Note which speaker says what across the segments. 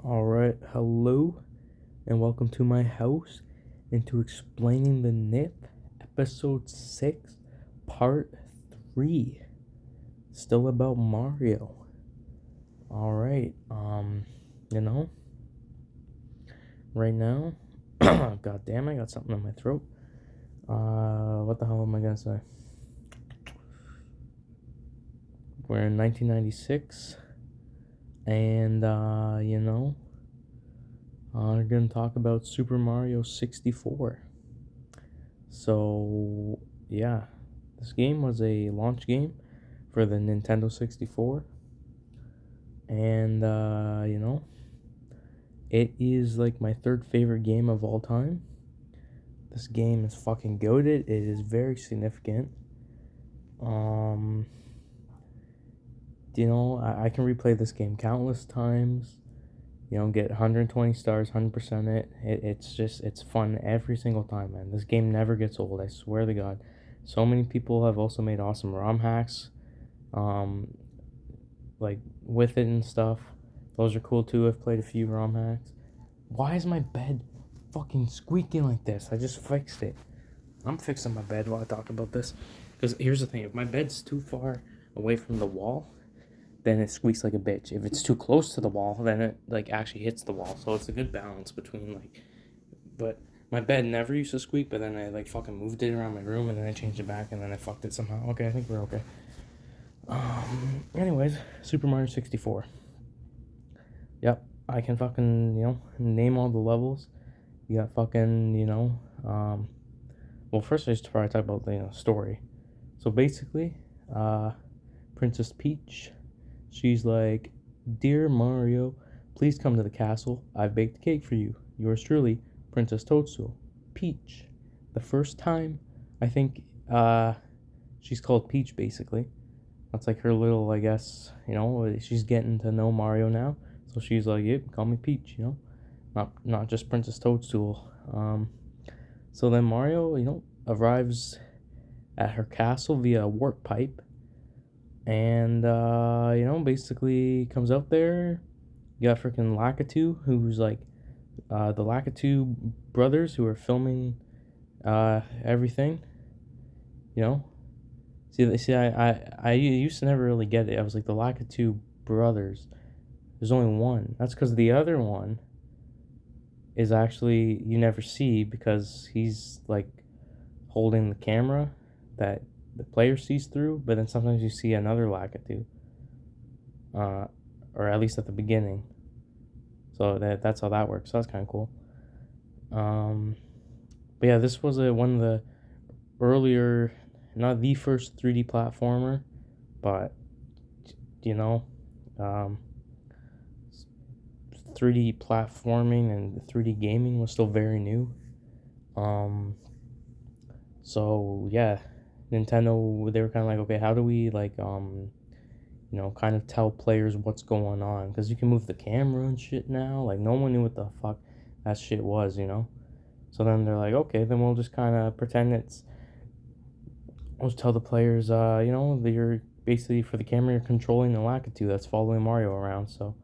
Speaker 1: Alright, hello, and welcome to my house and to Explaining the Nip, Episode 6, Part 3. Still about Mario. Alright, you know, right now, god damn, I got something in my throat. What the hell am I gonna say? We're in 1996, and, we're going to talk about Super Mario 64. So, yeah, this game was a launch game for the Nintendo 64. And, it is like my third favorite game of all time. This game is fucking goated. It is very significant. I can replay this game countless times. Get 120 stars, 100% it. It's fun every single time, man. This game never gets old, I swear to God. So many people have also made awesome ROM hacks, like with it and stuff. Those are cool too. I've played a few ROM hacks. Why is my bed fucking squeaking like this? I just fixed it. I'm fixing my bed while I talk about this. Because here's the thing, if my bed's too far away from the wall, then it squeaks like a bitch. If it's too close to the wall, then it actually hits the wall. So it's a good balance between but my bed never used to squeak, but then I fucking moved it around my room and then I changed it back and then I fucked it somehow. Okay, I think we're okay. Anyways, Super Mario 64. Yep, I can fucking, name all the levels. You got fucking, well, first I should probably talk about the story. So basically, Princess Peach, she's like, "Dear Mario, please come to the castle. I've baked a cake for you. Yours truly, Princess Toadstool." Peach. The first time, I think, she's called Peach, basically. That's like her little, I guess, she's getting to know Mario now. So she's like, "Yep, call me Peach," Not just Princess Toadstool. So then Mario, arrives at her castle via a warp pipe. And, basically comes out there. You got freaking Lakitu, who's like, the Lakitu brothers who are filming, everything. See, I used to never really get it. I was like, the Lakitu brothers. There's only one. That's because the other one is actually, you never see because he's, like, holding the camera that the player sees through, but then sometimes you see another Lakitu, or at least at the beginning. So that's how that works. So that's kind of cool. But yeah, this was one of the earlier, not the first 3D platformer, but 3D platforming and 3D gaming was still very new. So yeah, Nintendo, they were kind of like, okay, how do we kind of tell players what's going on? Because you can move the camera and shit now. Like, no one knew what the fuck that shit was. So then they're like, okay, then we'll just kind of pretend we'll just tell the players, that you're basically, for the camera, you're controlling the Lakitu that's following Mario around. So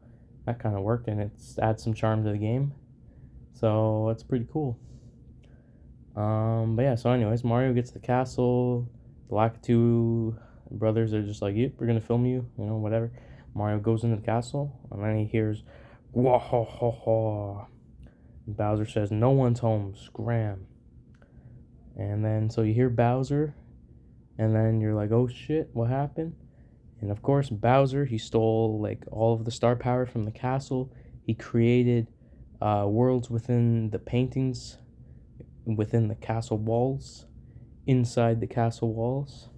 Speaker 1: that kind of worked, and it adds some charm to the game. So it's pretty cool. But yeah, so anyways, Mario gets the castle. The Lakitu brothers are just like, "Yep, we're gonna film you," whatever. Mario goes into the castle, and then he hears, "Wah ha ha ha." Bowser says, "No one's home, scram." And then, so you hear Bowser, and then you're like, "Oh shit, what happened?" And of course, Bowser, he stole, all of the star power from the castle. He created, worlds within the paintings, within the castle walls, inside the castle walls.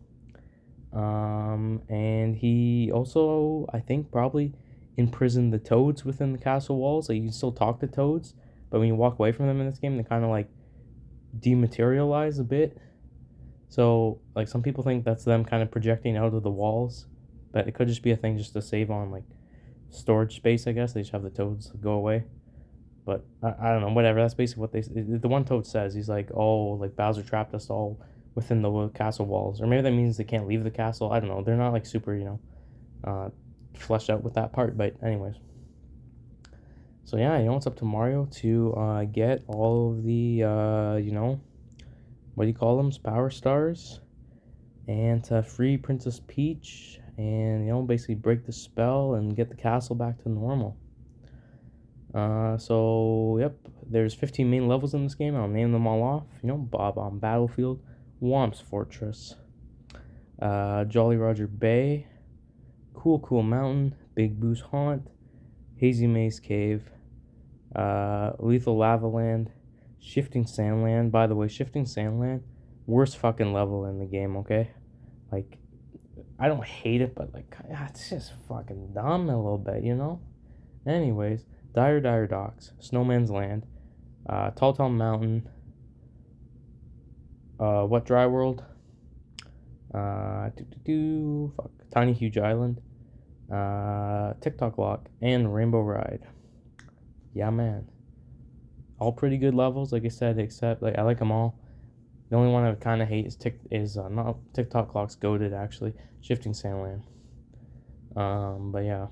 Speaker 1: And he also, I think, probably imprisoned the toads within the castle walls. Like, you can still talk to toads, but when you walk away from them in this game, they kind of dematerialize a bit. So some people think that's them kind of projecting out of the walls, but it could just be a thing just to save on storage space, I guess. They just have the toads go away. But I don't know, whatever. That's basically what the one toad says. He's like, "Oh, Bowser trapped us all within the castle walls," or maybe that means they can't leave the castle. I don't know. They're not super, fleshed out with that part. But anyways, So yeah, it's up to Mario to get all of the what do you call them? Power stars, and to free Princess Peach, and basically break the spell and get the castle back to normal. So yep, there's 15 main levels in this game. I'll name them all off. Bob on Battlefield, Womp's Fortress, Jolly Roger Bay, Cool Mountain, Big Boo's Haunt, Hazy Maze Cave, Lethal Lava Land, Shifting Sandland. By the way, Shifting Sandland, worst fucking level in the game, okay? Like, I don't hate it, but like, it's just fucking dumb a little bit, Anyways, Dire Docks, Snowman's Land, Tall Mountain, What Dry World, Tiny Huge Island, TikTok Lock, and Rainbow Ride. Yeah, man. All pretty good levels, like I said, except like I like them all. The only one I kind of hate is not TikTok Clock's goated actually, Shifting Sandland. But yeah.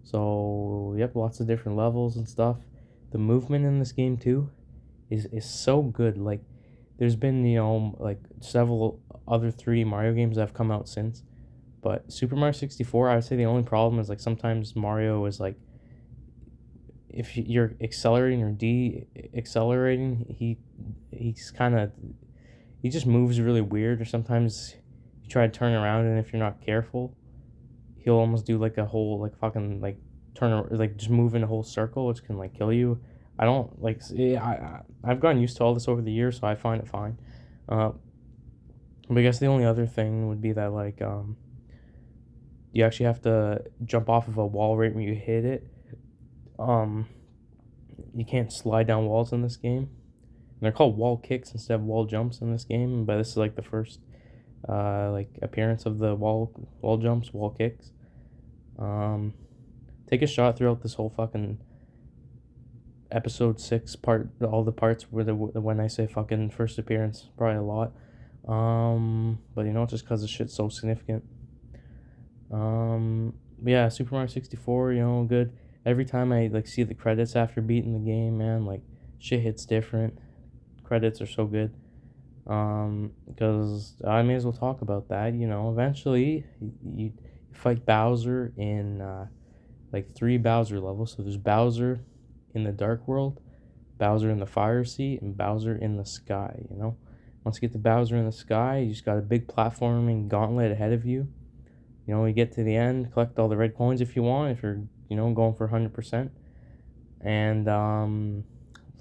Speaker 1: So yep, lots of different levels and stuff. The movement in this game too is so good. Like there's been like several other 3D Mario games that have come out since, but Super Mario 64, I would say the only problem is like sometimes Mario is like, if you're accelerating or de-accelerating, he's kind of, he just moves really weird, or sometimes you try to turn around and if you're not careful, he'll almost do like a whole like fucking like like just move in a whole circle, which can like kill you. I don't like, I've gotten used to all this over the years, so I find it fine. But I guess the only other thing would be that like you actually have to jump off of a wall right when you hit it. You can't slide down walls in this game. And they're called wall kicks instead of wall jumps in this game, but this is like the first like appearance of the wall jumps, wall kicks. Take a shot throughout this whole fucking episode 6 part, all the parts where when I say fucking first appearance, probably a lot. But just because the shit's so significant. Yeah, Super Mario 64, good. Every time I like see the credits after beating the game, man, like shit hits different. Credits are so good. Because I may as well talk about that. Eventually you fight Bowser in like 3 Bowser levels. So there's Bowser in the Dark World, Bowser in the Fire Sea, and Bowser in the Sky. Once you get to Bowser in the Sky, you just got a big platforming gauntlet ahead of you. You get to the end, collect all the red coins if you want, if you're going for 100%, and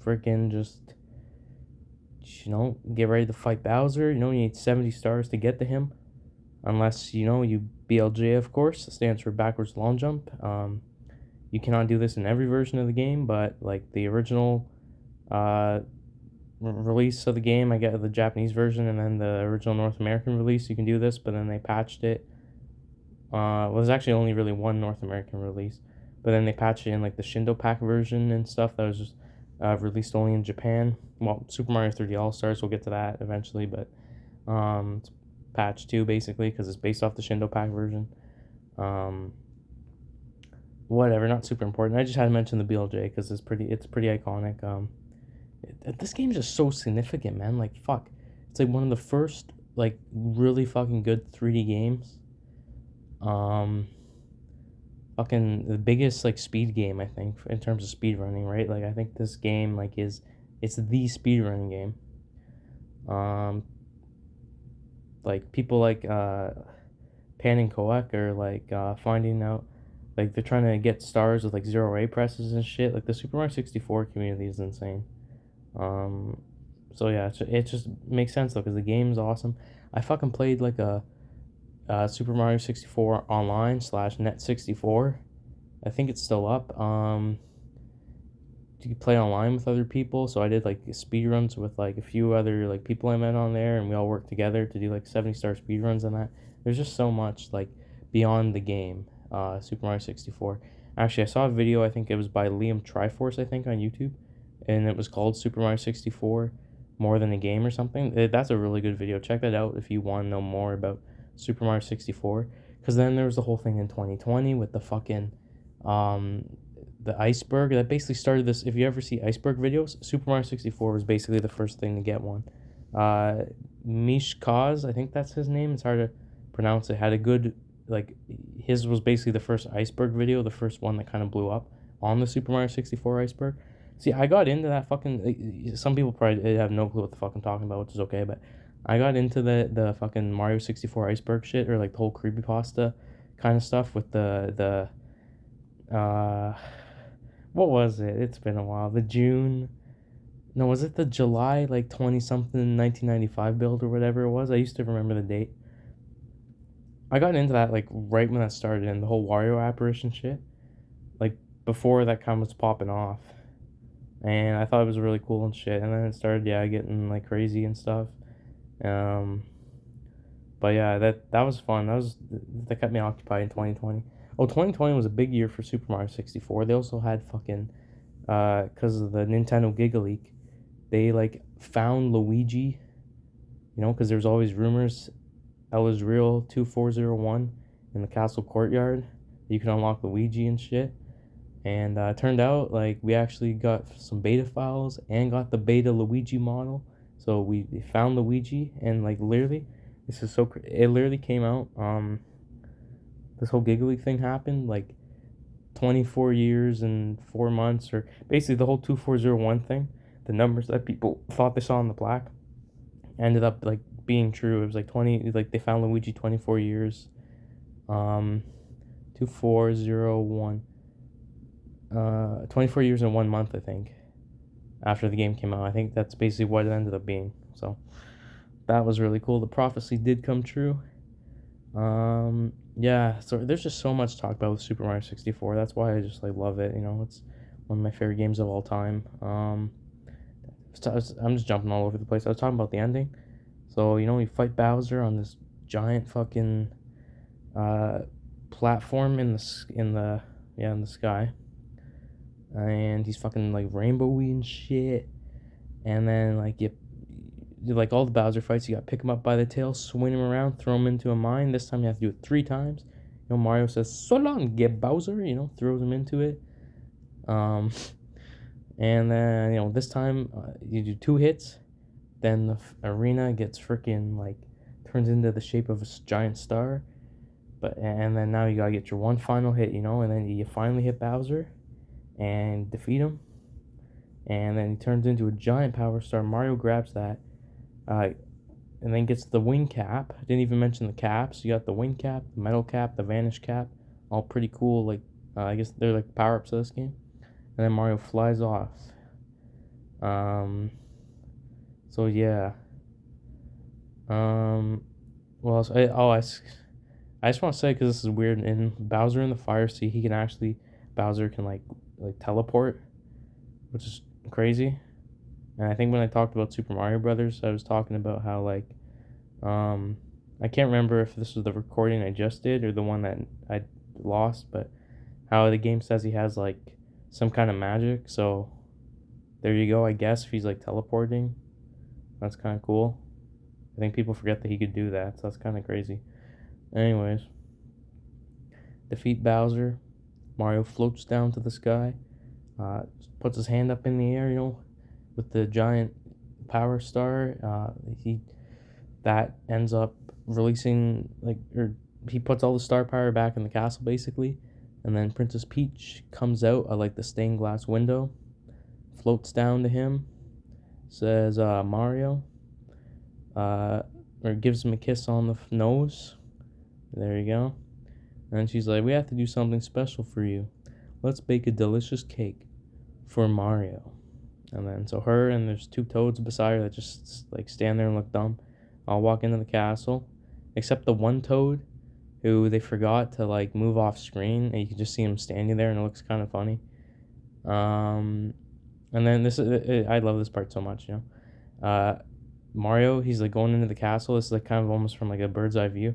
Speaker 1: freaking just get ready to fight Bowser. You need 70 stars to get to him, unless you BLJ, of course. It stands for backwards long jump. You cannot do this in every version of the game, but like the original release of the game, I get the Japanese version, and then the original North American release, you can do this, but then they patched it. Well, there's actually only really one North American release, but then they patched it in like the Shindo Pack version and stuff that was just released only in Japan. Well, Super Mario 3D All-Stars, we'll get to that eventually, but it's patched too, basically, because it's based off the Shindo Pack version. Whatever, not super important. I just had to mention the BLJ because it's pretty iconic. This game's just so significant, man. Like, fuck. It's like one of the first, like, really fucking good 3D games. Fucking the biggest like speed game, I think, in terms of speed running, right? Like I think this game like it's the speed running game. Like people like Pan and Koek are like finding out, like they're trying to get stars with like 0A presses and shit. Like the Super Mario 64 community is insane. So yeah, it just makes sense though, because the game's awesome. I fucking played like a Super Mario 64 online / Net 64. I think it's still up. You could play online with other people, so I did like speed runs with like a few other like people I met on there, and we all worked together to do like 70-star speed runs on that. There's just so much like beyond the game, Super Mario 64. Actually, I saw a video, I think it was by Liam Triforce, I think, on YouTube, and it was called Super Mario 64 More Than a Game or something. That's a really good video. Check that out if you want to know more about Super Mario 64. Because then there was the whole thing in 2020 with the fucking the iceberg that basically started this. If you ever see iceberg videos, Super Mario 64 was basically the first thing to get one. Uh, Mish Kaz, I think that's his name. It's hard to pronounce it. Had a good, like, his was basically the first iceberg video, the first one that kind of blew up on the Super Mario 64 iceberg. See, I got into that fucking. Some people probably have no clue what the fuck I'm talking about, which is okay, but I got into the fucking Mario 64 iceberg shit, or like the whole creepypasta kind of stuff with the what was it? It's been a while. The June, no, was it the July like 20 something 1995 build or whatever it was? I used to remember the date. I got into that like right when that started, and the whole Wario apparition shit, like before that kind of was popping off. And I thought it was really cool and shit. And then it started, yeah, getting like crazy and stuff. Um, but yeah, that was fun. That kept me occupied in 2020. Oh, 2020 was a big year for Super Mario 64. They also had fucking because of the Nintendo Giga Leak, they like found Luigi, because there's always rumors El Real 2401 in the castle courtyard. You can unlock Luigi and shit. And it turned out like we actually got some beta files and got the beta Luigi model. So we found Luigi, and like literally, this is so it literally came out. This whole Giga League thing happened like 24 years and 4 months, or basically the whole 2401 thing. The numbers that people thought they saw on the plaque ended up like being true. It was like 20, like they found Luigi 24 years. 2401. 24 years and 1 month, I think, after the game came out. I think that's basically what it ended up being. So that was really cool. The prophecy did come true. Yeah, so there's just so much to talk about with Super Mario 64. That's why I just like love it. It's one of my favorite games of all time. I'm just jumping all over the place. I was talking about the ending. So you fight Bowser on this giant fucking platform in the sky, and he's fucking like rainbowy and shit. And then like you like all the Bowser fights, you gotta pick him up by the tail, swing him around, throw him into a mine. This time you have to do it 3 times. Mario says "So long, get Bowser," throws him into it. And then this time you do 2 hits, then the arena gets freaking like turns into the shape of a giant star. And then now you gotta get your one final hit, and then you finally hit Bowser and defeat him, and then he turns into a giant power star. Mario grabs that, and then gets the wing cap. I didn't even mention the caps. You got the wing cap, the metal cap, the vanish cap, all pretty cool. Like I guess they're like power ups of this game. And then Mario flies off. So yeah. Well, I just want to say, because this is weird, in Bowser in the Fire Sea, Bowser can like teleport, which is crazy. And I think when I talked about Super Mario Brothers, I was talking about how like, I can't remember if this was the recording I just did or the one that I lost, but how the game says he has like some kind of magic. So there you go. I guess if he's like teleporting, that's kind of cool. I think people forget that he could do that, so that's kind of crazy. Anyways, defeat Bowser. Mario floats down to the sky, puts his hand up in the air, with the giant power star. That ends up releasing he puts all the star power back in the castle basically, and then Princess Peach comes out of like the stained glass window, floats down to him, says Mario, or gives him a kiss on the nose. There you go. And she's like, "We have to do something special for you. Let's bake a delicious cake for Mario." And then so her and there's 2 toads beside her that just like stand there and look dumb. I'll walk into the castle, except the one toad who they forgot to like move off screen, and you can just see him standing there, and it looks kind of funny. And then I love this part so much, Mario, he's like going into the castle. This is like kind of almost from like a bird's eye view.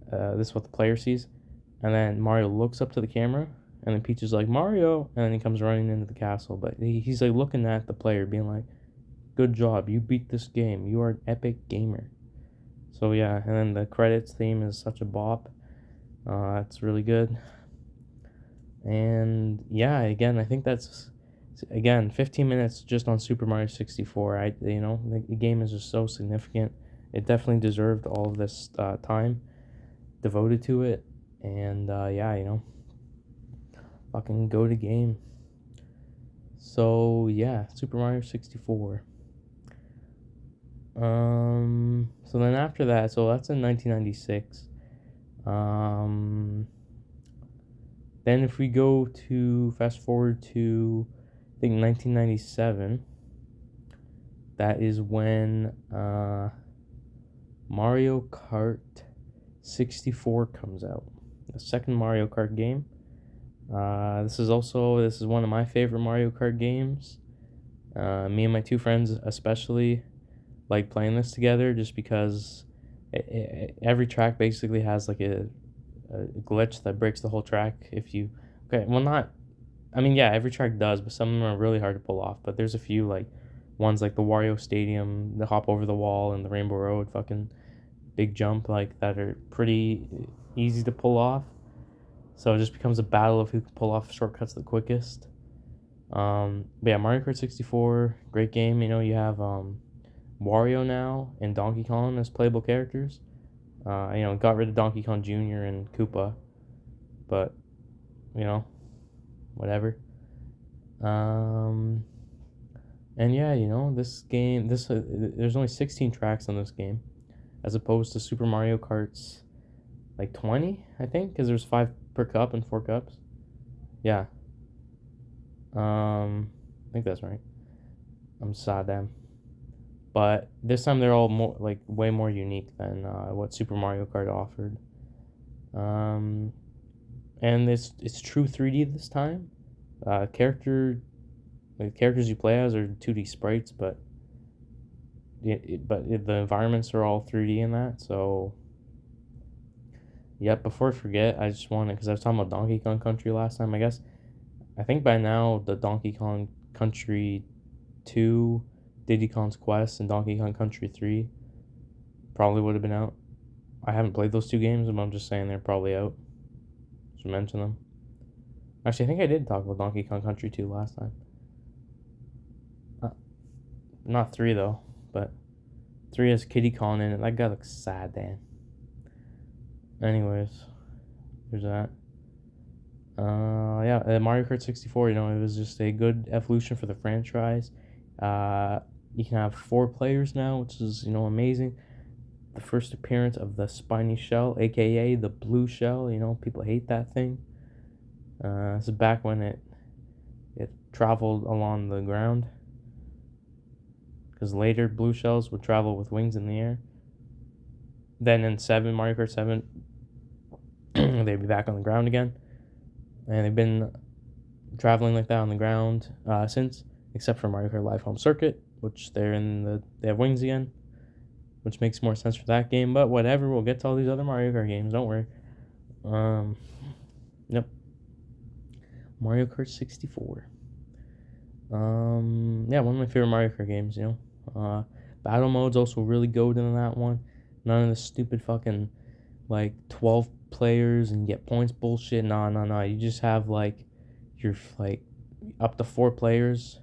Speaker 1: This is what the player sees. And then Mario looks up to the camera, and then Peach is like, "Mario!" And then he comes running into the castle. But he's like looking at the player, being like, "Good job, you beat this game. You are an epic gamer." So yeah, and then the credits theme is such a bop. It's really good. And yeah, again, I think that's again 15 minutes just on Super Mario 64. The game is just so significant. It definitely deserved all of this time devoted to it. And yeah, fucking go to game. So yeah, Super Mario 64. So then after that, so that's in 1996. Um, then if we go to fast forward to I think 1997, that is when Mario Kart 64 comes out. The second Mario Kart game. This is one of my favorite Mario Kart games. Me and my two friends especially like playing this together just because every track basically has like a glitch that breaks the whole track if you okay well not I mean yeah every track does, but some of them are really hard to pull off. But there's a few like ones like the Wario Stadium, the hop over the wall, and the Rainbow Road fucking big jump like that are pretty easy to pull off. So it just becomes a battle of who can pull off shortcuts the quickest. But yeah, Mario Kart 64, great game. You have Wario now and Donkey Kong as playable characters. Got rid of Donkey Kong Jr. and Koopa, but you know, whatever. Um, and yeah, this game, there's only 16 tracks on this game, as opposed to Super Mario Kart's like 20, I think, because there's 5 per cup and 4 cups. Yeah. I think that's right. I'm Saddam. But this time they're all more like way more unique than what Super Mario Kart offered. Um, and it's true 3D this time. The characters you play as are 2D sprites, but the environments are all 3D in that. So, yep. Before I forget, I just wanted because I was talking about Donkey Kong Country last time. I think by now the Donkey Kong Country 2, Diddy Kong's Quest, and Donkey Kong Country 3 probably would have been out. I haven't played those 2 games, but I'm just saying they're probably out. Just mention them. Actually, I think I did talk about Donkey Kong Country 2 last time. Not 3 though, but 3 has Kiddy Kong in it. That guy looks sad, Dan. Anyways, there's that. Yeah, Mario Kart 64, it was just a good evolution for the franchise. You can have 4 players now, which is, amazing. The first appearance of the spiny shell, aka the blue shell, people hate that thing. This is back when it traveled along the ground. Because later blue shells would travel with wings in the air. Then in Mario Kart 7, they'd be back on the ground again. And they've been traveling like that on the ground since, except for Mario Kart Live Home Circuit, which they have wings again, which makes more sense for that game. But whatever, we'll get to all these other Mario Kart games. Don't worry. Yep. Mario Kart 64. Yeah, one of my favorite Mario Kart games. Battle mode's also really good in that one. None of the stupid fucking like 12 players and get points bullshit. Nah. You just have like your like up to 4 players.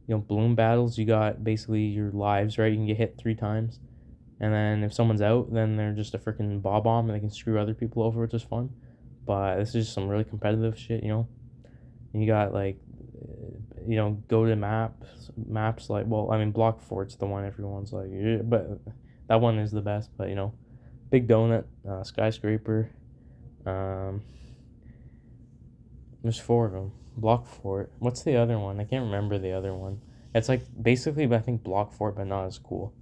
Speaker 1: Bloom battles. You got basically your lives, right? You can get hit 3 times, and then if someone's out, then they're just a freaking bob bomb and they can screw other people over, which is fun. But this is just some really competitive shit. And you got like go to maps like, well, I mean, Block Fort's the one everyone's like, yeah, but that one is the best. But Big Donut, Skyscraper, there's 4 of them. Block Fort. What's the other one? I can't remember the other one. It's like basically, I think Block Fort, but not as cool.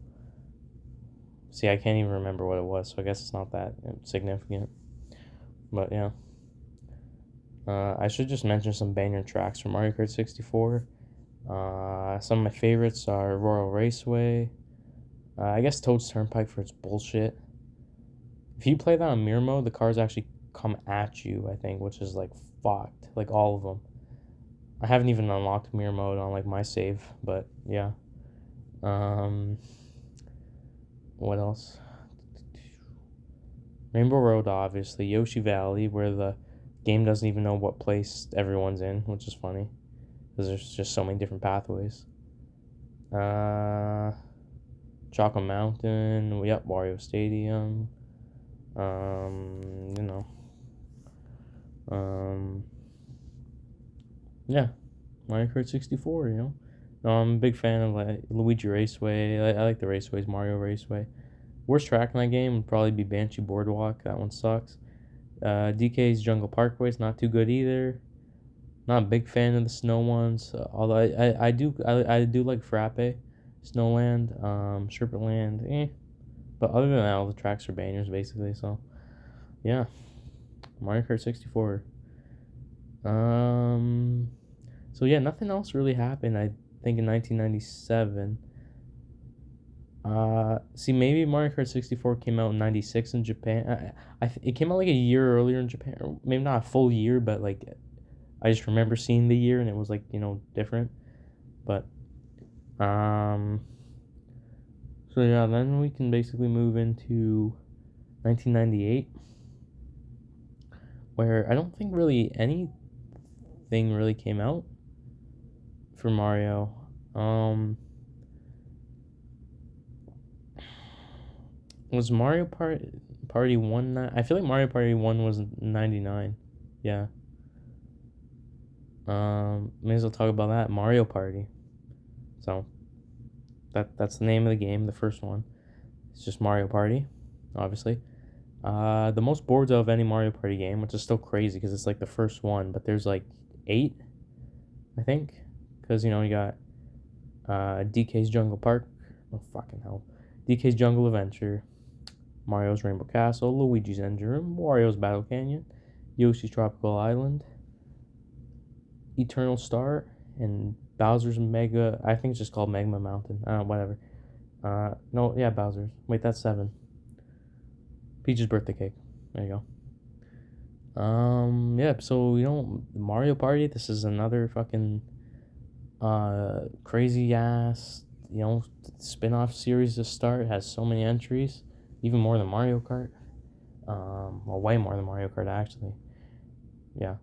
Speaker 1: See, I can't even remember what it was, so I guess it's not that significant. But yeah. I should just mention some banger tracks from Mario Kart 64. Some of my favorites are Royal Raceway. I guess Toad's Turnpike for its bullshit. If you play that on mirror mode, the cars actually come at you, I think, which is like fucked. Like all of them. I haven't even unlocked mirror mode on like my save, but yeah. What else? Rainbow Road, obviously. Yoshi Valley, where the Game doesn't even know what place everyone's in, which is funny because there's just so many different pathways. Chocolate Mountain, yep, Wario Stadium. You know, yeah, Mario Kart 64. You know, no, I'm a big fan of like Luigi Raceway. I like the raceways, Mario Raceway. Worst track in that game would probably be Banshee Boardwalk. That one sucks. DK's Jungle Parkway's not too good either. Not a big fan of the snow ones. Although I do like Frappe, Snowland, Sherpetland, But other than that, all the tracks are bangers basically. So yeah, Mario Kart 64. Um, so yeah, nothing else really happened. I think in 1997. See, maybe Mario Kart 64 came out in '96 in Japan. It came out like a year earlier in Japan, or maybe not a full year, but like I just remember seeing the year and it was like different. But um, so yeah, then we can basically move into 1998, where I don't think really anything really came out for Mario. Was Party 1? I feel like Mario Party 1 was 99. Yeah. May as well talk about that. Mario Party. So that's the name of the game, the first one. It's just Mario Party, obviously. The most boards of any Mario Party game, which is still crazy because it's like the first one, but there's like 8, I think. Because you got DK's Jungle Park. Oh fucking hell. DK's Jungle Adventure, Mario's Rainbow Castle, Luigi's Engine Room, Wario's Battle Canyon, Yoshi's Tropical Island, Eternal Star, and Bowser's Mega. I think it's just called Magma Mountain. Whatever. No, yeah, Bowser's. Wait, that's 7. Peach's birthday cake. There you go. Yeah. So Mario Party. This is another fucking crazy ass spin-off series to start. It has so many entries, even more than Mario Kart. Well, way more than Mario Kart actually. Yeah.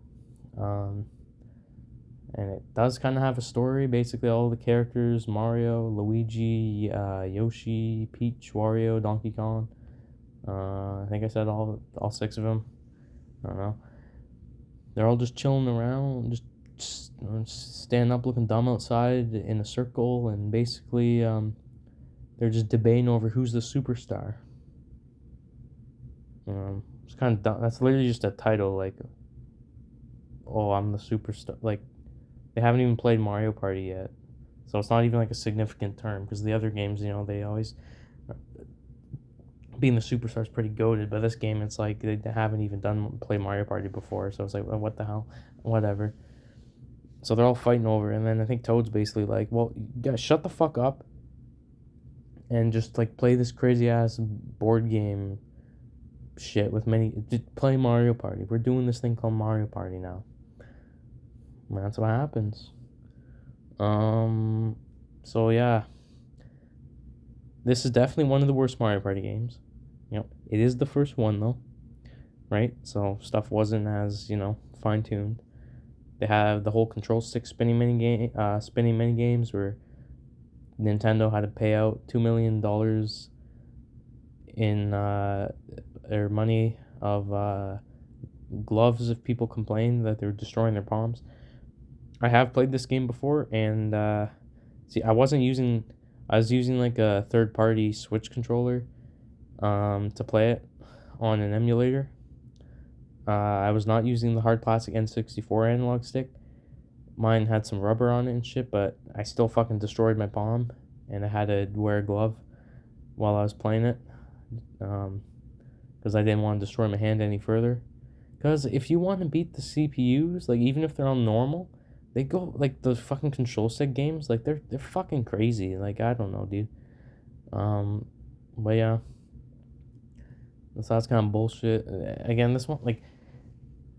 Speaker 1: And it does kind of have a story. Basically, all the characters: Mario, Luigi, Yoshi, Peach, Wario, Donkey Kong. I think I said all 6 of them. I don't know. They're all just chilling around, just standing up, looking dumb outside in a circle, and basically, they're just debating over who's the superstar. It's kind of dumb. That's literally just a title, like, "Oh, I'm the superstar." Like, they haven't even played Mario Party yet, so it's not even like a significant term. Because the other games, they always being the superstar is pretty goated, but this game, it's like they haven't even play Mario Party before, so it's like, well, what the hell, whatever. So they're all fighting over, and then I think Toad's basically like, well, you guys shut the fuck up, and just like play this crazy ass board game shit with just play Mario Party. We're doing this thing called Mario Party now. And that's what happens. So yeah. This is definitely one of the worst Mario Party games. It is the first one though, right? So stuff wasn't as fine tuned. They have the whole control stick spinning mini games where Nintendo had to pay out $2 million in their money of gloves if people complained that they were destroying their palms. I have played this game before, and see, I was using like a third-party Switch controller to play it on an emulator. I was not using the hard plastic N64 analog stick. Mine had some rubber on it and shit, but I still fucking destroyed my palm, and I had to wear a glove while I was playing it, because I didn't want to destroy my hand any further. Because if you want to beat the CPUs, like even if they're on normal, they go like those fucking control stick games, like they're fucking crazy. Like I don't know, dude. But yeah, so that's kind of bullshit. Again, this one, like,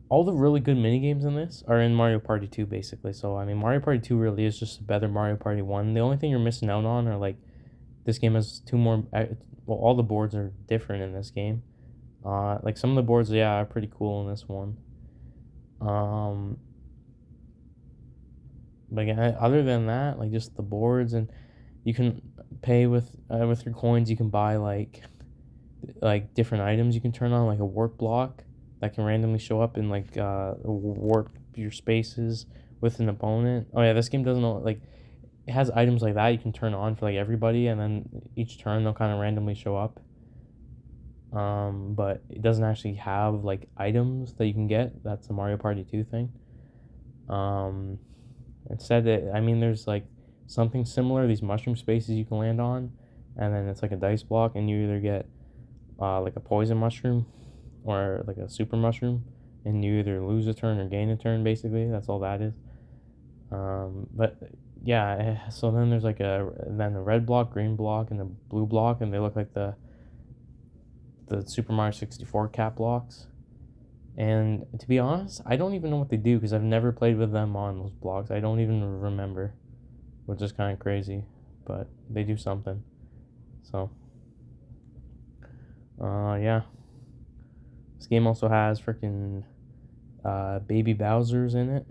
Speaker 1: all the really good mini games in this are in Mario Party 2, basically. So I mean, Mario Party 2 really is just a better Mario Party 1. The only thing you're missing out on are like, this game has 2 more. Well, all the boards are different in this game. Like some of the boards, yeah, are pretty cool in this one. Um, but yeah, other than that, like just the boards, and you can pay with your coins. You can buy like different items you can turn on, like a warp block that can randomly show up and like warp your spaces with an opponent. Oh yeah, this game doesn't know, like it has items like that you can turn on for like everybody, and then each turn they'll kind of randomly show up. But it doesn't actually have like items that you can get. That's a Mario Party 2 thing. Um, Instead, I mean, there's like something similar. These mushroom spaces you can land on, and then it's like a dice block, and you either get like a poison mushroom or like a super mushroom, and you either lose a turn or gain a turn. Basically, that's all that is. But yeah, so then there's like a red block, green block, and a blue block, and they look like the Super Mario 64 cap blocks. And to be honest, I don't even know what they do because I've never played with them on those blocks. I don't even remember, which is kind of crazy, but they do something. So, yeah. This game also has freaking baby Bowsers in it,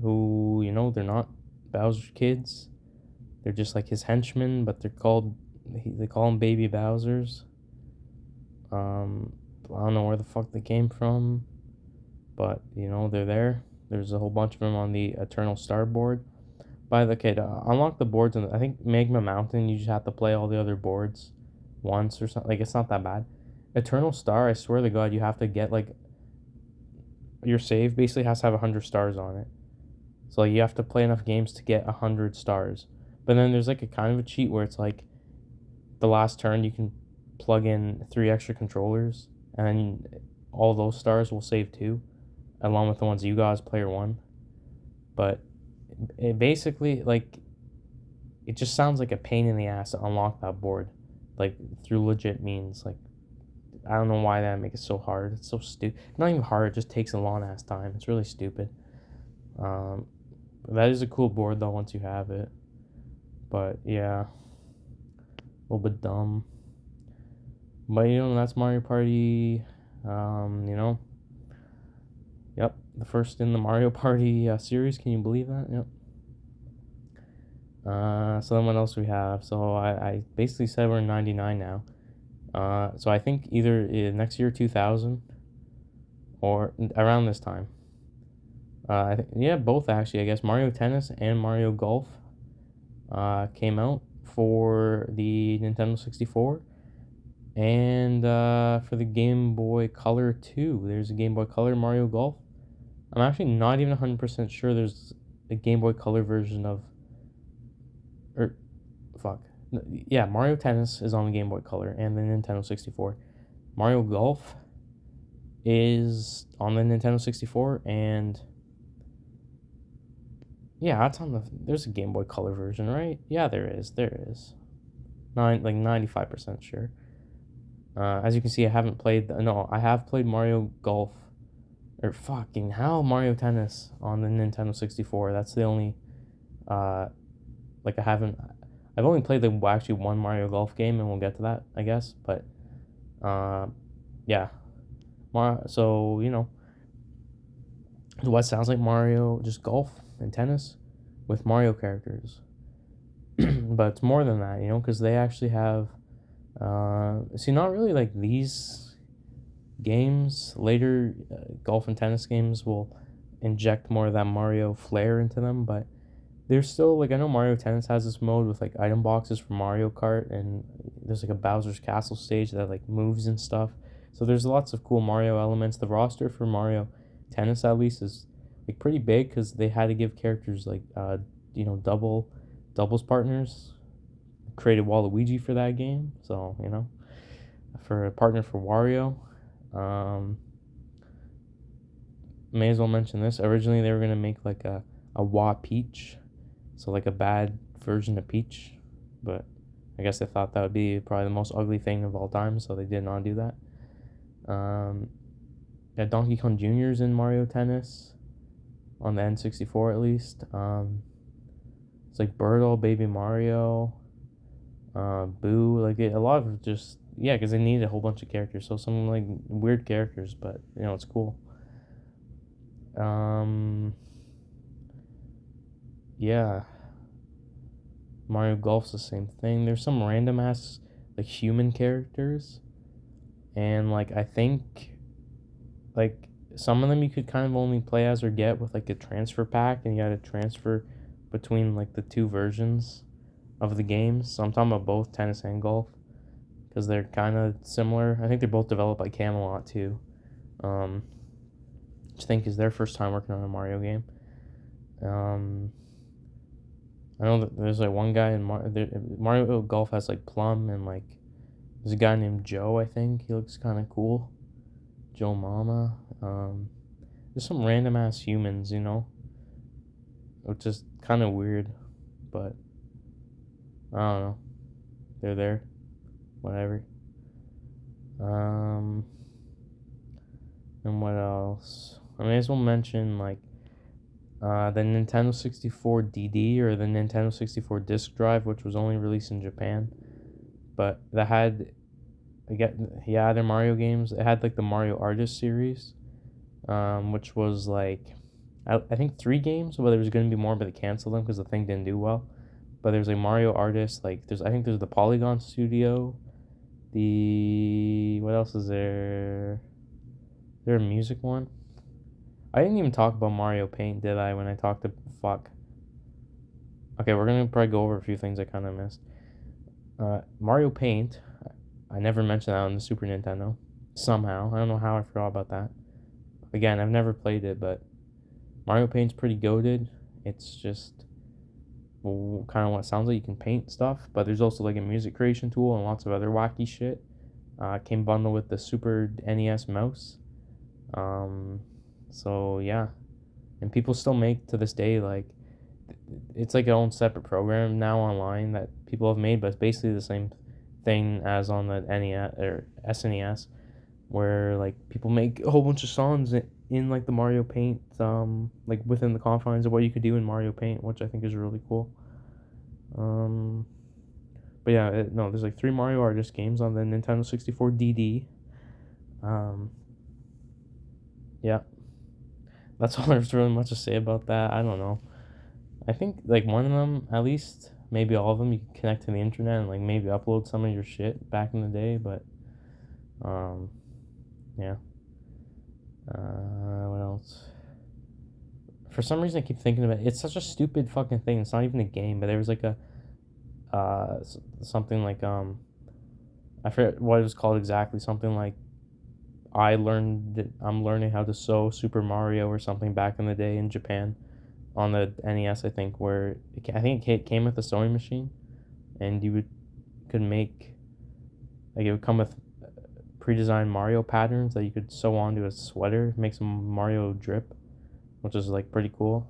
Speaker 1: who, they're not Bowser kids. They're just like his henchmen, but they call them baby Bowsers. I don't know where the fuck they came from, but they're there. There's a whole bunch of them on the Eternal Star board. By the kid, unlock the boards, and I think Magma Mountain. You just have to play all the other boards once or something. Like it's not that bad. Eternal Star, I swear to God, you have to get like your save basically has to have 100 stars on it. So like, you have to play enough games to get 100 stars. But then there's like a kind of a cheat where it's like the last turn you can plug in 3 extra controllers, and then all those stars will save too, along with the ones you got as player one. But it basically, like, it just sounds like a pain in the ass to unlock that board, like through legit means. Like, I don't know why that makes it so hard. It's so stupid. Not even hard. It just takes a long ass time. It's really stupid. Um, that is a cool board though once you have it. But yeah, a little bit dumb. But that's Mario Party. Yep, the first in the Mario Party series. Can you believe that? Yep. So then what else we have? So I basically said we're in 99 now. So I think either next year 2000 or around this time. I think, yeah, both actually. I guess Mario Tennis and Mario Golf came out for the Nintendo 64, and for the Game Boy Color too. There's a Game Boy Color Mario Golf. I'm actually not even 100% sure there's a Game Boy Color version of, or fuck. Yeah, Mario Tennis is on the Game Boy Color and the Nintendo 64. Mario Golf is on the Nintendo 64, and yeah, that's on there's a Game Boy Color version, right? Yeah, there is. 95% sure. As you can see, I haven't played, no, I have played Mario Golf, or fucking hell, Mario Tennis on the Nintendo 64. That's the only, like I've only played actually one Mario Golf game, and we'll get to that, I guess, but, yeah. So, what sounds like Mario, just golf and tennis with Mario characters. But it's more than that, because they actually have, not really like these games. Later, golf and tennis games will inject more of that Mario flair into them, but there's still, like, I know Mario Tennis has this mode with like item boxes for Mario Kart, and there's like a Bowser's Castle stage that like moves and stuff. So there's lots of cool Mario elements. The roster for Mario Tennis at least is like pretty big because they had to give characters like doubles partners. Created Waluigi for that game, so for a partner for Wario. May as well mention this. Originally, they were gonna make like a Wah Peach, so like a bad version of Peach, but I guess they thought that would be probably the most ugly thing of all time, so they did not do that. Yeah, Donkey Kong Jr.'s in Mario Tennis on the N64 at least. It's like Birdo, Baby Mario, Boo, like a lot of just, yeah, because they needed a whole bunch of characters, so some like weird characters, but it's cool. Um, yeah, Mario Golf's the same thing. There's some random ass like human characters, and like I think like some of them you could kind of only play as or get with like a transfer pack, and you got to transfer between like the two versions of the games. So I'm talking about both tennis and golf because they're kind of similar. I think they're both developed by Camelot too. Um, which I think is their first time working on a Mario game. Um, I know that there's like one guy in Mario Golf has like Plum, and like there's a guy named Joe. I think he looks kind of cool. Joe Mama. There's some random ass humans, which is kind of weird, but I don't know. They're there, whatever. Um, and what else? I may as well mention like the Nintendo 64 DD or the Nintendo 64 disk drive, which was only released in Japan, but that had they're Mario games. It had like the Mario Artist series, which was like I think 3 games, but there was going to be more, but they canceled them because the thing didn't do well. But there's like Mario Artist, like there's the Polygon Studio, the what else is there? Is there a music one? I didn't even talk about Mario Paint, did I? When I talked to fuck. Okay, we're gonna probably go over a few things I kind of missed. Mario Paint, I never mentioned that on the Super Nintendo. Somehow, I don't know how I forgot about that. Again, I've never played it, but Mario Paint's pretty goated. It's just kind of what it sounds like. You can paint stuff, but there's also like a music creation tool and lots of other wacky shit. Came bundled with the Super NES mouse. So yeah, and people still make to this day like it's like its own separate program now online that people have made, but it's basically the same thing as on the NES or SNES, where like people make a whole bunch of songs in like the Mario Paint, like within the confines of what you could do in Mario Paint, which I think is really cool. But yeah, no, there's like 3 Mario Artist games on the Nintendo 64 DD. Yeah, that's all there's really much to say about that. I don't know. I think like one of them, at least, maybe all of them, you can connect to the internet and like maybe upload some of your shit back in the day. But yeah. What else? For some reason, I keep thinking about it. It's such a stupid fucking thing. It's not even a game, but there was like a something like I forget what it was called exactly. Something like I'm learning how to sew Super Mario or something back in the day in Japan on the NES, I think, where I think it came with a sewing machine, and could make like it would come with pre-designed Mario patterns that you could sew onto a sweater, make some Mario drip, which is like pretty cool.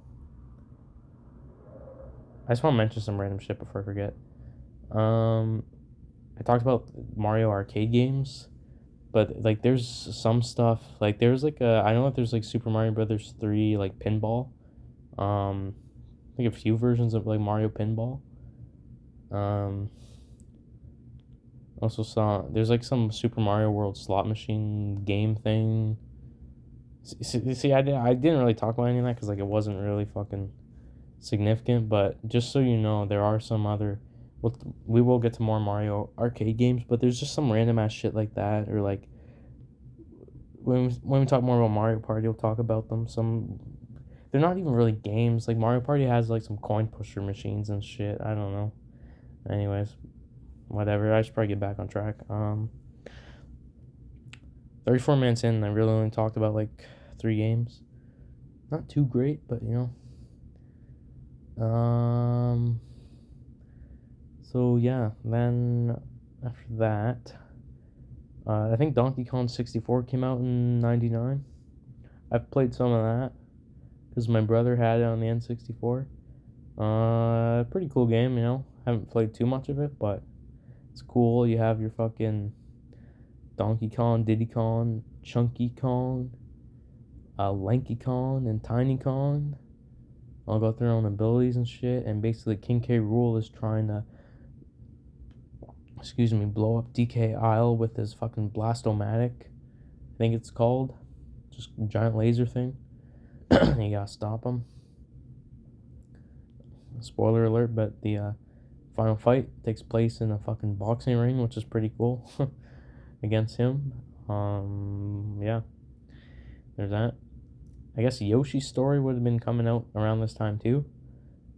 Speaker 1: I just want to mention some random shit before I forget. I talked about Mario arcade games, but like there's some stuff like there's like I know that there's like Super Mario Brothers 3 like pinball. I think a few versions of like Mario Pinball. Um, Also saw there's like some Super Mario World slot machine game thing. See, I didn't really talk about any of that because like it wasn't really fucking significant. But just so you know, there are some other. We will get to more Mario arcade games, but there's just some random ass shit like that, or like when we talk more about Mario Party, we'll talk about them. Some they're not even really games. Like Mario Party has like some coin pusher machines and shit. I don't know. Anyways, whatever. I should probably get back on track. 34 minutes in, I really only talked about like 3 games. Not too great, but So yeah, then after that, I think Donkey Kong 64 came out in '99. I've played some of that because my brother had it on the N64. Pretty cool game. Haven't played too much of it, but it's cool. You have your fucking Donkey Kong, Diddy Kong, Chunky Kong, Lanky Kong, and Tiny Kong. All got their own abilities and shit. And basically, King K. Rool is trying to, blow up DK Isle with his fucking Blastomatic. I think it's called. Just a giant laser thing. You gotta stop him. Spoiler alert, but the final fight takes place in a fucking boxing ring, which is pretty cool. Against him. Yeah, there's that. I guess Yoshi's Story would have been coming out around this time too.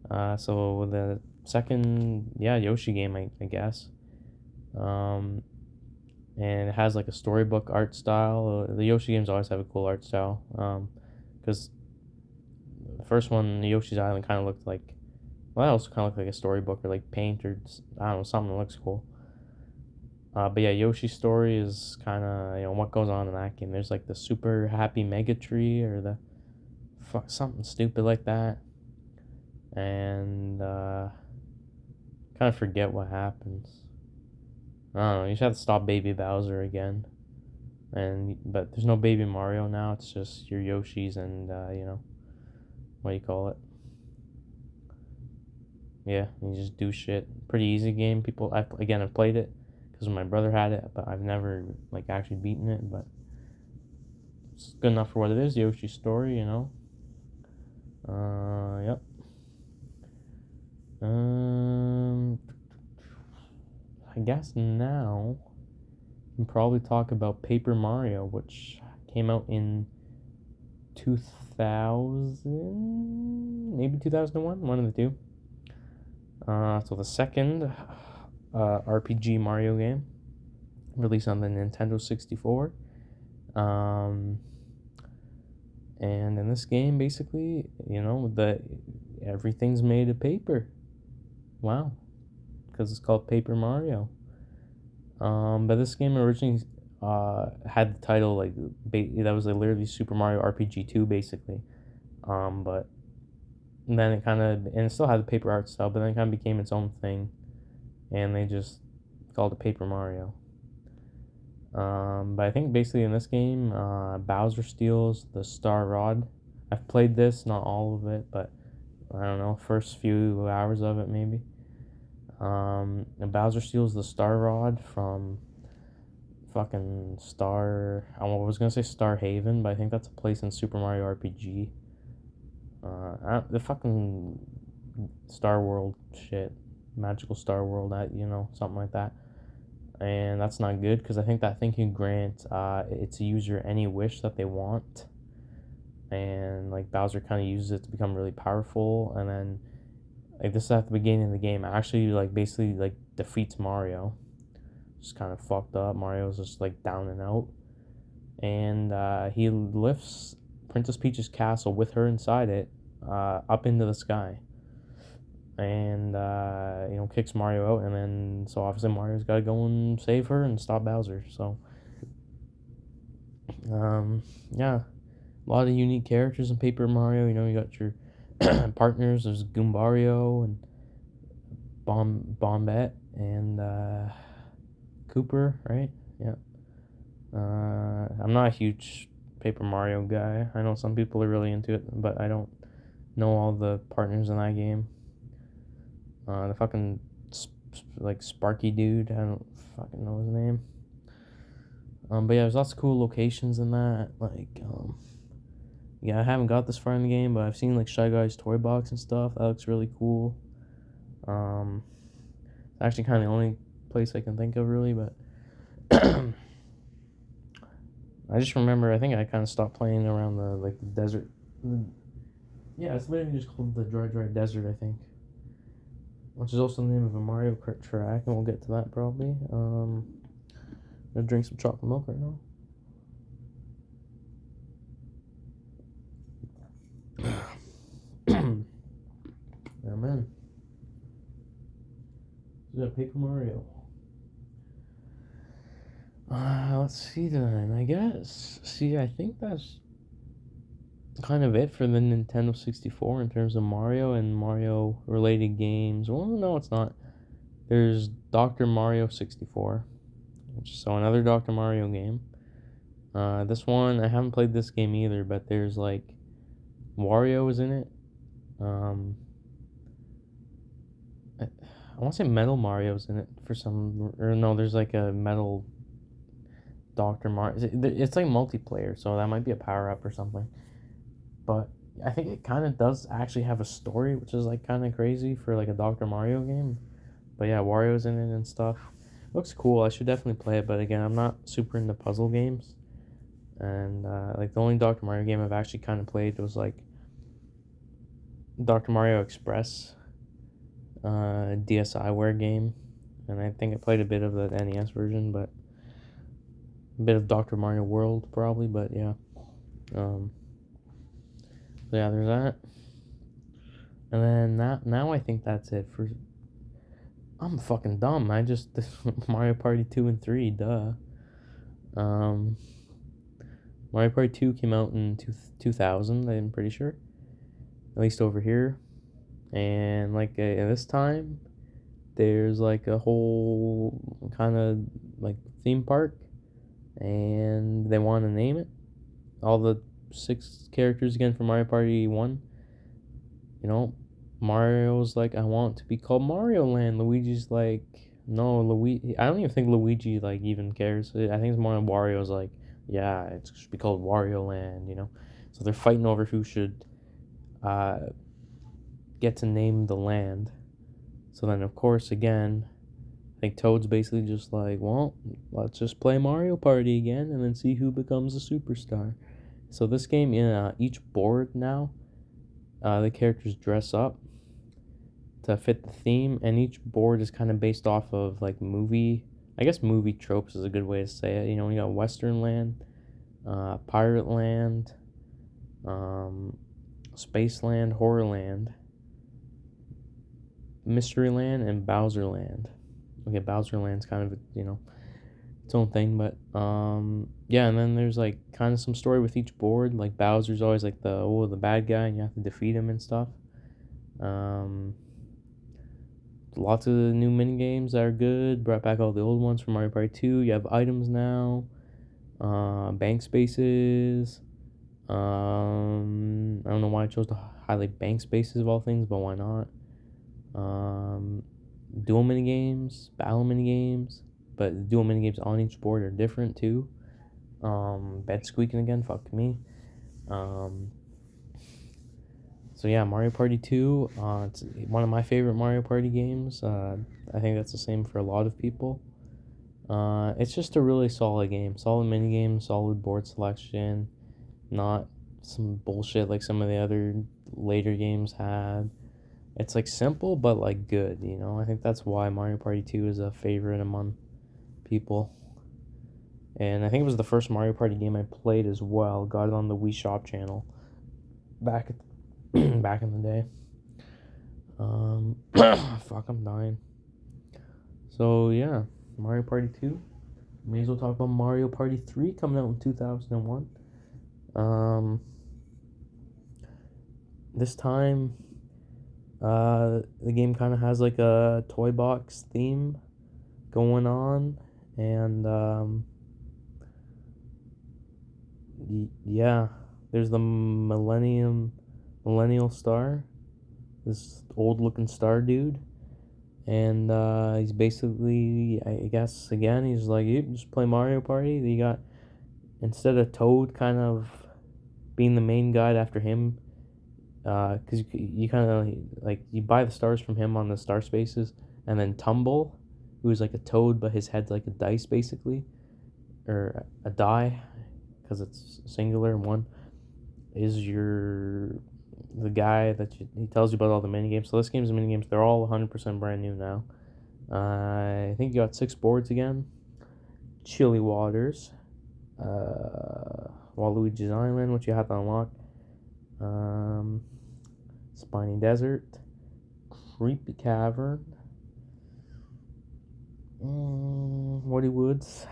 Speaker 1: So the second, Yoshi game, I guess. And it has like a storybook art style. The Yoshi games always have a cool art style. Because the first one, the Yoshi's Island, kind of looked like, well, that also kind of looked like a storybook or like paint or I don't know, something that looks cool. But yeah, Yoshi's Story is kind of, what goes on in that game. There's like the super happy mega tree or the something stupid like that. And kind of forget what happens. I don't know. You just have to stop Baby Bowser again. But there's no Baby Mario now. It's just your Yoshis and what do you call it? Yeah, you just do shit. Pretty easy game. I've played it because my brother had it, but I've never like actually beaten it. But it's good enough for what it is. Yoshi's Story, Yep. I guess now we can probably talk about Paper Mario, which came out in 2000, maybe 2001, one of the two. So the second RPG Mario game released on the Nintendo 64. And in this game, basically, everything's made of paper. Wow. Because it's called Paper Mario. But this game originally had the title that was literally Super Mario RPG 2, basically. But then it still had the paper art style, but then it kind of became its own thing, and they just called it Paper Mario. But I think basically in this game, Bowser steals the Star Rod. I've played this, not all of it, but I don't know, first few hours of it maybe. And Bowser steals the Star Rod from fucking I was gonna say Star Haven, but I think that's a place in Super Mario RPG. The fucking Star World shit, magical Star World, something like that. And that's not good because I think that thing can grant its user any wish that they want. And like Bowser kind of uses it to become really powerful, and then this is at the beginning of the game. Actually, basically defeats Mario. Just kind of fucked up. Mario's just down and out, and he lifts Princess Peach's castle with her inside it up into the sky, and kicks Mario out, and then so obviously Mario's got to go and save her and stop Bowser. So yeah, a lot of unique characters in Paper Mario. You got your partners. There's Goombario and Bombette and Cooper, right? Yeah. I'm not a huge Paper Mario guy. I know some people are really into it, but I don't know all the partners in that game. The fucking Sparky dude, I don't fucking know his name. But yeah, there's lots of cool locations in that. I haven't got this far in the game, but I've seen Shy Guy's toy box and stuff. That looks really cool. It's actually kind of the only place I can think of really, but I just remember I think I kind of stopped playing around the desert. Yeah, it's literally just called the Dry Desert, I think, which is also the name of a Mario Kart track, and we'll get to that probably. I'm gonna drink some chocolate milk right now. Yeah, man. Is that Paper Mario? Let's see then, I guess. See, I think that's kind of it for the Nintendo 64 in terms of Mario and Mario related games. Well, no, it's not. There's Dr. Mario 64, so another Dr. Mario game. This one, I haven't played this game either, but there's Wario is in it. I want to say Metal Mario's in it for some, or no, there's a Metal Dr. Mario. It's multiplayer, so that might be a power up or something. But I think it kind of does actually have a story, which is like kind of crazy for like a Dr. Mario game. But yeah, Wario's in it and stuff. Looks cool. I should definitely play it, but again, I'm not super into puzzle games. And like the only Dr. Mario game I've actually kind of played was like Dr. Mario Express, DSiWare game, and I think I played a bit of the NES version, but a bit of Dr. Mario World probably, but yeah. So yeah, there's that. And then now I think that's it for. I'm fucking dumb. I just Mario Party 2 and 3, duh. Um, Mario Party 2 came out in 2000, I'm pretty sure. At least over here. And like this time, there's like a whole kind of like theme park, and they want to name it. All the 6 characters again from Mario Party 1. You know, Mario's like, I want to be called Mario Land. Luigi's like, no, Luigi. I don't even think Luigi like even cares. I think it's more Wario's like, yeah, it should be called Wario Land. So they're fighting over who should uh, get to name the land. So then, of course, again, I think Toad's basically just like, well, let's just play Mario Party again and then see who becomes a superstar. So this game, in each board now, the characters dress up to fit the theme, and each board is kind of based off of like movie. I guess movie tropes is a good way to say it. You got Western Land, Pirate Land, Space Land, Horror Land, Mystery Land, and Bowser Land. Okay, Bowser Land's kind of its own thing, but yeah, and then there's like kind of some story with each board. Like Bowser's always like the bad guy, and you have to defeat him and stuff. Lots of new mini games that are good. Brought back all the old ones from Mario Party 2. You have items now, bank spaces. I don't know why I chose to highlight bank spaces of all things, but why not? Dual mini games, battle mini games, but the dual mini games on each board are different too. Bed squeaking again, fuck me. So yeah, Mario Party 2, it's one of my favorite Mario Party games. I think that's the same for a lot of people. It's just a really solid game. Solid mini game, solid board selection, not some bullshit like some of the other later games had. It's like simple but like good, I think that's why Mario Party 2 is a favorite among people. And I think it was the first Mario Party game I played as well. Got it on the Wii Shop channel back back in the day. Fuck, I'm dying. So yeah, Mario Party 2. May as well talk about Mario Party 3 coming out in 2001. This time, the game kind of has like a toy box theme going on, and yeah, there's the Millennial Star, this old looking star dude, and he's basically, I guess, again, he's like, you just play Mario Party. You got, instead of Toad kind of being the main guide after him, because you kind of like, you buy the stars from him on the star spaces, and then Tumble, who's like a toad but his head's like a dice basically, or a die, because it's singular. One is the guy that he tells you about all the mini games. So this game's mini games, they're all 100% brand new now. I think you got 6 boards again. Chilly Waters, Waluigi's Island, which you have to unlock. Spiny Desert, Creepy Cavern, Woody Woods,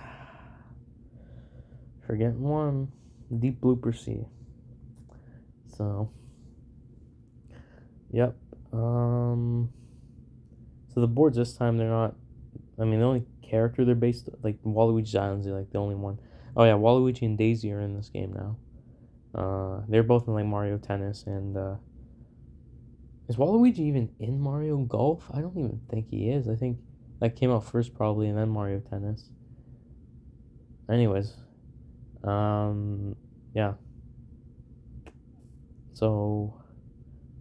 Speaker 1: forgetting one, Deep Blooper Sea. So, yep. So the boards this time, they're not, the only character they're based, like Waluigi's Island's like the only one. Oh yeah, Waluigi and Daisy are in this game now. They're both in like Mario Tennis, and is Waluigi even in Mario Golf? I don't even think he is. I think that came out first probably, and then Mario Tennis. Anyways, yeah. So,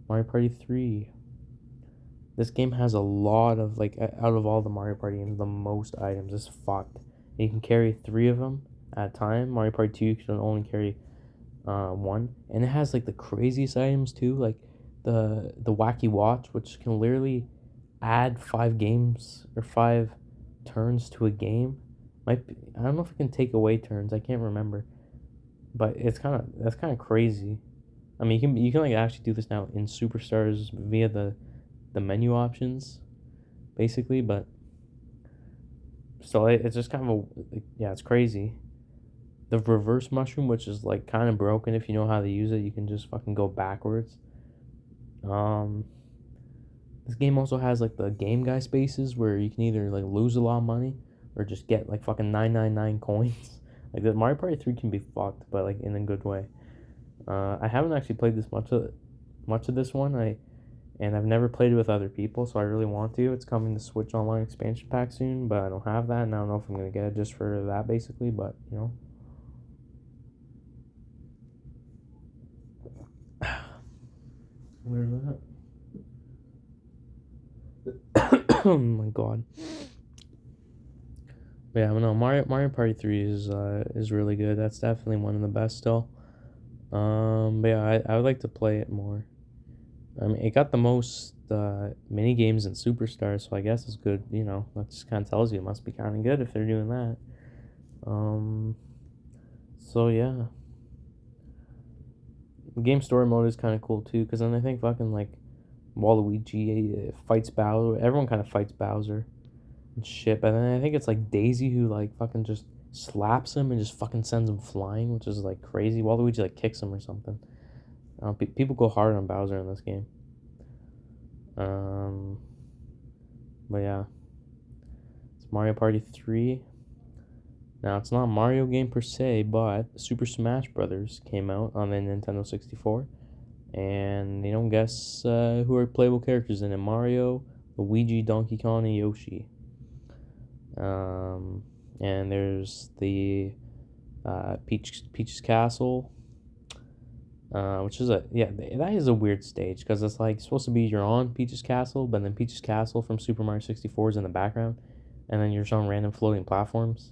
Speaker 1: Mario Party 3. This game has a lot of, like, out of all the Mario Party games, the most items. It's fucked. You can carry 3 of them at a time. Mario Party 2, you can only carry one. And it has, like, the craziest items, too. Like, the Wacky Watch, which can literally add 5 games or 5 turns to a game. Might be, I don't know if it can take away turns. I can't remember. But that's kind of crazy. I mean, you can like actually do this now in Superstars via the menu options, basically. But so it's just kind of yeah, it's crazy. The reverse mushroom, which is like kind of broken if you know how to use it, you can just fucking go backwards. Um, this game also has like the game guy spaces where you can either like lose a lot of money or just get like fucking 999 coins. Like the Mario Party 3 can be fucked, but like in a good way. I haven't actually played this much of this one. And I've never played it with other people, so I really want to. It's coming to Switch Online expansion pack soon, but I don't have that, and I don't know if I'm gonna get it just for that, basically. But you know, where's that? Oh my god. But yeah, no, Mario Party 3 is really good. That's definitely one of the best still. But yeah, I would like to play it more. I mean, it got the most mini games in Superstars, so I guess it's good. You know, that just kind of tells you it must be kind of good if they're doing that. So yeah, the game story mode is kind of cool too, because then I think fucking like Waluigi fights Bowser. Everyone kind of fights Bowser and shit, but then I think it's like Daisy who like fucking just slaps him and just fucking sends him flying, which is like crazy. Waluigi like kicks him or something. People go hard on Bowser in this game. But yeah, it's Mario Party 3. Now it's not a Mario game per se, but Super Smash Brothers came out on the Nintendo 64, and you don't guess who are playable characters in it: Mario, Luigi, Donkey Kong, and Yoshi. And there's the Peach's Castle. Which is that is a weird stage because it's like supposed to be you're on Peach's Castle, but then Peach's Castle from Super Mario 64 is in the background, and then you're on random floating platforms.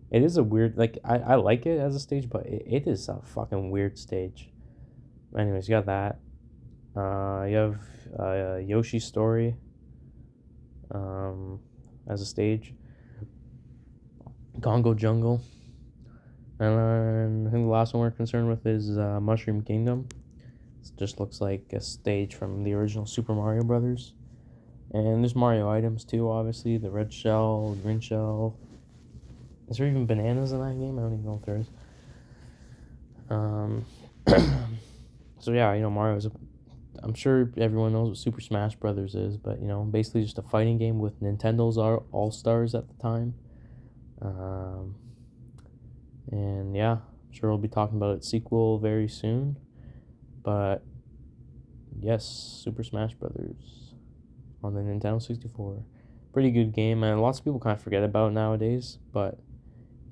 Speaker 1: It is a weird, like I like it as a stage, but it is a fucking weird stage. Anyways, you got that. You have Yoshi's Story as a stage. Congo Jungle. And then I think the last one we're concerned with is Mushroom Kingdom. It just looks like a stage from the original Super Mario Brothers. And there's Mario items too, obviously. The red shell, the green shell. Is there even bananas in that game? I don't even know if there is. So yeah, you know, I'm sure everyone knows what Super Smash Brothers is, but you know, basically just a fighting game with Nintendo's All-Stars at the time. And yeah, I'm sure we'll be talking about its sequel very soon. But yes, Super Smash Brothers on the Nintendo 64. Pretty good game, and lots of people kind of forget about it nowadays, but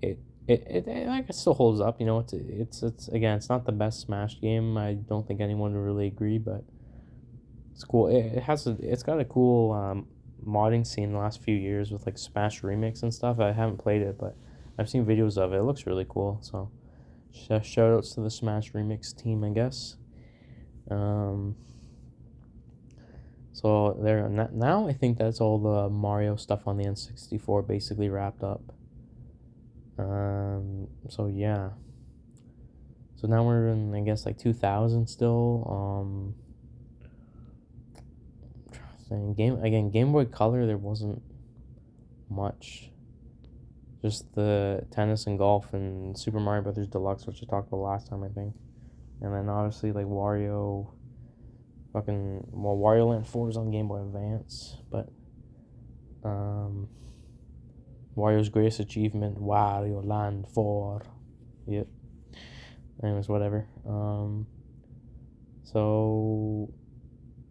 Speaker 1: it I guess still holds up. You know, it's again, it's not the best Smash game. I don't think anyone would really agree, but it's cool. It's got a cool modding scene in the last few years with like Smash Remix and stuff. I haven't played it, but I've seen videos of it. It looks really cool. So shout outs to the Smash Remix team, I guess. So there now I think that's all the Mario stuff on the N64 basically wrapped up. So yeah. So now we're in, I guess, like 2000 still. Game Boy Color, there wasn't much. Just the tennis and golf and Super Mario Brothers Deluxe, which I talked about last time, I think. And then obviously like Wario Land 4 is on Game Boy Advance, but Wario's greatest achievement, Wario Land 4. Yep. Anyways, whatever. So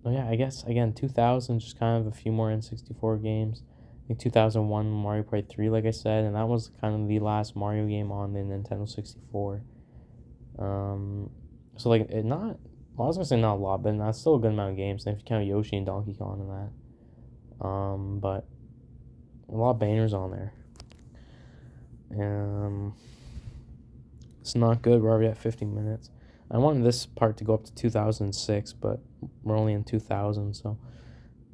Speaker 1: yeah, I guess again 2000, just kind of a few more N64 games. I think 2001 Mario Party 3, like I said, and that was kind of the last Mario game on the Nintendo 64. So like not Well, I was gonna say not a lot, but that's still a good amount of games. If you count Yoshi and Donkey Kong and that, but a lot of bangers on there. It's not good. We're already at 50 minutes. I wanted this part to go up to 2006, but we're only in 2000, so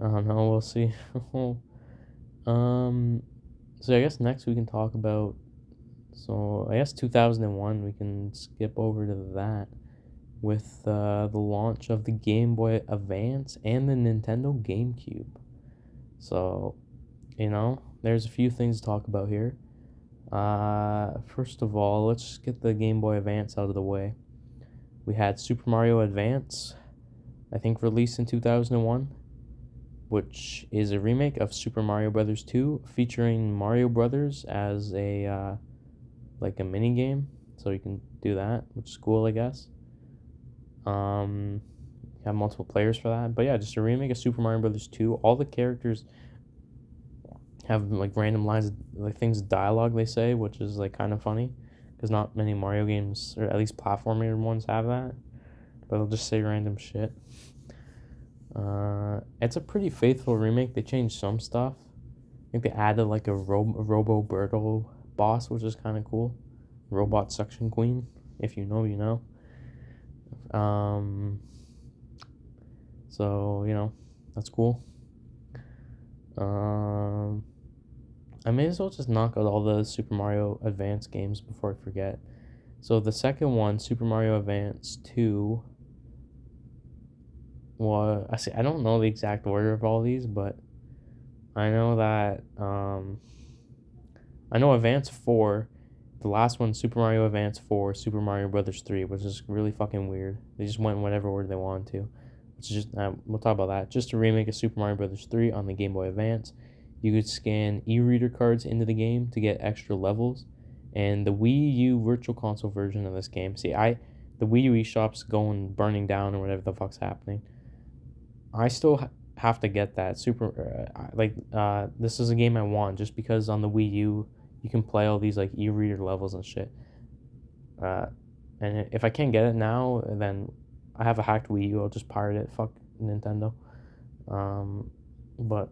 Speaker 1: I don't know. We'll see. So I guess next we can talk about. So I guess 2001. We can skip over to that with the launch of the Game Boy Advance and the Nintendo GameCube. So, there's a few things to talk about here. First of all, let's get the Game Boy Advance out of the way. We had Super Mario Advance, I think released in 2001, which is a remake of Super Mario Brothers 2, featuring Mario Brothers as a like a mini game, so you can do that, which is cool, I guess. You have multiple players for that, but yeah, just a remake of Super Mario Brothers 2. All the characters have like random lines, like things dialogue they say, which is like kind of funny, because not many Mario games, or at least platformer ones, have that. But they'll just say random shit. It's a pretty faithful remake. They changed some stuff. I think they added like a Robo Birdo boss, which is kind of cool. Robot Suction Queen. If you know, you know. So that's cool. I may as well just knock out all the Super Mario Advance games before I forget. So the second one, Super Mario Advance 2, well, I don't know the exact order of all these, but I know that I know Advance 4, the last one, Super Mario Advance 4, Super Mario Brothers 3, which is really fucking weird. They just went in whatever order they wanted to. It's just we'll talk about that. Just a remake of Super Mario Brothers 3 on the Game Boy Advance. You could scan e-reader cards into the game to get extra levels, and the Wii U Virtual Console version of this game. See, the Wii U eShop's burning down or whatever the fuck's happening. I still have to get that this is a game I want, just because on the Wii U you can play all these like e-reader levels and shit. And if I can't get it now, then I have a hacked Wii U. I'll just pirate it. Fuck Nintendo. But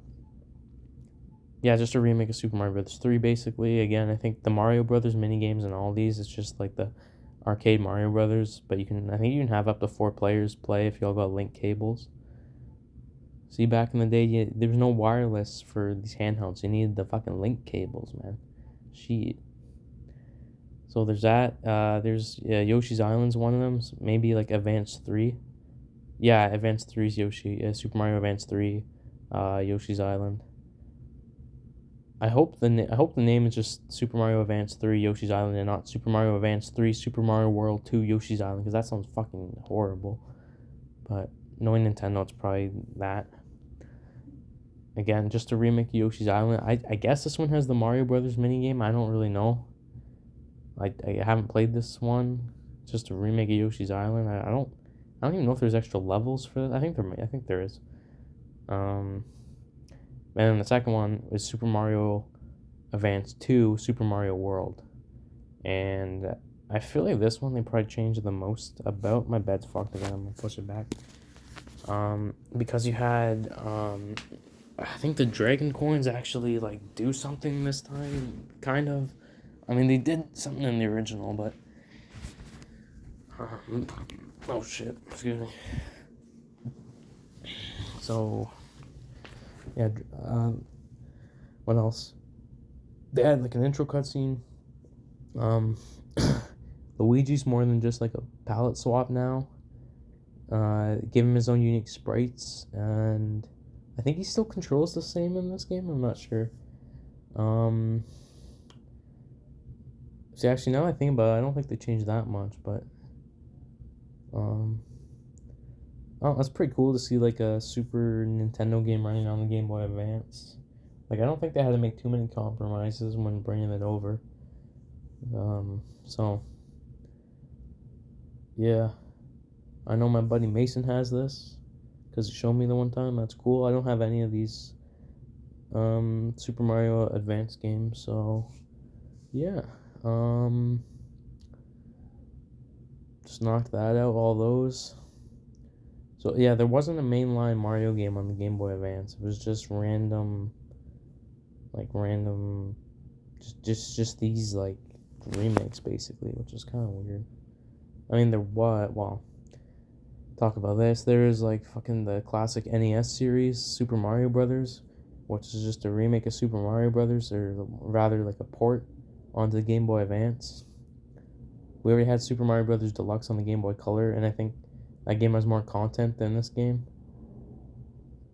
Speaker 1: yeah, just a remake of Super Mario Brothers 3, basically. Again, I think the Mario Brothers minigames and all these, it's just like the arcade Mario Brothers, but I think you can have up to 4 players play if y'all got link cables. See, back in the day, there was no wireless for these handhelds. You needed the fucking link cables, man. Shit. So there's that. There's Yoshi's Island's one of them. So maybe like Advance 3. Yeah, Advance 3 is Yoshi. Super Mario Advance 3, Yoshi's Island. I hope the name is just Super Mario Advance 3 Yoshi's Island and not Super Mario Advance 3 Super Mario World 2 Yoshi's Island, because that sounds fucking horrible. But knowing Nintendo, it's probably that. Again, just a remake of Yoshi's Island. I guess this one has the Mario Brothers minigame. I don't really know. I haven't played this one. Just a remake of Yoshi's Island. I don't even know if there's extra levels for this. I think there is. And then the second one is Super Mario Advance 2, Super Mario World. And I feel like this one they probably changed the most about. My bed's fucked again. I'm gonna push it back. Because you had I think the Dragon Coins actually like do something this time, kind of. I mean, they did something in the original, but oh shit, excuse me. So yeah, what else? They had like an intro cutscene. Luigi's more than just like a palette swap now. Give him his own unique sprites, and I think he still controls the same in this game. I'm not sure. See, actually, now I think about it, I don't think they changed that much, but oh, that's pretty cool to see like a Super Nintendo game running on the Game Boy Advance. Like, I don't think they had to make too many compromises when bringing it over. So yeah, I know my buddy Mason has this because he showed me the one time. That's cool. I don't have any of these Super Mario Advance games, so yeah. Just knocked that out, all those. So yeah, there wasn't a mainline Mario game on the Game Boy Advance. It was just random, just these like remakes basically, which is kind of weird. I mean, talk about this. There is like fucking the classic NES series, Super Mario Brothers, which is just a remake of Super Mario Brothers, or rather like a port onto the Game Boy Advance. We already had Super Mario Brothers Deluxe on the Game Boy Color, and I think that game has more content than this game.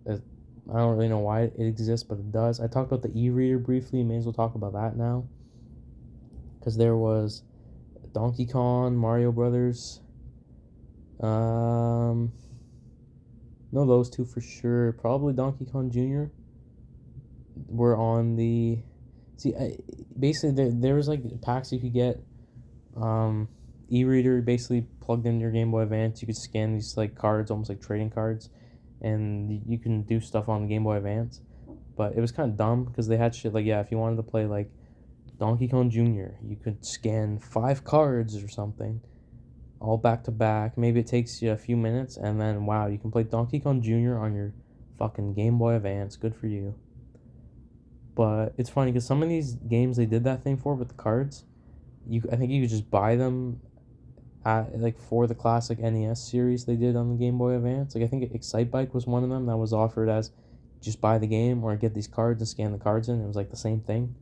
Speaker 1: I don't really know why it exists, but it does. I talked about the e-reader briefly. May as well talk about that now, because there was Donkey Kong, Mario Brothers. No, those two for sure. Probably Donkey Kong Jr. were on the. See, basically there was like packs you could get. E-reader basically plugged into your Game Boy Advance. You could scan these like cards, almost like trading cards, and you can do stuff on the Game Boy Advance. But it was kind of dumb because they had shit like, yeah, if you wanted to play like Donkey Kong Jr., you could scan 5 cards or something, all back to back. Maybe it takes you a few minutes, and then wow, you can play Donkey Kong Jr. on your fucking Game Boy Advance. Good for you. But it's funny because some of these games they did that thing for with the cards. I think you could just buy them like for the classic NES series they did on the Game Boy Advance. Like I think Excite Bike was one of them that was offered as just buy the game or get these cards and scan the cards in. It was like the same thing.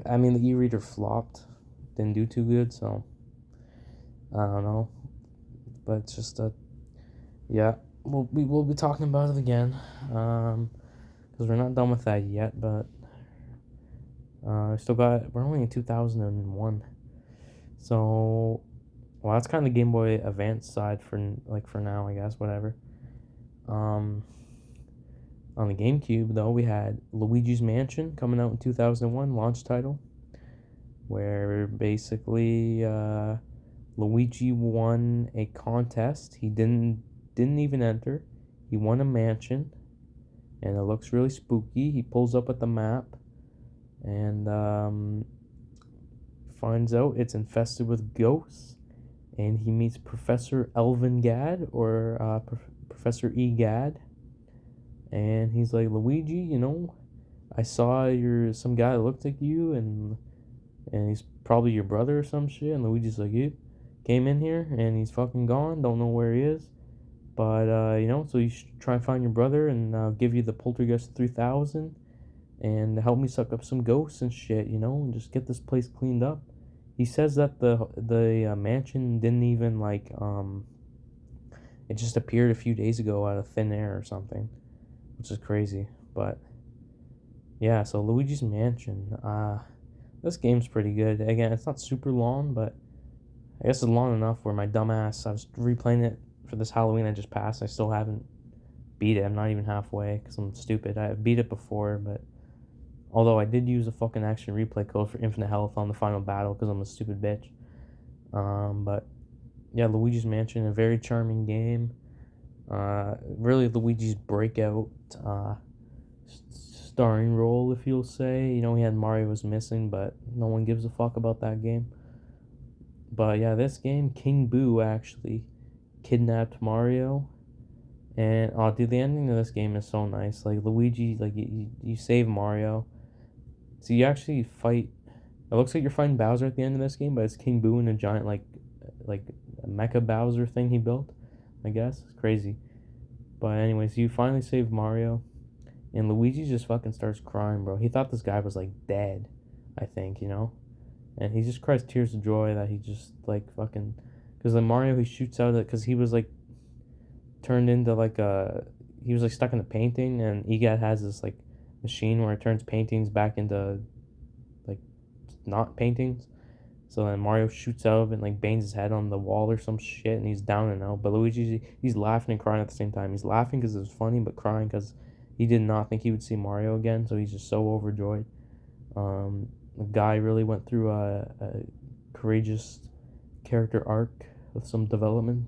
Speaker 1: I mean the e-reader flopped, didn't do too good, so I don't know. But it's just yeah, we'll be talking about it again, because we're not done with that yet. But we're only in 2001, so well, that's kind of the Game Boy Advance side for now, I guess, whatever. On the GameCube, though, we had Luigi's Mansion coming out in 2001, launch title, where basically Luigi won a contest. He didn't even enter. He won a mansion, and it looks really spooky. He pulls up at the map, and finds out it's infested with ghosts. And he meets Professor Elvin Gadd, or Professor E. Gadd. And he's like, Luigi, I saw some guy that looked like you, and he's probably your brother or some shit. And Luigi's like, you came in here, and he's fucking gone, don't know where he is. But, so you should try and find your brother, and I'll give you the Poltergeist 3000, and help me suck up some ghosts and shit, and just get this place cleaned up. He says that the mansion didn't even it just appeared a few days ago out of thin air or something, which is crazy. But yeah, so Luigi's Mansion, this game's pretty good. Again, it's not super long, but I guess it's long enough where my dumbass, I was replaying it for this Halloween I just passed. I still haven't beat it. I'm not even halfway because I'm stupid. I beat it before, but although I did use a fucking action replay code for infinite health on the final battle because I'm a stupid bitch. But yeah, Luigi's Mansion, a very charming game. Really Luigi's breakout starring role, if you'll say. He had Mario was missing, but no one gives a fuck about that game. But yeah, this game, King Boo actually kidnapped Mario. And dude, the ending of this game is so nice. Like Luigi, like you save Mario. So you actually fight. It looks like you're fighting Bowser at the end of this game, but it's King Boo and a giant like a mecha Bowser thing he built. I guess it's crazy. But anyways, you finally save Mario, and Luigi just fucking starts crying, bro. He thought this guy was like dead, I think, and he just cries tears of joy that he just like fucking, because the Mario he shoots out of it because he was like turned into he was like stuck in a painting, and EGAT has this like machine where it turns paintings back into like not paintings. So then Mario shoots out of it and like bangs his head on the wall or some shit, and he's down and out. But Luigi, he's laughing and crying at the same time. He's laughing because it was funny, but crying because he did not think he would see Mario again. So he's just so overjoyed. The guy really went through a courageous character arc with some development.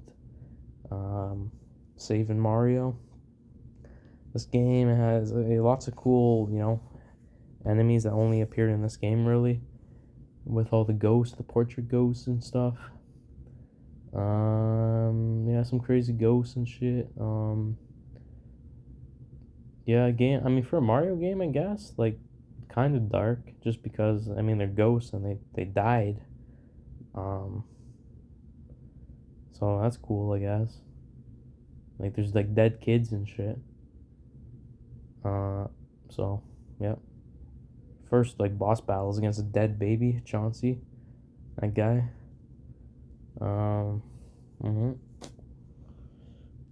Speaker 1: Saving Mario. This game has lots of cool, enemies that only appeared in this game, really, with all the ghosts, the portrait ghosts and stuff. Yeah, some crazy ghosts and shit. Yeah, game. I mean, for a Mario game, I guess like kind of dark, just because I mean they're ghosts and they died. Um, so that's cool, I guess. Like there's like dead kids and shit. Uh, so yeah. First like boss battles against a dead baby, Chauncey, that guy. Um, mhm.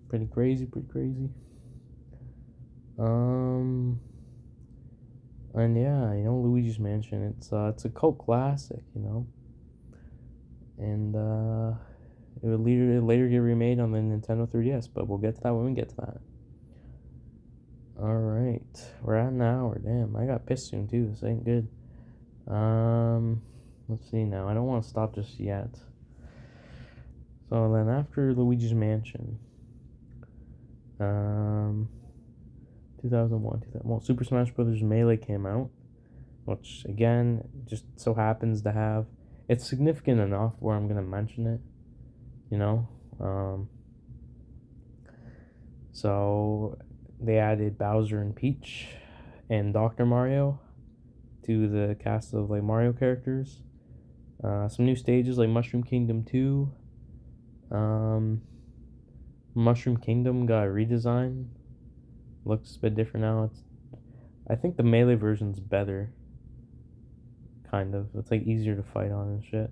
Speaker 1: Pretty crazy, pretty crazy. Um, and yeah, Luigi's Mansion. It's a cult classic, and it would later get remade on the Nintendo 3DS, but we'll get to that when we get to that. All right, we're at an hour. Damn, I got pissed soon too. This ain't good. Um, let's see now. I don't want to stop just yet. So then after Luigi's Mansion, um, 2001, well, Super Smash Bros. Melee came out, which again just so happens to have it's significant enough where I'm gonna mention it, you know. So they added Bowser and Peach and Dr. Mario to the cast of like Mario characters. Some new stages like Mushroom Kingdom 2. Um, Mushroom Kingdom got a redesign. Looks a bit different now. I think the melee version's better. Kind of. It's like easier to fight on and shit.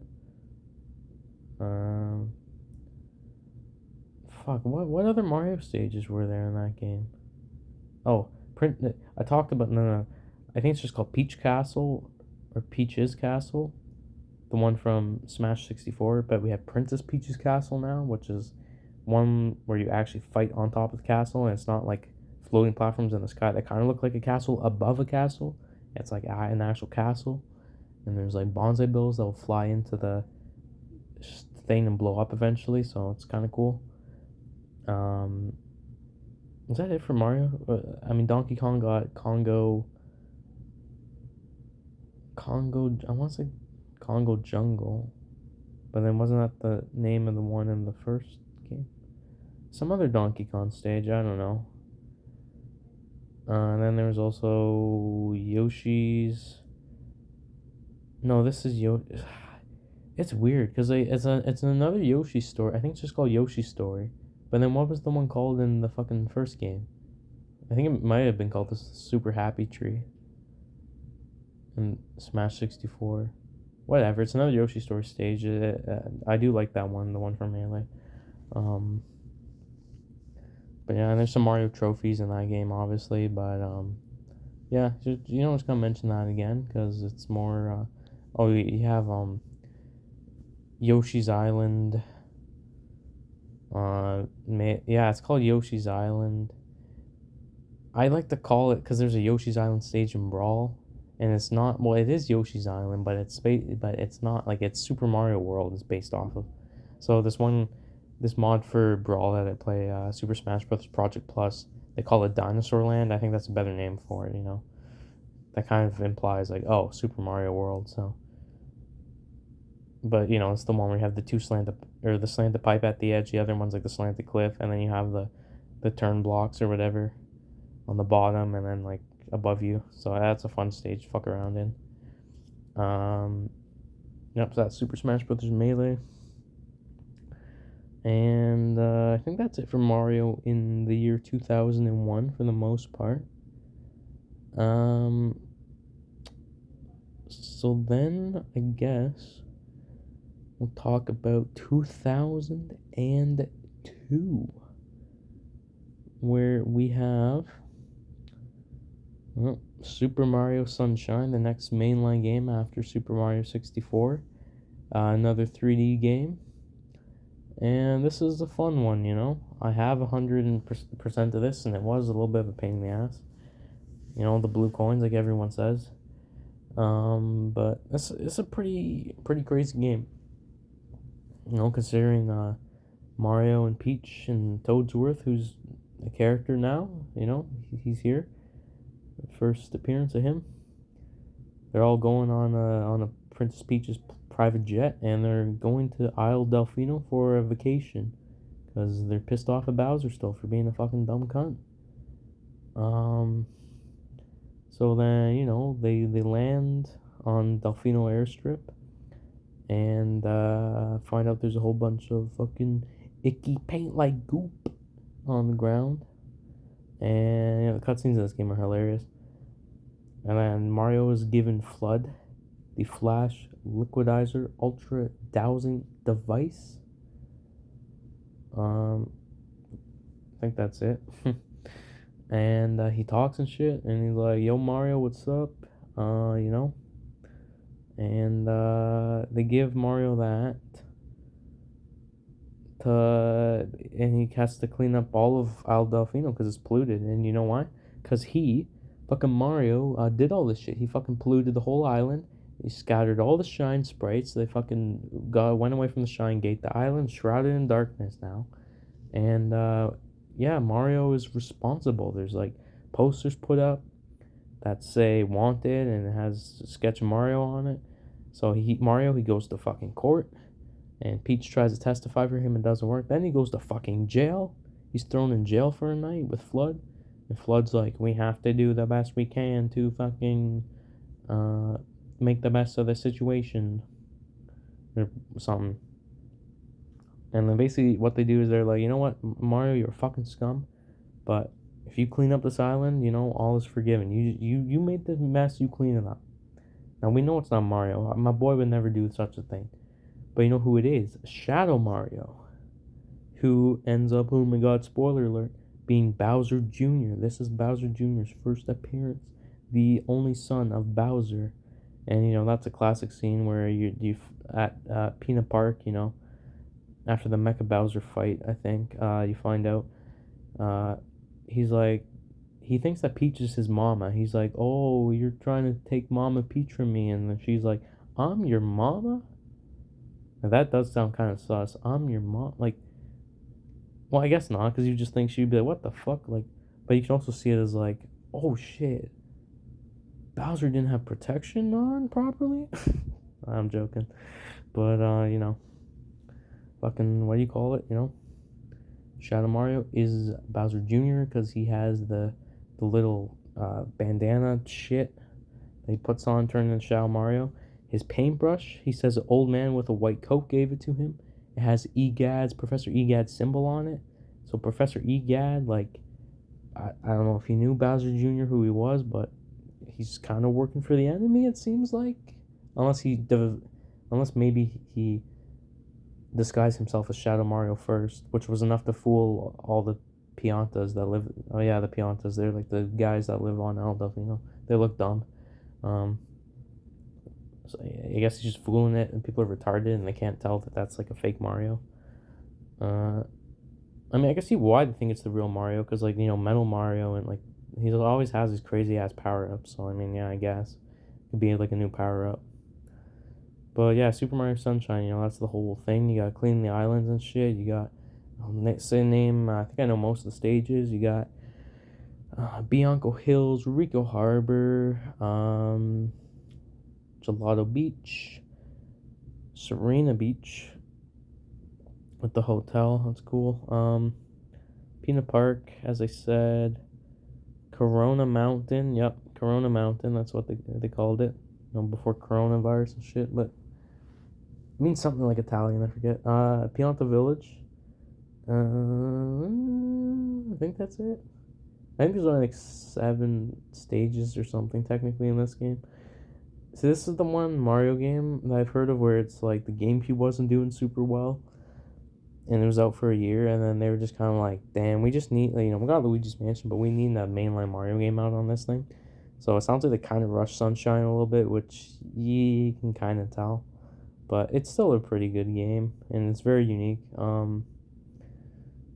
Speaker 1: Um, Fuck. What other Mario stages were there in that game? Oh, print. I talked about no. I think it's just called Peach Castle or Peach's Castle, the one from Smash 64. But we have Princess Peach's Castle now, which is one where you actually fight on top of the castle, and it's not like floating platforms in the sky that kind of look like a castle above a castle. It's like an actual castle, and there's like bonsai bills that will fly into the thing and blow up eventually. So it's kind of cool. Um, is that it for Mario? I mean, Donkey Kong got Congo. I want to say Congo Jungle, but then wasn't that the name of the one in the first game? Some other Donkey Kong stage. I don't know. And then there was also Yoshi's. No, this is It's weird because it's another Yoshi story. I think it's just called Yoshi Story. But then what was the one called in the fucking first game? I think it might have been called the Super Happy Tree in Smash 64. Whatever, it's another Yoshi Story stage. I do like that one, the one from Melee. Um, but yeah, and there's some Mario trophies in that game, obviously. But yeah, just gonna mention that again because it's more. Oh, you have Yoshi's Island. Yeah, it's called Yoshi's Island. I like to call it because there's a Yoshi's Island stage in Brawl, and it's not. Well, it is Yoshi's Island, but it's not like it's Super Mario World is based off of. So this mod for Brawl that I play, Super Smash Bros. Project Plus, they call it Dinosaur Land. I think that's a better name for it. That kind of implies like, oh, Super Mario World. So, but it's the one where you have the slanted pipe at the edge. The other one's like the slanted cliff, and then you have the turn blocks or whatever on the bottom, and then like above you. So that's a fun stage to fuck around in. Yep, so that's Super Smash Bros. Melee. And I think that's it for Mario in the year 2001 for the most part. So then I guess we'll talk about 2002, where we have Super Mario Sunshine, the next mainline game after Super Mario 64. Another 3D game. And this is a fun one, I have 100% of this, and it was a little bit of a pain in the ass. The blue coins, like everyone says. But it's a pretty crazy game. Considering Mario and Peach and Toadsworth, who's a character now, he's here. First appearance of him. They're all going on a Princess Peach's private jet, and they're going to Isle Delfino for a vacation because they're pissed off at Bowser still for being a fucking dumb cunt. So then, they land on Delfino airstrip and find out there's a whole bunch of fucking icky paint like goop on the ground. And the cutscenes in this game are hilarious. And then Mario is given Flood, the Flash Liquidizer Ultra Dowsing Device. I think that's it. And he talks and shit, and he's like, "Yo, Mario, what's up?" And they give Mario that and he has to clean up all of Isle Delfino because it's polluted. And you know why? Because fucking Mario, did all this shit. He fucking polluted the whole island. He scattered all the shine sprites. They fucking went away from the shine gate. The island's shrouded in darkness now. And yeah, Mario is responsible. There's like posters put up that say wanted, and it has a sketch of Mario on it. So he goes to fucking court, and Peach tries to testify for him and doesn't work. Then he goes to fucking jail. He's thrown in jail for a night with Flood. And Flood's like, we have to do the best we can to fucking make the best of the situation. Or something. And then basically what they do is they're like, you know what, Mario, you're a fucking scum. But if you clean up this island, all is forgiven. You made the mess, you clean it up. Now we know it's not Mario. My boy would never do such a thing. But you know who it is? Shadow Mario. Who ends up, oh my god, spoiler alert, being Bowser Jr. This is Bowser Jr.'s first appearance. The only son of Bowser. And, that's a classic scene where you at Peanut Park, after the Mecha Bowser fight, I think, you find out, he's like, he thinks that Peach is his mama. He's like, oh, you're trying to take Mama Peach from me. And then she's like, I'm your mama? Now that does sound kind of sus. I'm your mom. Like, well, I guess not, because you just think she'd be like, what the fuck? Like, but you can also see it as like, oh shit, Bowser didn't have protection on properly? I'm joking. But, fucking, what do you call it, Shadow Mario is Bowser Jr. because he has the little bandana shit that he puts on turning into Shadow Mario. His paintbrush, he says an old man with a white coat gave it to him. It has Professor Egad's symbol on it. So Professor Egad, like, I don't know if he knew Bowser Jr. who he was, but he's kind of working for the enemy, it seems like. Unless maybe he disguised himself as Shadow Mario first, which was enough to fool all the Piantas that live. Oh yeah, the Piantas. They're like the guys that live on Isle Delfino. They look dumb. So I guess he's just fooling it, and people are retarded, and they can't tell that that's like a fake Mario. I mean, I can see why they think it's the real Mario, because like Metal Mario, and like he always has these crazy ass power ups. So I mean, yeah, I guess it could be like a new power up. But yeah, Super Mario Sunshine, that's the whole thing. You gotta clean the islands and shit. You got, say name, I think I know most of the stages. You got Bianco Hills, Rico Harbor, Gelato Beach, Serena Beach with the hotel. That's cool. Peanut Park, as I said. Corona Mountain. Yep, Corona Mountain. That's what they called it. Before coronavirus and shit, but it means something like Italian, I forget. Pianta Village. I think that's it. I think there's only like 7 stages or something technically in this game. So this is the one Mario game that I've heard of where it's like the GameCube wasn't doing super well, and it was out for a year, and then they were just kind of like, damn, we just need, we got Luigi's Mansion, but we need a mainline Mario game out on this thing. So it sounds like they kind of rushed Sunshine a little bit, which you can kind of tell. But it's still a pretty good game, and it's very unique.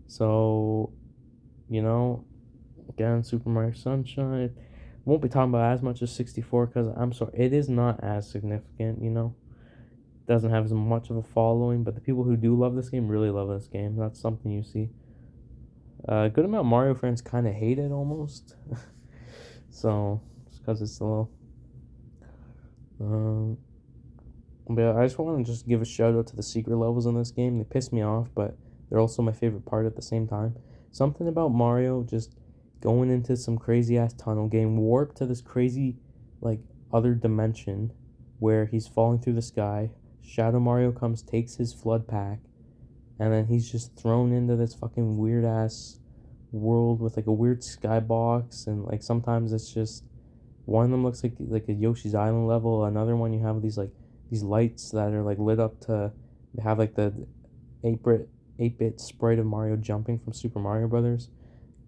Speaker 1: So, again, Super Mario Sunshine. Won't be talking about as much as 64, because I'm sorry, it is not as significant, Doesn't have as much of a following, but the people who do love this game really love this game. That's something you see. A good amount of Mario fans kind of hate it almost. So, because it's a little... But I just want to just give a shout out to the secret levels in this game. They piss me off, but they're also my favorite part at the same time. Something about Mario just going into some crazy ass tunnel, getting warped to this crazy, like, other dimension where he's falling through the sky. Shadow Mario comes, takes his flood pack, and then he's just thrown into this fucking weird ass world with like a weird skybox, and like sometimes it's just one of them looks like a Yoshi's Island level. Another one you have these lights that are like lit up to they have like the 8-bit sprite of Mario jumping from Super Mario Brothers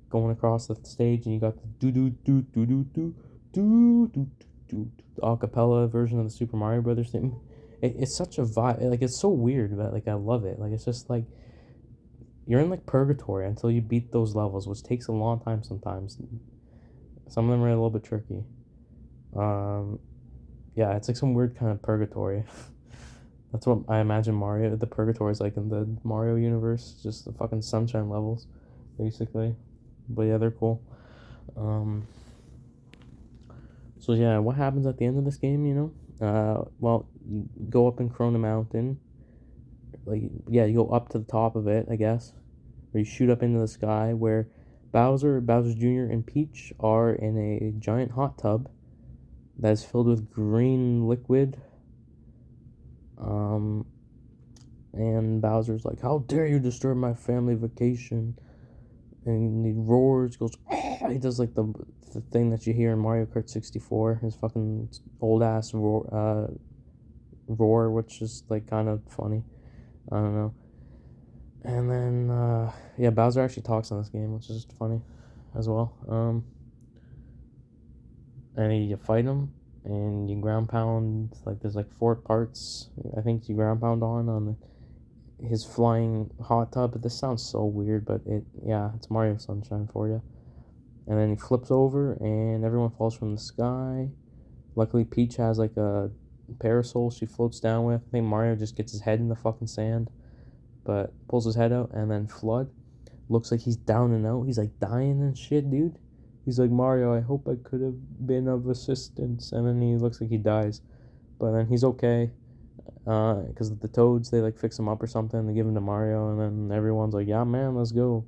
Speaker 1: going across the stage, and you got the do do do do do do do do do a cappella version of the Super Mario Brothers thing. It's such a vibe. Like it's so weird, but like I love it. Like it's just like you're in like purgatory until you beat those levels, which takes a long time sometimes. Some of them are a little bit tricky. Um, yeah, it's like some weird kind of purgatory. That's what I imagine the purgatory is like in the Mario universe, just the fucking sunshine levels, basically. But yeah, they're cool. Um, so yeah, what happens at the end of this game, you know? Well, you go up and Corona Mountain. Like, yeah, you go up to the top of it, I guess, or you shoot up into the sky where Bowser Jr., and Peach are in a giant hot tub that is filled with green liquid. And Bowser's like, "How dare you disturb my family vacation?" And he roars, goes, "Ah!" He does like the thing that you hear in Mario Kart 64, his fucking old ass roar, which is like kind of funny. I don't know. And then yeah, Bowser actually talks in this game, which is funny as well. And you fight him, and you ground pound, like there's like 4 parts I think you ground pound on his flying hot tub. This sounds so weird, but it's Mario Sunshine for you. And then he flips over and everyone falls from the sky. Luckily Peach has like a parasol she floats down with. I think Mario just gets his head in the fucking sand, but pulls his head out. And then Flood looks like he's down and out. He's like dying and shit, dude. He's like, "Mario, I hope I could have been of assistance." And then he looks like he dies, but then he's okay, because the Toads, they like fix him up or something. They give him to Mario, and then everyone's like, "Yeah, man, let's go."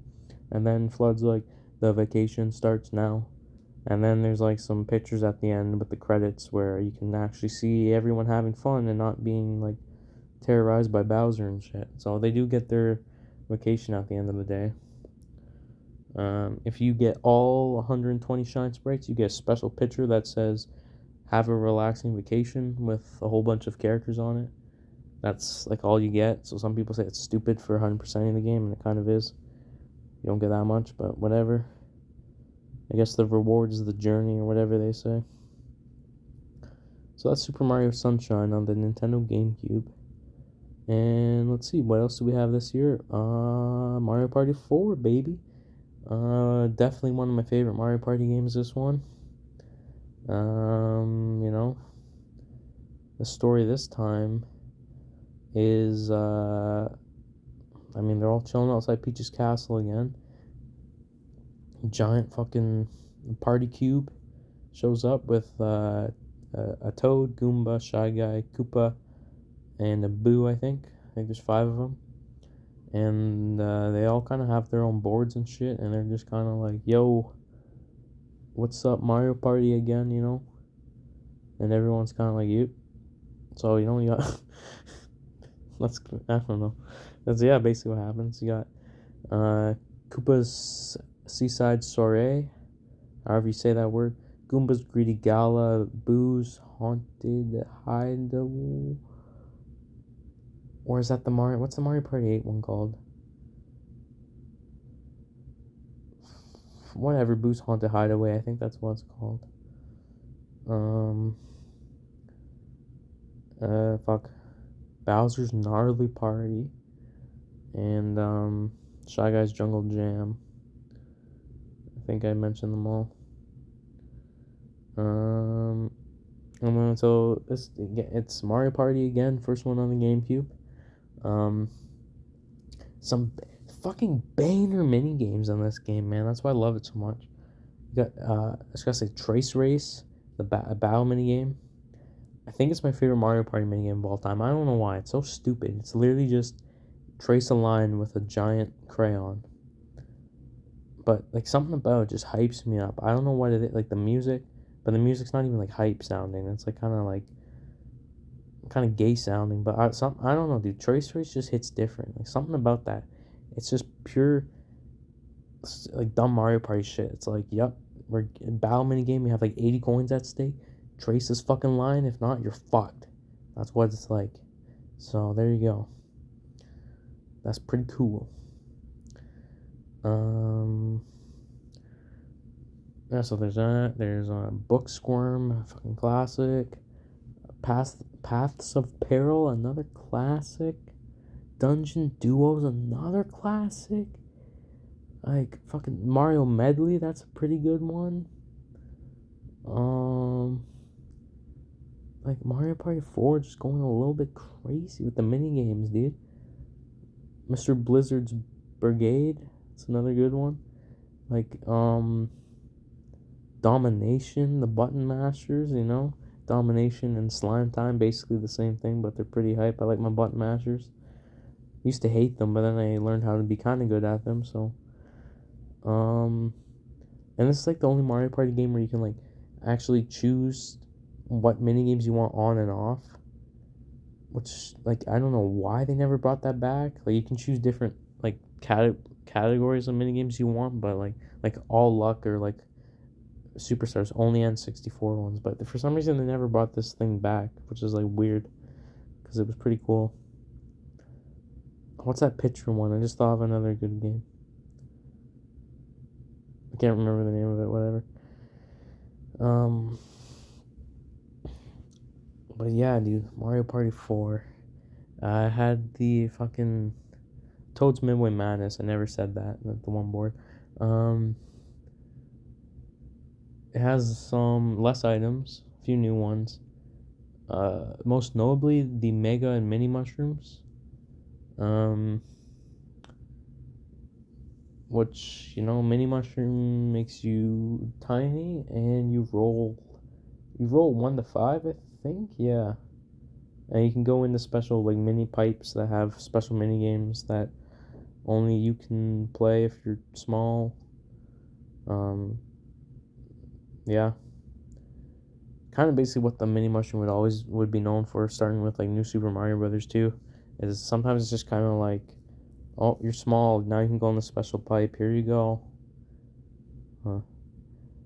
Speaker 1: And then Flood's like, "The vacation starts now." And then there's like some pictures at the end with the credits where you can actually see everyone having fun and not being like terrorized by Bowser and shit. So they do get their vacation at the end of the day. If you get all 120 shine sprites, you get a special picture that says "Have a relaxing vacation" with a whole bunch of characters on it. That's like all you get. So some people say it's stupid for 100% of the game, and it kind of is. You don't get that much, but whatever. I guess the reward is the journey, or whatever they say. So that's Super Mario Sunshine on the Nintendo GameCube. And let's see, what else do we have this year? Mario Party 4, baby. Definitely one of my favorite Mario Party games, this one. You know, the story this time is, I mean, they're all chilling outside Peach's castle again. Giant fucking party cube shows up with, a Toad, Goomba, Shy Guy, Koopa, and a Boo, I think. I think there's 5 of them. And they all kind of have their own boards and shit, and they're just kind of like, "Yo, what's up, Mario Party again," you know? And everyone's kind of like, "You." So, you know, you got... I don't know. That's, yeah, basically what happens. You got Koopa's Seaside Soiree, however you say that word. Goomba's Greedy Gala, Boo's Haunted Hideaway. Or is that the Mario... What's the Mario Party 8 one called? Whatever, Boo's Haunted Hideaway. I think that's what it's called. Fuck. Bowser's Gnarly Party. And, Shy Guy's Jungle Jam. I think I mentioned them all. And then, so it's Mario Party again, first one on the GameCube. Some fucking banger mini games on this game, man. That's why I love it so much. You got I was gonna say Trace Race, the battle mini game. I think it's my favorite Mario Party minigame of all time. I don't know why. It's so stupid. It's literally just trace a line with a giant crayon. But like something about it just hypes me up. I don't know what it is, like the music, but the music's not even like hype sounding. It's like kind of gay sounding. But I don't know, dude. Trace just hits different. Like something about that. It's just pure like dumb Mario Party shit. It's like, yep, we're in battle mini game. You have like 80 coins at stake. Trace this fucking line. If not, you're fucked. That's what it's like. So there you go. That's pretty cool. Yeah, so there's that. There's a Book Squirm, fucking classic. Paths of Peril, another classic. Dungeon Duos, another classic. Like fucking Mario Medley, that's a pretty good one. Like Mario Party 4 just going a little bit crazy with the mini games, dude. Mr. Blizzard's Brigade, it's another good one. Like Domination, the Button Mashers, you know. Domination and Slime Time, basically the same thing, but they're pretty hype. I like my Button Mashers. Used to hate them, but then I learned how to be kind of good at them, so and this is like the only Mario Party game where you can like actually choose what mini games you want on and off. Which like I don't know why they never brought that back. Like you can choose different like categories of mini games you want, but like all luck or like superstars only N64 ones. But for some reason they never brought this thing back, which is like weird because it was pretty cool. What's that picture one? I just thought of another good game. I can't remember the name of it, whatever. But yeah, dude, Mario Party 4. I had the fucking Toad's Midway Madness. I never said that, the one board. It has some less items, a few new ones. Most notably, the Mega and Mini Mushrooms. Which, you know, Mini Mushroom makes you tiny and you roll 1 to 5, I think. Yeah. And you can go into special like mini pipes that have special mini games that only you can play if you're small. Yeah. Kind of basically what the Mini Mushroom would be known for, starting with like New Super Mario Brothers 2, is sometimes it's just kind of like, oh, you're small, now you can go in the special pipe, here you go. I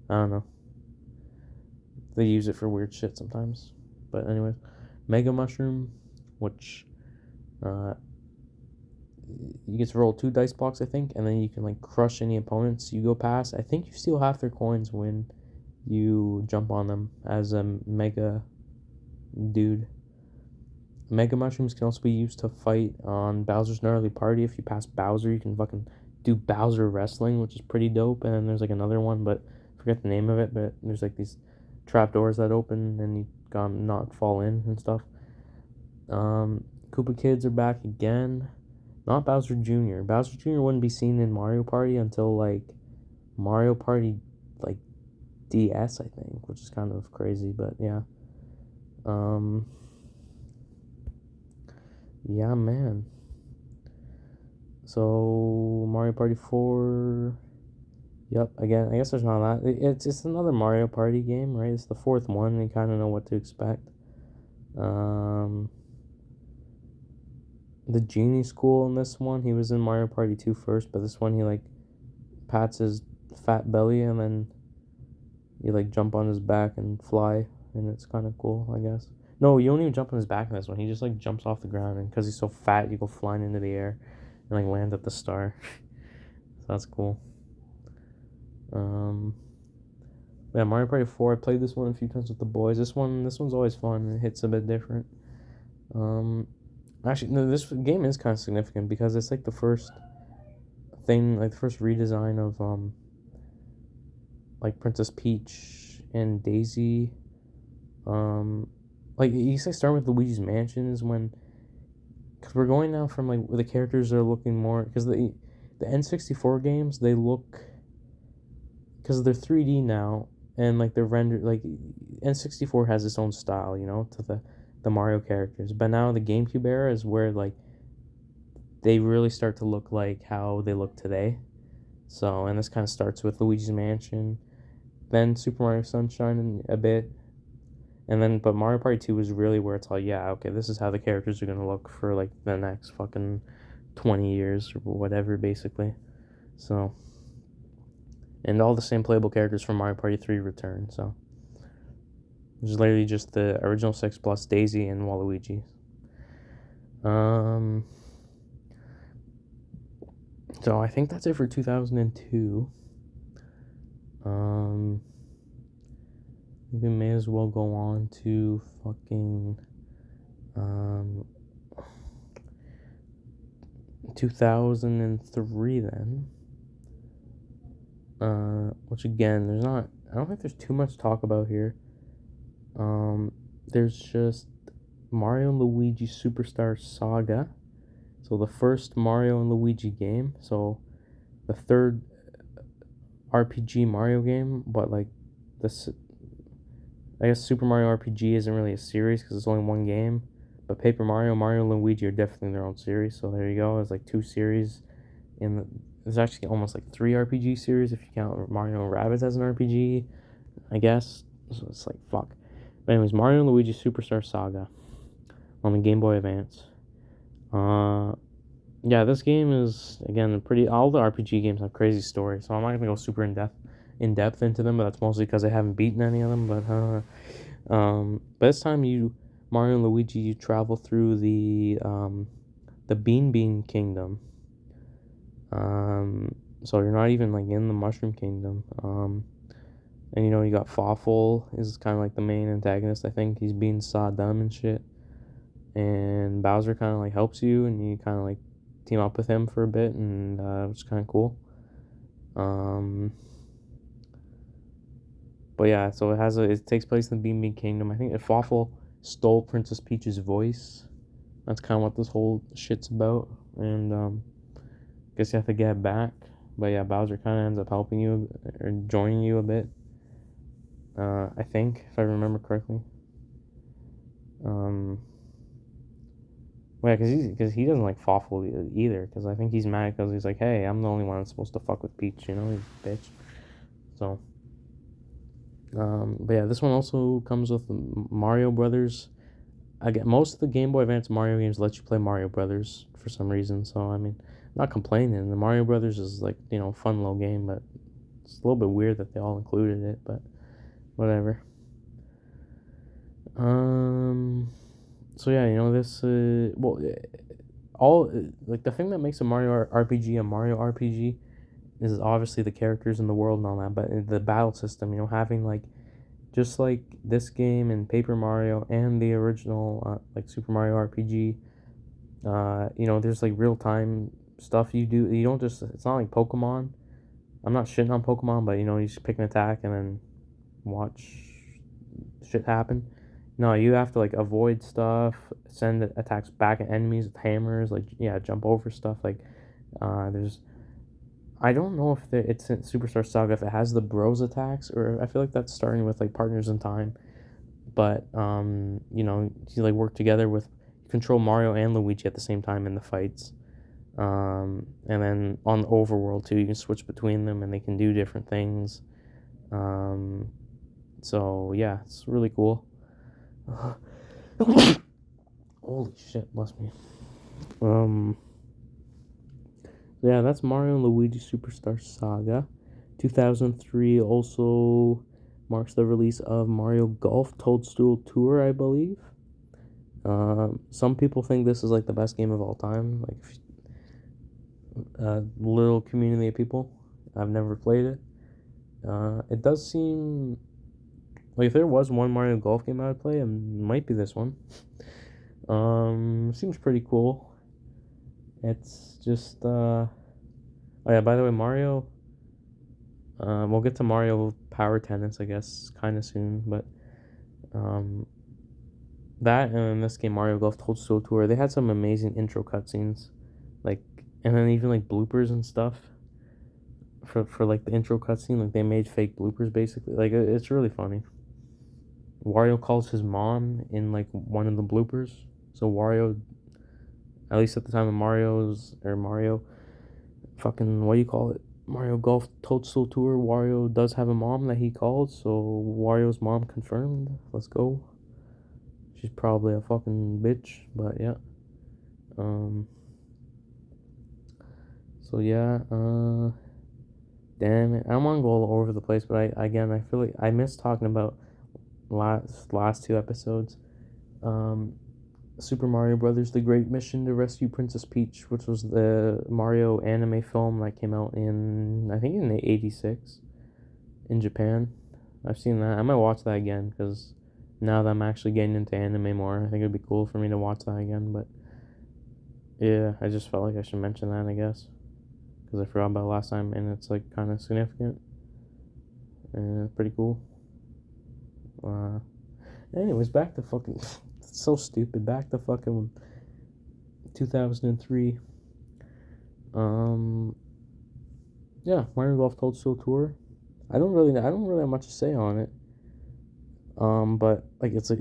Speaker 1: don't know. They use it for weird shit sometimes. But anyways, Mega Mushroom, which you get to roll 2 dice blocks, I think, and then you can like crush any opponents you go past. I think you steal half their coins when you jump on them as a Mega dude. Mega Mushrooms can also be used to fight on Bowser's Gnarly Party. If you pass Bowser, you can fucking do Bowser Wrestling, which is pretty dope. And then there's like another one, but I forget the name of it, but there's like these trapdoors that open and you gotta not fall in and stuff. Koopa Kids are back again. Not Bowser Jr. Bowser Jr. wouldn't be seen in Mario Party until like Mario Party like DS, I think, which is kind of crazy, but yeah. Yeah, man. So Mario Party 4. Yep, again, I guess there's not a lot. It's another Mario Party game, right? It's the 4th one. You kind of know what to expect. The Genie School in this one, he was in Mario Party 2 first, but this one he like pats his fat belly and then you like jump on his back and fly, and it's kind of cool, I guess. No, you don't even jump on his back in this one. He just like jumps off the ground, and because he's so fat, you go flying into the air and like land at the star. So that's cool. Yeah, Mario Party 4. I played this one a few times with the boys. This one's always fun. It hits a bit different. Actually, no, this game is kind of significant because it's like the first thing, like the first redesign of like Princess Peach and Daisy. Like you say, start with Luigi's Mansion is when, because we're going now from like the characters are looking more, because the N64 games, they look, because they're 3D now and like they're rendered, like N64 has its own style, you know, to the Mario characters. But now the GameCube era is where like they really start to look like how they look today. So, and this kind of starts with Luigi's Mansion, then Super Mario Sunshine a bit, and then but Mario Party 2 was really where it's like, yeah, okay, this is how the characters are gonna look for like the next fucking 20 years or whatever, basically. So, and all the same playable characters from Mario Party 3 return. So, it's literally just the original 6 plus Daisy and Waluigi. So I think that's it for 2002. We may as well go on to fucking 2003 then. Which again, I don't think there's too much to talk about here. There's just Mario and Luigi Superstar Saga. So the first Mario and Luigi game. So the third RPG Mario game, but like this, I guess Super Mario RPG isn't really a series because it's only one game. But Paper Mario, Mario and Luigi are definitely their own series. So there you go. It's like 2 series. There's actually almost like 3 RPG series if you count Mario and Rabbids as an RPG, I guess. So it's like fuck. But anyways, Mario and Luigi Superstar Saga on the Game Boy Advance. Yeah, this game is again all the RPG games have crazy stories, so I'm not gonna go super in depth into them, but that's mostly because I haven't beaten any of them. But this time Mario and Luigi, you travel through the Bean Kingdom. So you're not even like in the Mushroom Kingdom. And you know you got Fawful is kind of like the main antagonist. I think he's being Saddam and shit. And Bowser kind of like helps you, and you kind of like team up with him for a bit, and it's kind of cool. But yeah, so it takes place in the Bean Kingdom. I think Fawful stole Princess Peach's voice. That's kind of what this whole shit's about, and I guess you have to get it back. But yeah, Bowser kind of ends up helping you or joining you a bit. I think, if I remember correctly. Well, because he doesn't like Fawful either. Because I think he's mad because he's like, hey, I'm the only one that's supposed to fuck with Peach, you know, he's a bitch. So, but yeah, this one also comes with Mario Brothers. I get most of the Game Boy Advance Mario games let you play Mario Brothers for some reason. So I mean, I'm not complaining. The Mario Brothers is like, you know, fun little game, but it's a little bit weird that they all included it. But whatever. So yeah, you know this. All like the thing that makes a Mario RPG is obviously the characters in the world and all that, but the battle system. You know, having like just like this game and Paper Mario and the original like Super Mario RPG. You know, there's like real time stuff you do. You don't just. It's not like Pokemon. I'm not shitting on Pokemon, but you know, you just pick an attack and then watch shit happen. No, you have to like avoid stuff, send attacks back at enemies with hammers, like yeah, jump over stuff. Like, there's, I don't know if it's in Superstar Saga if it has the Bros attacks, or I feel like that's starting with like Partners in Time. But you know, you like work together with control Mario and Luigi at the same time in the fights. And then on the overworld too, you can switch between them and they can do different things. So yeah, it's really cool. Holy shit, bless me. Yeah, that's Mario and Luigi Superstar Saga. 2003 also marks the release of Mario Golf Toadstool Tour, I believe. Some people think this is like the best game of all time. Like, little community of people. I've never played it. It does seem like if there was one Mario Golf game I would play, it might be this one. Seems pretty cool. It's just oh yeah, by the way, Mario, we'll get to Mario Power Tennis, I guess, kind of soon, but that and this game, Mario Golf Toadstool Tour, they had some amazing intro cutscenes, like, and then even like bloopers and stuff for like the intro cutscene. Like they made fake bloopers basically. Like it's really funny. Wario calls his mom in like one of the bloopers. So Wario, at least at the time of Mario, fucking what do you call it? Mario Golf Toadstool Tour. Wario does have a mom that he called, so Wario's mom confirmed. Let's go. She's probably a fucking bitch, but yeah. So yeah. Damn it. I don't want to go all over the place, but I feel like I miss talking about last two episodes. Super Mario Brothers: The Great Mission to Rescue Princess Peach, which was the Mario anime film that came out in, I think, in '86 in Japan. I've seen that. I might watch that again because now that I'm actually getting into anime more, I think it'd be cool for me to watch that again. But yeah, I just felt like I should mention that, I guess, because I forgot about it last time, and it's like kind of significant and pretty cool. Anyways, back to fucking. It's so stupid. Back to fucking 2003. Yeah, Mario Golf Toadstool Tour. I don't really have much to say on it. But like it's a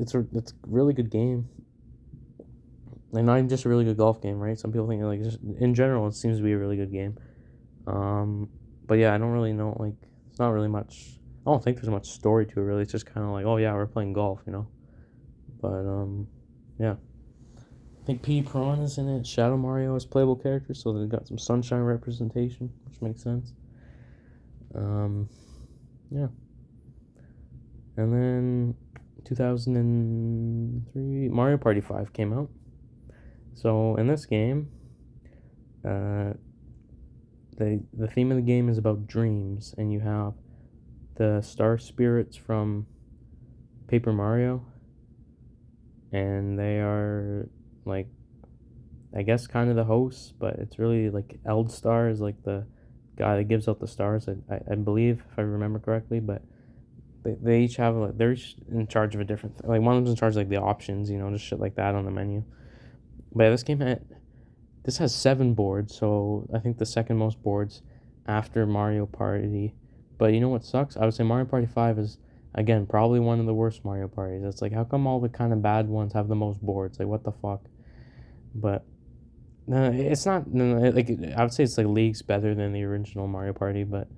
Speaker 1: really good game. Like not even just a really good golf game, right? Some people think like just in general it seems to be a really good game. But yeah, I don't really know. Like it's not really much. I don't think there's much story to it really. It's just kind of like, oh yeah, we're playing golf, you know. But yeah. I think P. Piranha's in it. Shadow Mario is playable character, so they've got some sunshine representation, which makes sense. Yeah. And then 2003, Mario Party 5 came out. So in this game, the theme of the game is about dreams, and you have the star spirits from Paper Mario, and they are like, I guess, kind of the hosts, but it's really like Eldstar is like the guy that gives out the stars. I believe, if I remember correctly, but they each have like they're each in charge of a different thing. Like one of them's in charge of like the options, you know, just shit like that on the menu. But yeah, this has 7 boards, so I think the second most boards after Mario Party. But you know what sucks? I would say Mario Party 5 is, again, probably one of the worst Mario Parties. It's like, how come all the kind of bad ones have the most boards? Like, what the fuck? But no, it's not. No, like I would say it's like leagues better than the original Mario Party, but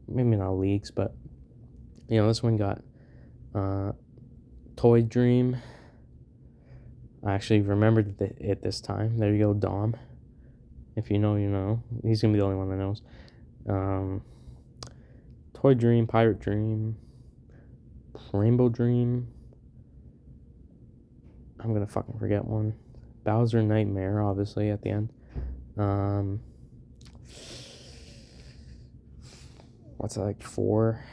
Speaker 1: maybe not leagues. But you know, this one got Toy Dream. I actually remembered it this time. There you go, Dom. If you know, you know. He's gonna be the only one that knows. Toy Dream, Pirate Dream, Rainbow Dream. I'm gonna fucking forget one. Bowser Nightmare, obviously, at the end. What's that, like 4?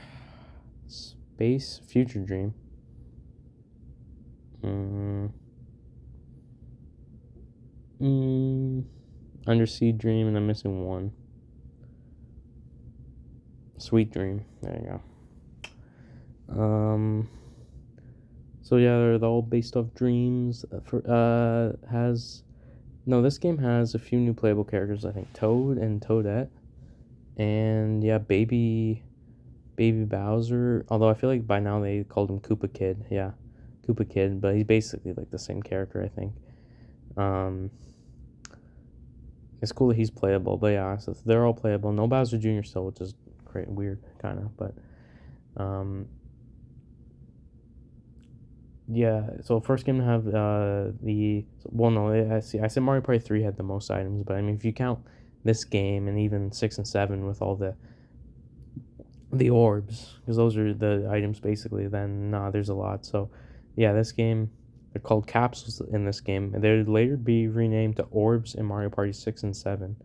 Speaker 1: Space Future Dream. Undersea Dream, and I'm missing one. Sweet Dream. There you go. So yeah, they're all based off dreams. This game has a few new playable characters. I think Toad and Toadette, and yeah, baby Bowser. Although I feel like by now they called him Koopa Kid. Yeah, Koopa Kid, but he's basically like the same character, I think. It's cool that he's playable, but yeah, so they're all playable. No Bowser Jr. still, which is weird, kind of, but yeah. So first game to have I said Mario Party 3 had the most items, but I mean if you count this game and even 6 and 7 with all the orbs, because those are the items basically, then there's a lot. So yeah, this game, they're called capsules in this game, and they'd later be renamed to orbs in Mario Party 6 and 7,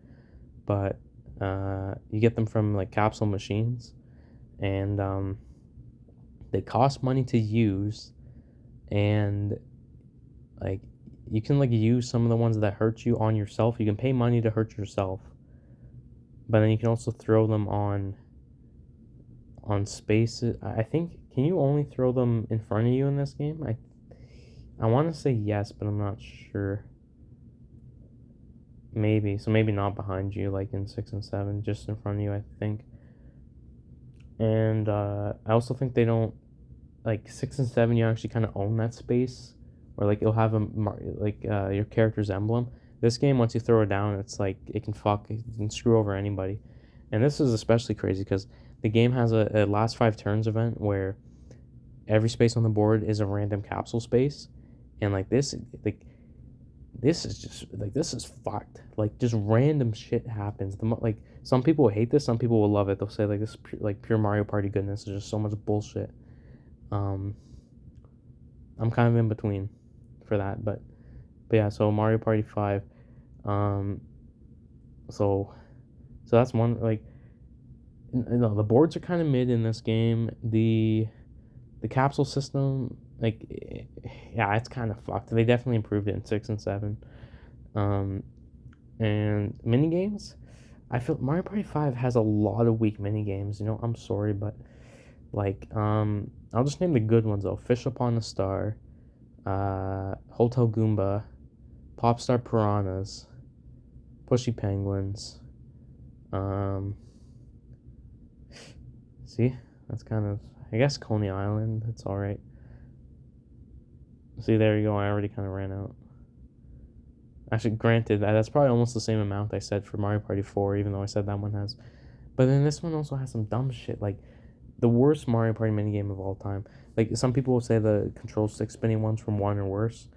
Speaker 1: but you get them from like capsule machines, and they cost money to use, and like you can like use some of the ones that hurt you on yourself. You can pay money to hurt yourself, but then you can also throw them on spaces. I think, can you only throw them in front of you in this game? I want to say yes, but I'm not sure. Maybe not behind you like in 6 and 7, just in front of you, I think. And I also think they don't like 6 and 7, you actually kind of own that space, or like it'll have your character's emblem. This game, once you throw it down, it's like it can screw over anybody. And this is especially crazy because the game has a last 5 turns event where every space on the board is a random capsule space, and this is just like this is fucked. Like just random shit happens. Like some people will hate this, some people will love it. They'll say like this pure Mario Party goodness is just so much bullshit. Um, I'm kind of in between for that, but yeah. So Mario Party 5. Um, so that's one like. No, the boards are kind of mid in this game. The capsule system, like, yeah, it's kind of fucked. They definitely improved it in 6 and 7. And mini games, I feel Mario Party 5 has a lot of weak mini games. I'm sorry, but like, I'll just name the good ones though. Fish Upon a Star, Hotel Goomba, Popstar Piranhas, Pushy Penguins. See, that's kind of, I guess, Coney Island. It's all right. See, there you go. I already kind of ran out. Actually, granted, that's probably almost the same amount I said for Mario Party 4, even though I said that one has. But then this one also has some dumb shit, like the worst Mario Party minigame of all time. Like, some people will say the control stick spinning ones from 1 are worse.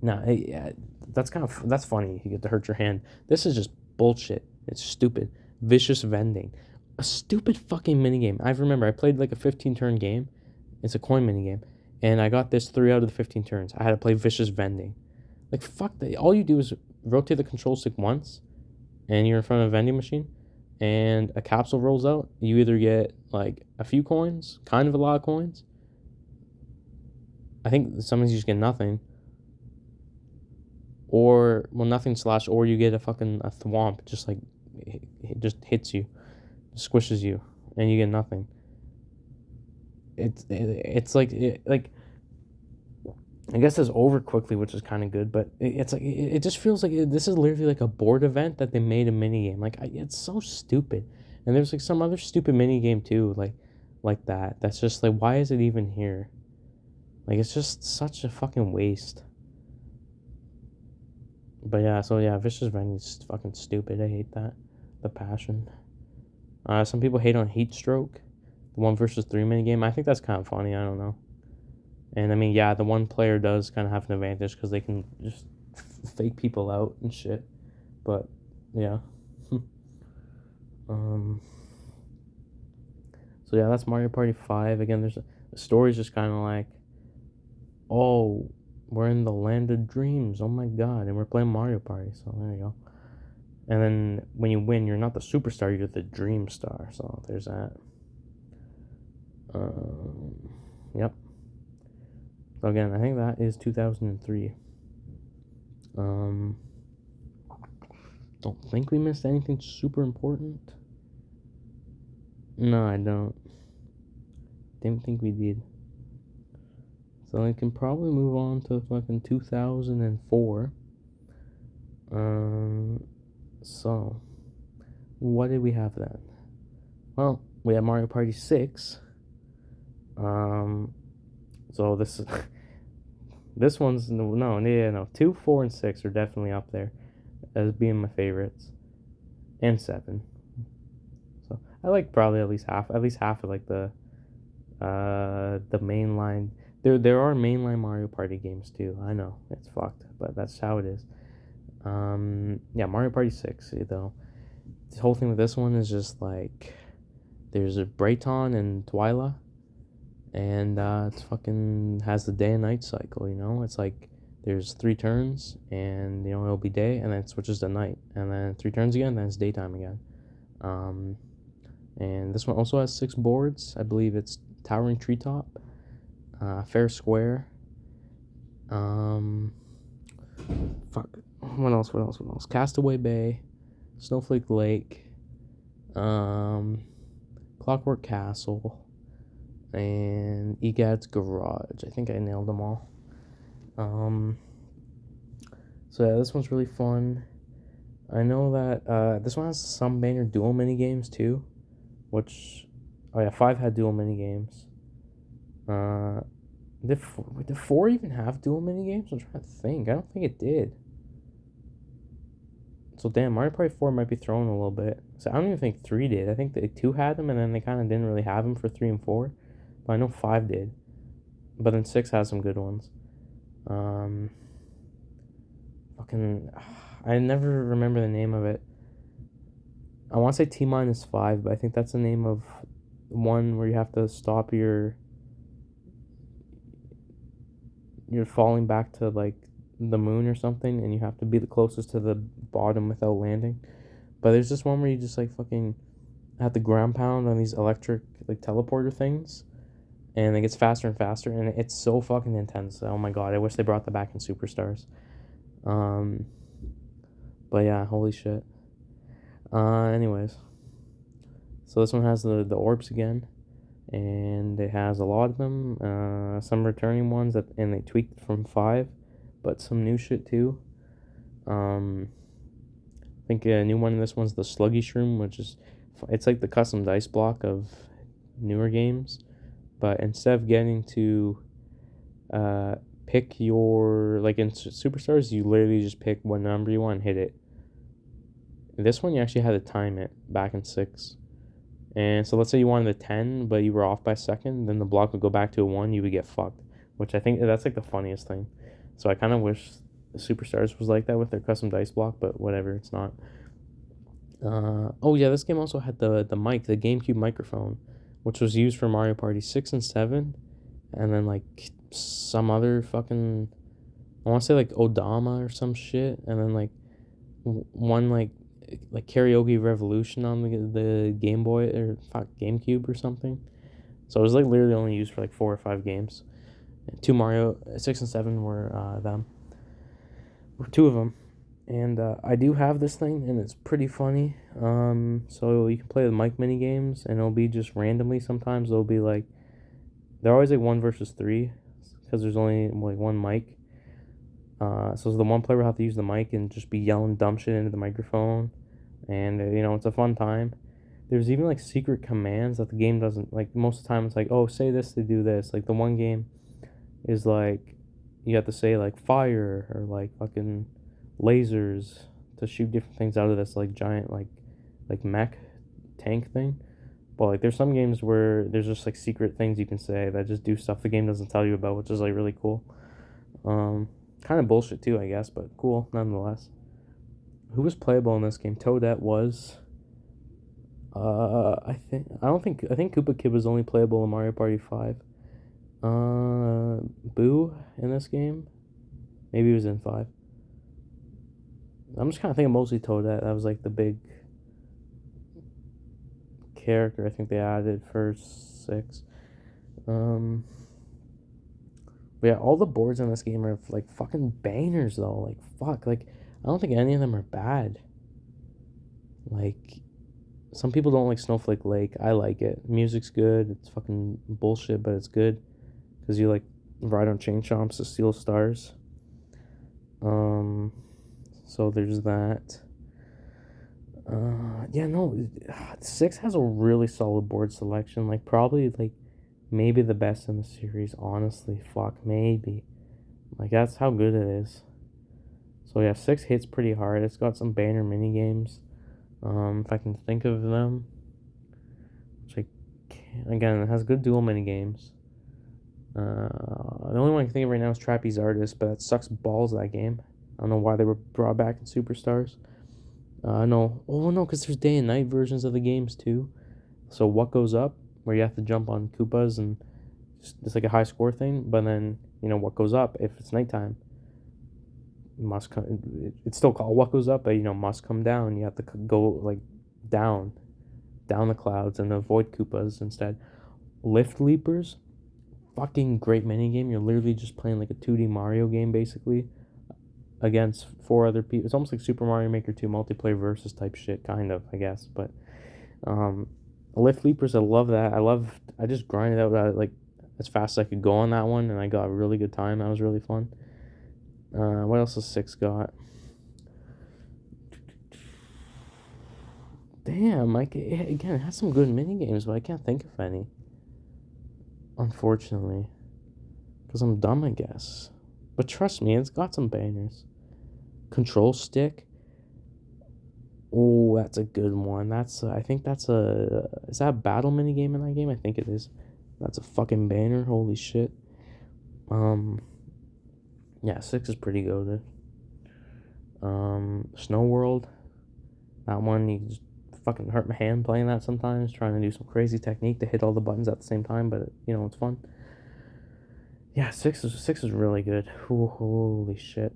Speaker 1: Nah, yeah, that's funny. You get to hurt your hand. This is just bullshit. It's stupid. Vicious vending. A stupid fucking minigame. I remember I played like a 15-turn game. It's a coin minigame. And I got this 3 out of the 15 turns. I had to play vicious vending. Like, fuck that. All you do is rotate the control stick once, and you're in front of a vending machine, and a capsule rolls out. You either get, like, a few coins, kind of a lot of coins. I think sometimes you just get nothing. Or, well, nothing / or you get a thwomp. Just, like, it just hits you. Squishes you, and you get nothing. It's like I guess it's over quickly, which is kind of good, but it's like it just feels like this is literally like a board event that they made a mini game. Like, it's so stupid. And there's like some other stupid mini game too, like that. That's just like, why is it even here? Like, it's just such a fucking waste. But yeah, so yeah, Vicious Vending's fucking stupid. I hate that. The passion. Some people hate on Heat Stroke, the 1 versus 3 minigame. I think that's kind of funny. I don't know. And I mean, yeah, the one player does kind of have an advantage because they can just fake people out and shit. But yeah. So yeah, that's Mario Party 5. Again, the story's just kind of like, oh, we're in the land of dreams. Oh my god, and we're playing Mario Party. So there you go. And then when you win, you're not the superstar, you're the dream star. So there's that. Yep. So again, I think that is 2003. Don't think we missed anything super important. No, I don't. Didn't think we did. So I can probably move on to fucking 2004. So, what did we have then? Well, we had Mario Party 6. So this this one's no 2, 4, and 6 are definitely up there as being my favorites, and 7. So I like probably at least half of like the mainline. There are mainline Mario Party games too. I know it's fucked, but that's how it is. Yeah, Mario Party 6 though. The whole thing with this one is just like there's a Brayton and Twyla, and it's fucking has the day and night cycle. It's like there's 3 turns, and it'll be day, and then it switches to night, and then 3 turns again, then it's daytime again. And this one also has 6 boards. I believe it's Towering Treetop, Fair Square. What else? Castaway Bay, Snowflake Lake, Clockwork Castle, and Egad's Garage. I think I nailed them all. So yeah, this one's really fun. I know that this one has some banger dual mini games too, which 5 had dual mini games. Uh, did 4 even have dual mini games? I'm trying to think. I don't think it did. So damn, Mario Party 4 might be thrown a little bit. So I don't even think 3 did. I think they 2 had them, and then they kind of didn't really have them for 3 and 4. But I know 5 did. But then 6 has some good ones. Fucking, I never remember the name of it. I want to say T-5, but I think that's the name of one where you have to stop you're falling back to like the moon or something, and you have to be the closest to the bottom without landing. But there's this one where you just like fucking have to ground pound on these electric like teleporter things, and it gets faster and faster, and it's so fucking intense. Oh my god, I wish they brought that back in Superstars. But yeah, holy shit. Anyways, so this one has the orbs again, and it has a lot of them. Some returning ones and they tweaked from 5, but some new shit too. I think a new one in this one's the Sluggish Room, which is it's like the custom dice block of newer games, but instead of getting to pick your like in Superstars, you literally just pick what number you want and hit it. This one you actually had to time it back in 6. And so let's say you wanted a 10, but you were off by a second, then the block would go back to a 1, you would get fucked. Which I think that's like the funniest thing. So I kind of wish the Superstars was like that with their custom dice block, but whatever, it's not. Oh yeah, this game also had the mic, the GameCube microphone, which was used for Mario Party 6 and 7, and then like some other fucking, I want to say like Odama or some shit, and then like one like Karaoke Revolution on the Game Boy or GameCube or something. So it was like literally only used for like 4 or 5 games. And 2 Mario 6 and 7 were them. Or 2 of them. And I do have this thing, and it's pretty funny. So you can play the mic mini games, and it'll be just randomly. Sometimes they'll be like, they're always like 1 versus 3, because there's only like one mic. So the one player will have to use the mic and just be yelling dumb shit into the microphone, and it's a fun time. There's even like secret commands that the game doesn't like. Most of the time it's like, oh, say this to do this. Like the one game is like you have to say like fire or like fucking lasers to shoot different things out of this like giant like mech tank thing. But like there's some games where there's just like secret things you can say that just do stuff the game doesn't tell you about, which is like really cool. Kind of bullshit too, I guess, but cool nonetheless. Who was playable in this game? Toadette was. I think Koopa Kid was only playable in Mario Party 5. Boo in this game. Maybe he was in 5. I'm just kind of thinking mostly Toadette. That was like the big character I think they added for 6. But yeah, all the boards in this game are like fucking bangers though. Like fuck, like I don't think any of them are bad. Like some people don't like Snowflake Lake. I like it. Music's good. It's fucking bullshit, but it's good because you like ride on chain chomps to steal stars. So there's that. Yeah, no, 6 has a really solid board selection. Like probably like maybe the best in the series, honestly. Fuck, maybe. Like, that's how good it is. So, yeah, 6 hits pretty hard. It's got some banner mini games. If I can think of them. Which again, it has good dual mini games. The only one I can think of right now is Trapeze Artist, but that sucks balls, that game. I don't know why they were brought back in Superstars. No. Oh, no, because there's day and night versions of the games, too. So, What Goes Up, where you have to jump on Koopas and it's like a high score thing, but then what goes up if it's nighttime must come. It's still called What Goes Up, but must come down. You have to go like down the clouds and avoid Koopas instead. Lift Leapers, fucking great mini game. You're literally just playing like a 2D Mario game basically against 4 other people. It's almost like Super Mario Maker 2 multiplayer versus type shit, kind of, I guess. But Lift Leapers, I love that. I just grinded out like as fast as I could go on that one, and I got a really good time. That was really fun. What else has 6 got? Damn, again, it has some good mini games, but I can't think of any. unfortunately, because I'm dumb, I guess. But trust me, it's got some bangers. Control Stick. Oh, that's a good one. I think that's a, is that a battle mini game in that game? I think it is. That's a fucking banner. Holy shit. Yeah, 6 is pretty good. Snow World. That one, you just fucking hurt my hand playing that sometimes, trying to do some crazy technique to hit all the buttons at the same time, but it's fun. Yeah, 6 is really good. Ooh, holy shit.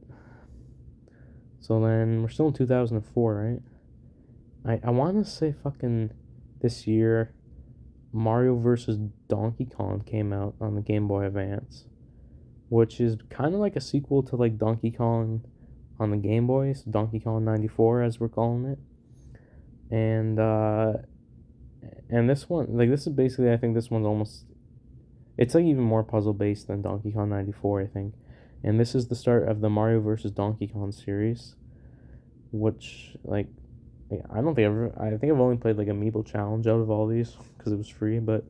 Speaker 1: So then we're still in 2004, right? I want to say fucking this year, Mario vs. Donkey Kong came out on the Game Boy Advance, which is kind of like a sequel to like Donkey Kong on the Game Boy, so Donkey Kong 94 as we're calling it. And this one, like, this is basically, I think this one's almost, it's like even more puzzle based than Donkey Kong 94, I think. And this is the start of the Mario vs. Donkey Kong series, which, like, I think I've only played like Amiibo Challenge out of all these because it was free, but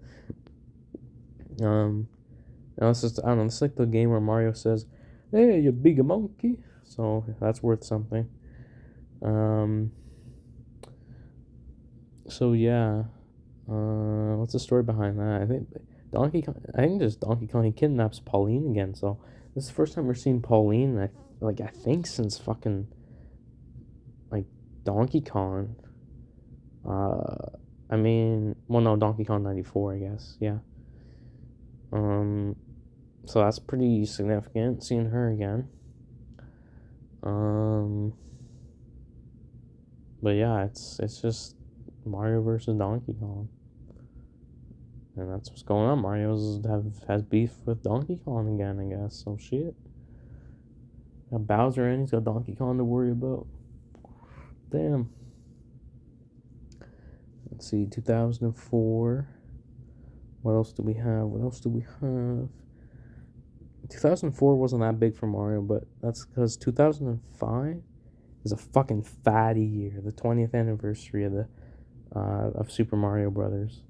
Speaker 1: now it's just, I don't know, it's like the game where Mario says, "Hey, you big monkey," so that's worth something. So yeah, what's the story behind that? I think just Donkey Kong, he kidnaps Pauline again. So this is the first time we're seeing Pauline. I think since fucking like Donkey Kong. I mean, well, no, Donkey Kong 94, I guess. Yeah. So that's pretty significant seeing her again. But yeah, it's just Mario versus Donkey Kong. And that's what's going on. Has beef with Donkey Kong again, I guess. So shit. Got Bowser in, he's got Donkey Kong to worry about. Damn. Let's see, 2004. What else do we have? 2004 wasn't that big for Mario, but that's because 2005 is a fucking fatty year. The 20th anniversary of Super Mario Brothers.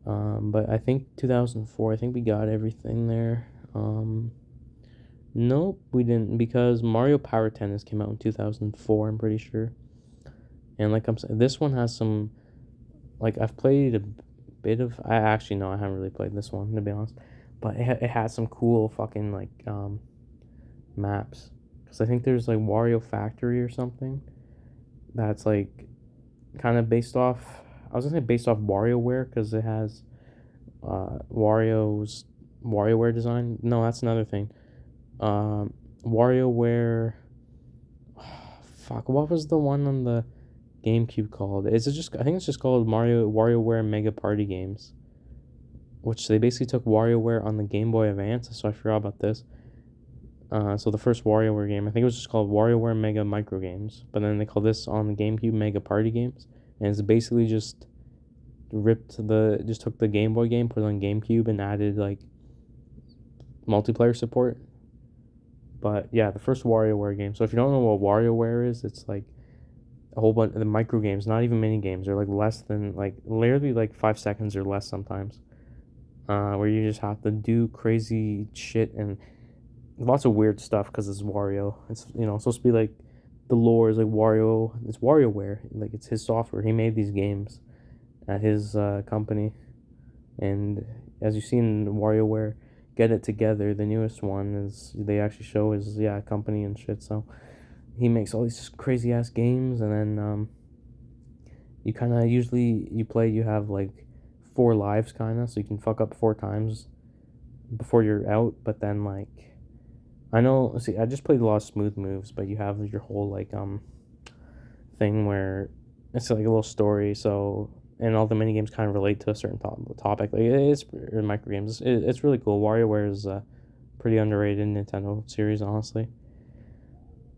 Speaker 1: But I think 2004, I think we got everything there. Nope, we didn't, because Mario Power Tennis came out in 2004, I'm pretty sure. And like I'm saying, this one has some, like, I've played a bit of, I haven't really played this one, to be honest. But it has some cool fucking, like, maps. Because I think there's, like, Wario Factory or something that's, like, kind of based off, I was going to say based off WarioWare, because it has Wario's WarioWare design. No, that's another thing. WarioWare, fuck, what was the one on the GameCube called? I think it's just called WarioWare Mega Party Games, which they basically took WarioWare on the Game Boy Advance, so I forgot about this. So the first WarioWare game, I think it was just called WarioWare Mega Micro Games, but then they called this on the GameCube Mega Party Games, and it's basically just took the Game Boy game, put it on GameCube, and added, like, multiplayer support. But yeah, the first WarioWare game. So if you don't know what WarioWare is, it's like a whole bunch of the micro games, not even mini games. They're like less than, like, literally like 5 seconds or less sometimes. Where you just have to do crazy shit and lots of weird stuff because it's Wario. It's supposed to be like the lore is like Wario. It's WarioWare. Like, it's his software. He made these games at his company, and as you've seen, WarioWare Get It Together, the newest one, is they actually show his company and shit. So he makes all these crazy ass games, and then you kind of usually you have like 4 lives kind of, so you can fuck up 4 times before you're out. But then, like, I just played a lot of smooth moves, but you have your whole like thing where it's like a little story. So, and all the mini games kind of relate to a certain topic. Like, it's micro games. It's really cool. WarioWare is a pretty underrated Nintendo series, honestly.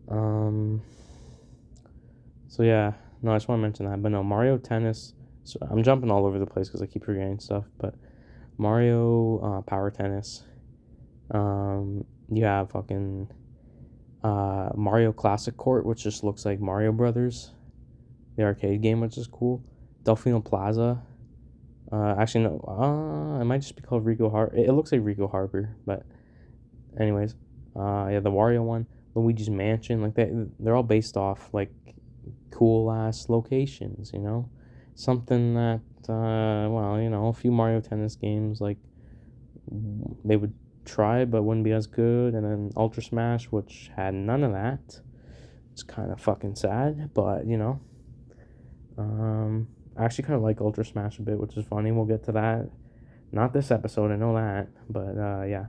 Speaker 1: So yeah, no, I just want to mention that. But no, Mario Tennis. So I'm jumping all over the place because I keep forgetting stuff. But Mario Power Tennis. You have fucking Mario Classic Court, which just looks like Mario Brothers, the arcade game, which is cool. Delfino Plaza, Actually, no. It might just be called Rico Harbor. It looks like Rico Harbor, but anyways, yeah, the Wario one, Luigi's Mansion, like they're all based off like cool ass locations, you know, something that, well, you know, a few Mario Tennis games like they would try but wouldn't be as good, and then Ultra Smash, which had none of that. It's kind of fucking sad, but you know, I actually kind of like Ultra Smash a bit, which is funny. We'll get to that. Not this episode, I know that, but yeah.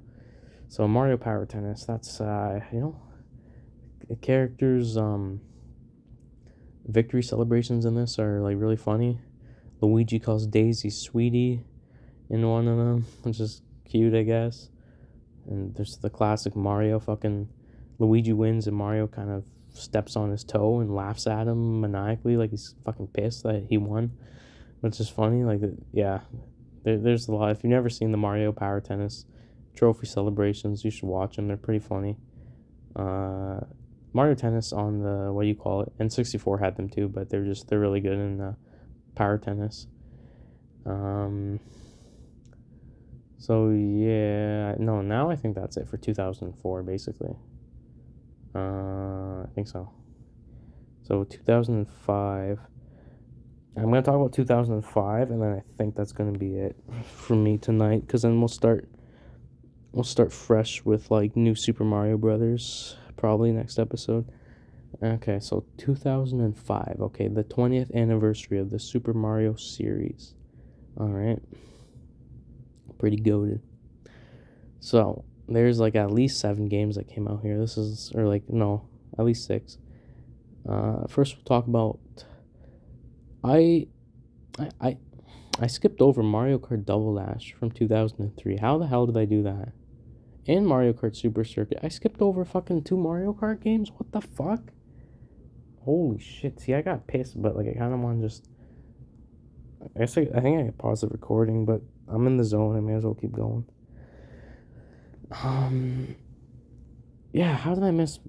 Speaker 1: So Mario Power Tennis, that's you know, characters victory celebrations in this are like really funny. Luigi calls Daisy sweetie in one of them, which is cute, I guess. And there's the classic Mario fucking Luigi wins and Mario kind of steps on his toe and laughs at him maniacally like he's fucking pissed that he won, which is funny. Like, yeah, there's a lot. If you've never seen the Mario Power Tennis trophy celebrations, you should watch them. They're pretty funny. Mario Tennis on the, what do you call it? N64 had them too, but they're really good in Power Tennis. So yeah, no, now I think that's it for 2004 basically. I think so. So 2005. I'm gonna talk about 2005, and then I think that's gonna be it for me tonight. Cause then we'll start fresh with like new Super Mario Brothers probably next episode. Okay, so 2005. Okay, the 20th anniversary of the Super Mario series. All right, pretty goated. So there's like at least 7 games that came out here. This is, or like, no, at least 6. First we'll talk about, I skipped over Mario Kart Double Dash from 2003. How the hell did I do that? And Mario Kart Super Circuit. I skipped over fucking 2 Mario Kart games? What the fuck? Holy shit. See, I got pissed, but like I kind of want to just, I think I could pause the recording, but I'm in the zone. I may as well keep going. Yeah, how did I miss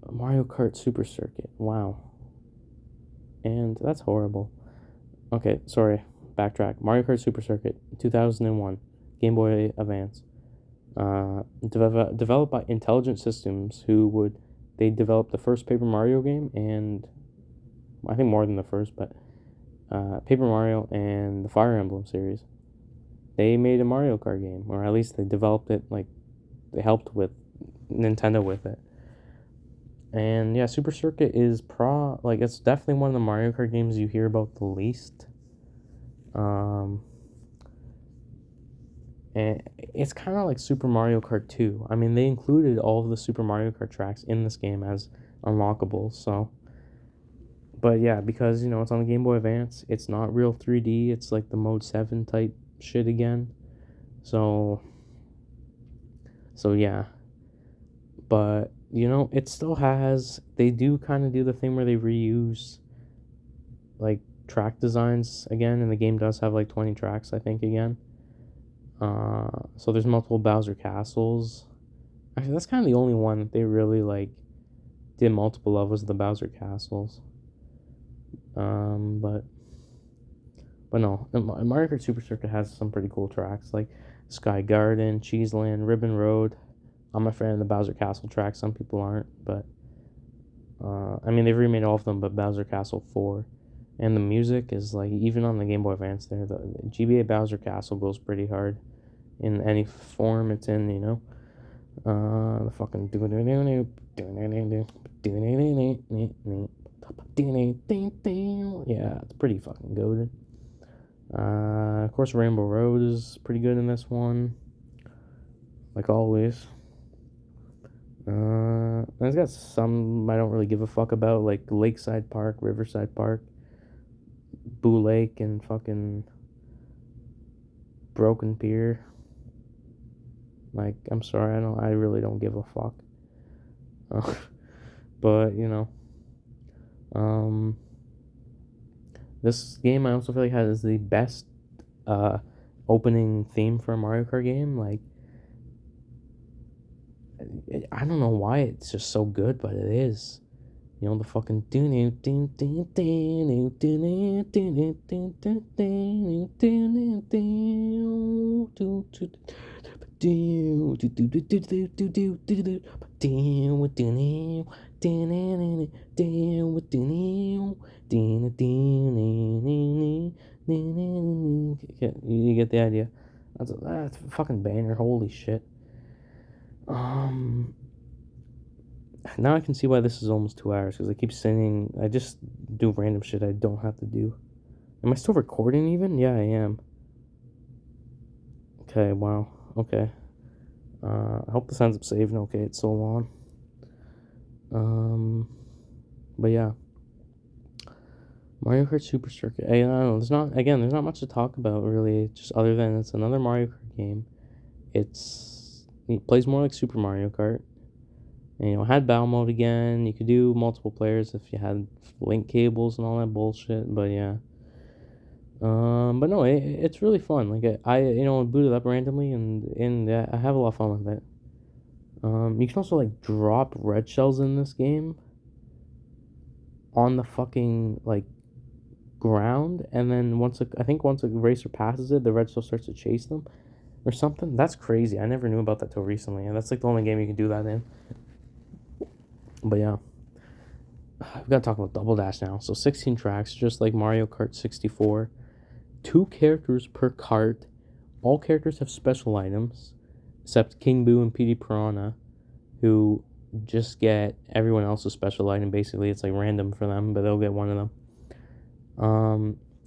Speaker 1: Mario Kart Super Circuit? Wow. And that's horrible. Okay, sorry. Backtrack. Mario Kart Super Circuit, 2001. Game Boy Advance. Developed by Intelligent Systems, they developed the first Paper Mario game, and I think more than the first, but Paper Mario and the Fire Emblem series. They made a Mario Kart game, or at least they developed it, like, they helped with Nintendo with it. And yeah, Super Circuit is it's definitely one of the Mario Kart games you hear about the least. And it's kind of like Super Mario Kart 2. I mean, they included all of the Super Mario Kart tracks in this game as unlockables, so. But yeah, because, you know, it's on the Game Boy Advance, it's not real 3D, it's like the Mode 7 type shit again. So yeah. But, you know, it still has, they do kind of do the thing where they reuse, like, track designs again, and the game does have, like, 20 tracks, I think, again. So there's multiple Bowser Castles. Actually, that's kind of the only one that they really, like, did multiple levels of the Bowser Castles. But no, Mario Kart Super Circuit has some pretty cool tracks, like Sky Garden, Cheeseland, Ribbon Road. I'm a fan of the Bowser Castle track. Some people aren't, but I mean, they've remade all of them, but Bowser Castle 4. And the music is like, even on the Game Boy Advance there, the GBA Bowser Castle goes pretty hard in any form it's in, you know. The fucking yeah, it's pretty fucking goated. Of course, Rainbow Road is pretty good in this one, like always. It's got some I don't really give a fuck about, like Lakeside Park, Riverside Park, Boo Lake, and fucking Broken Pier. Like, I'm sorry, I really don't give a fuck. But, you know, this game I also feel like has the best opening theme for a Mario Kart game. Like, I don't know why it's just so good, but it is. You know, the fucking you get the idea. That's a fucking banger. Holy shit. Now I can see why this is almost 2 hours, because I keep saying I just do random shit I don't have to do. Am I still recording even? Yeah, I am. Okay, wow. Okay. I hope this ends up saving okay, it's so long. But yeah. Mario Kart Super Circuit. I don't know, there's not much to talk about really, just other than it's another Mario Kart game. It plays more like Super Mario Kart. And, you know, had battle mode again. You could do multiple players if you had link cables and all that bullshit. But yeah. But no, it's really fun. Like I you know, boot it up randomly and I have a lot of fun with it. You can also like drop red shells in this game on the fucking like ground, and then once a racer passes it, the red shell starts to chase them or something. That's crazy. I never knew about that till recently, and that's like the only game you can do that in. But yeah. I've got to talk about Double Dash now. So 16 tracks, just like Mario Kart 64. 2 characters per cart. All characters have special items, except King Boo and PD Piranha, who just get everyone else's special item. Basically, it's like random for them, but they'll get one of them.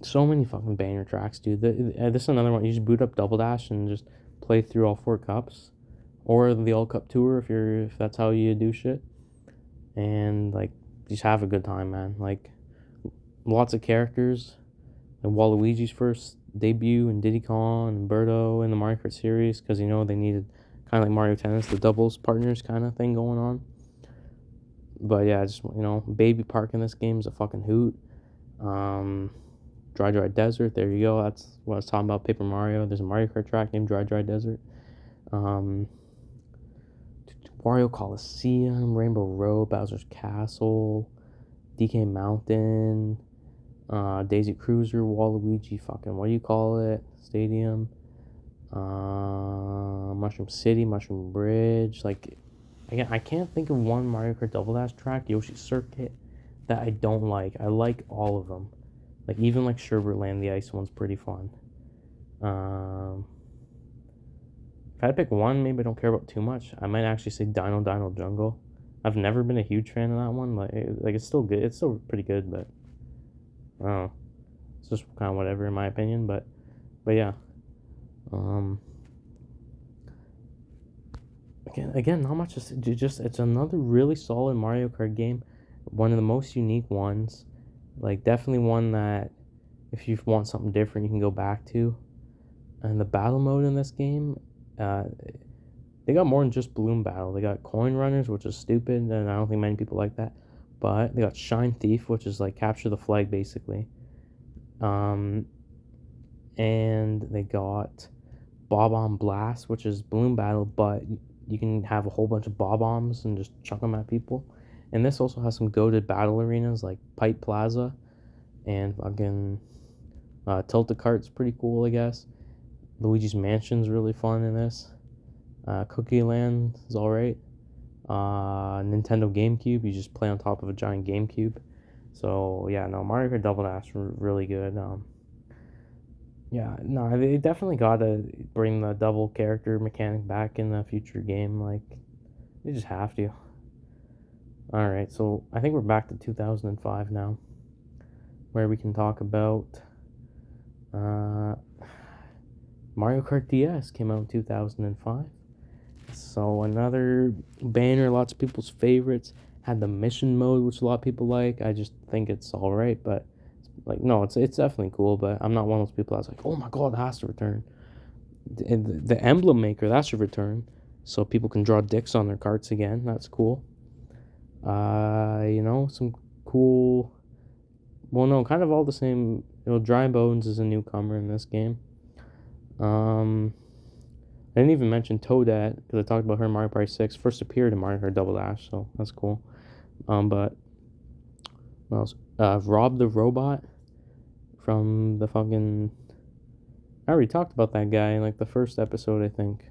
Speaker 1: So many fucking banger tracks, dude. This is another one. You just boot up Double Dash and just play through all 4 cups, or the All Cup Tour if that's how you do shit. And like, just have a good time, man. Like, lots of characters. And Waluigi's first debut, and Diddy Kong and Birdo in the Mario Kart series, because, you know, they needed kind of like Mario Tennis, the doubles partners kind of thing going on. But yeah, just, you know, Baby Park in this game is a fucking hoot. Dry Desert, there you go. That's what I was talking about, Paper Mario. There's a Mario Kart track named Dry Desert. Wario Coliseum, Rainbow Road, Bowser's Castle, DK Mountain, Daisy Cruiser, Waluigi, fucking, what do you call it? Stadium, Mushroom City, Mushroom Bridge. Like, again, I can't think of one Mario Kart Double Dash track, Yoshi Circuit, that I don't like. I like all of them. Like, even like Sherbert Land, the ice one's pretty fun. If I had to pick one, maybe I don't care about too much, I might actually say Dino Jungle. I've never been a huge fan of that one. Like it's still good. It's still pretty good, but I don't know. It's just kind of whatever in my opinion. But yeah. Again, not much. Just it's another really solid Mario Kart game. One of the most unique ones. Like, definitely one that if you want something different, you can go back to. And the battle mode in this game, they got more than just balloon battle. They got coin runners, which is stupid, and I don't think many people like that. But they got Shine Thief, which is like capture the flag, basically. And they got Bob-omb Blast, which is balloon battle, but you can have a whole bunch of Bob-ombs and just chuck them at people. And this also has some goated battle arenas like Pipe Plaza and fucking Tilt-A-Cart's pretty cool, I guess. Luigi's Mansion's really fun in this. Cookie Land is alright. Nintendo GameCube, you just play on top of a giant GameCube. So yeah, no, Mario Kart Double Dash really good. Yeah, no, they definitely gotta bring the double character mechanic back in the future game. Like, they just have to. Alright, so I think we're back to 2005 now, where we can talk about Mario Kart DS came out in 2005. So another banner, lots of people's favorites. Had the mission mode, which a lot of people like. I just think it's alright, but like, no, it's definitely cool, but I'm not one of those people that's like, oh my god, it has to return. The emblem maker, that should return, so people can draw dicks on their carts again. That's cool. You know, some cool, well, no, kind of all the same. You know, Dry Bones is a newcomer in this game. I didn't even mention Toadette, because I talked about her in Mario Party 6. First appeared in Mario Kart Double Dash, so that's cool. But What else? Rob the Robot from the fucking. I already talked about that guy in like the first episode, I think.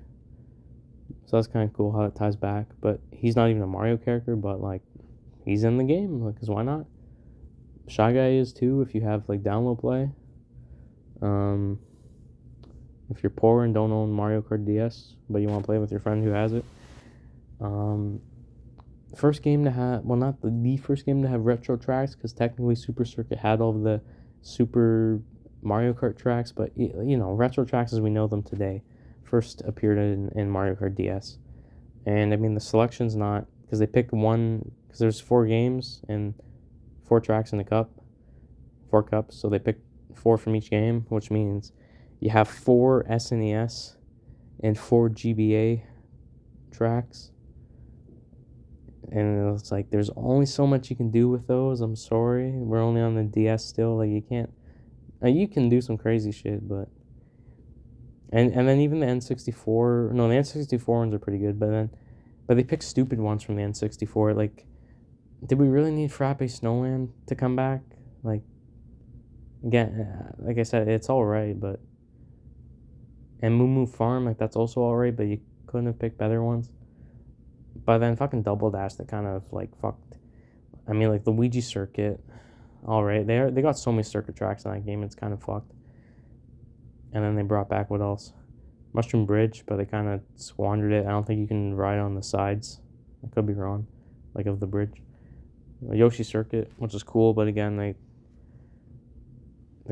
Speaker 1: So that's kind of cool how it ties back. But he's not even a Mario character, but like he's in the game, like, cause why not? Shy Guy is too if you have like download play. Um, if you're poor and don't own Mario Kart DS, but you want to play with your friend who has it. First game to have, well, not the first game to have retro tracks, because technically Super Circuit had all of the Super Mario Kart tracks, but retro tracks as we know them today first appeared in Mario Kart DS. And I mean, the selection's not, because they picked one, because there's 4 games and 4 tracks in the cup, 4 cups, so they picked 4 from each game, which means you have 4 SNES and 4 GBA tracks. And it's like, there's only so much you can do with those. I'm sorry. We're only on the DS still. Like, you can't. You can do some crazy shit, but. And then even the N64. No, the N64 ones are pretty good, but they pick stupid ones from the N64. Like, did we really need Frappe Snowland to come back? Like, again, like I said, it's alright, but. And Moo Moo Farm, like, that's also alright, but you couldn't have picked better ones. But then fucking Double Dash, that kind of like fucked. I mean, like Luigi Circuit, all right. They got so many circuit tracks in that game, it's kind of fucked. And then they brought back what else? Mushroom Bridge, but they kind of squandered it. I don't think you can ride on the sides. I could be wrong, like of the bridge. Yoshi Circuit, which is cool, but again, they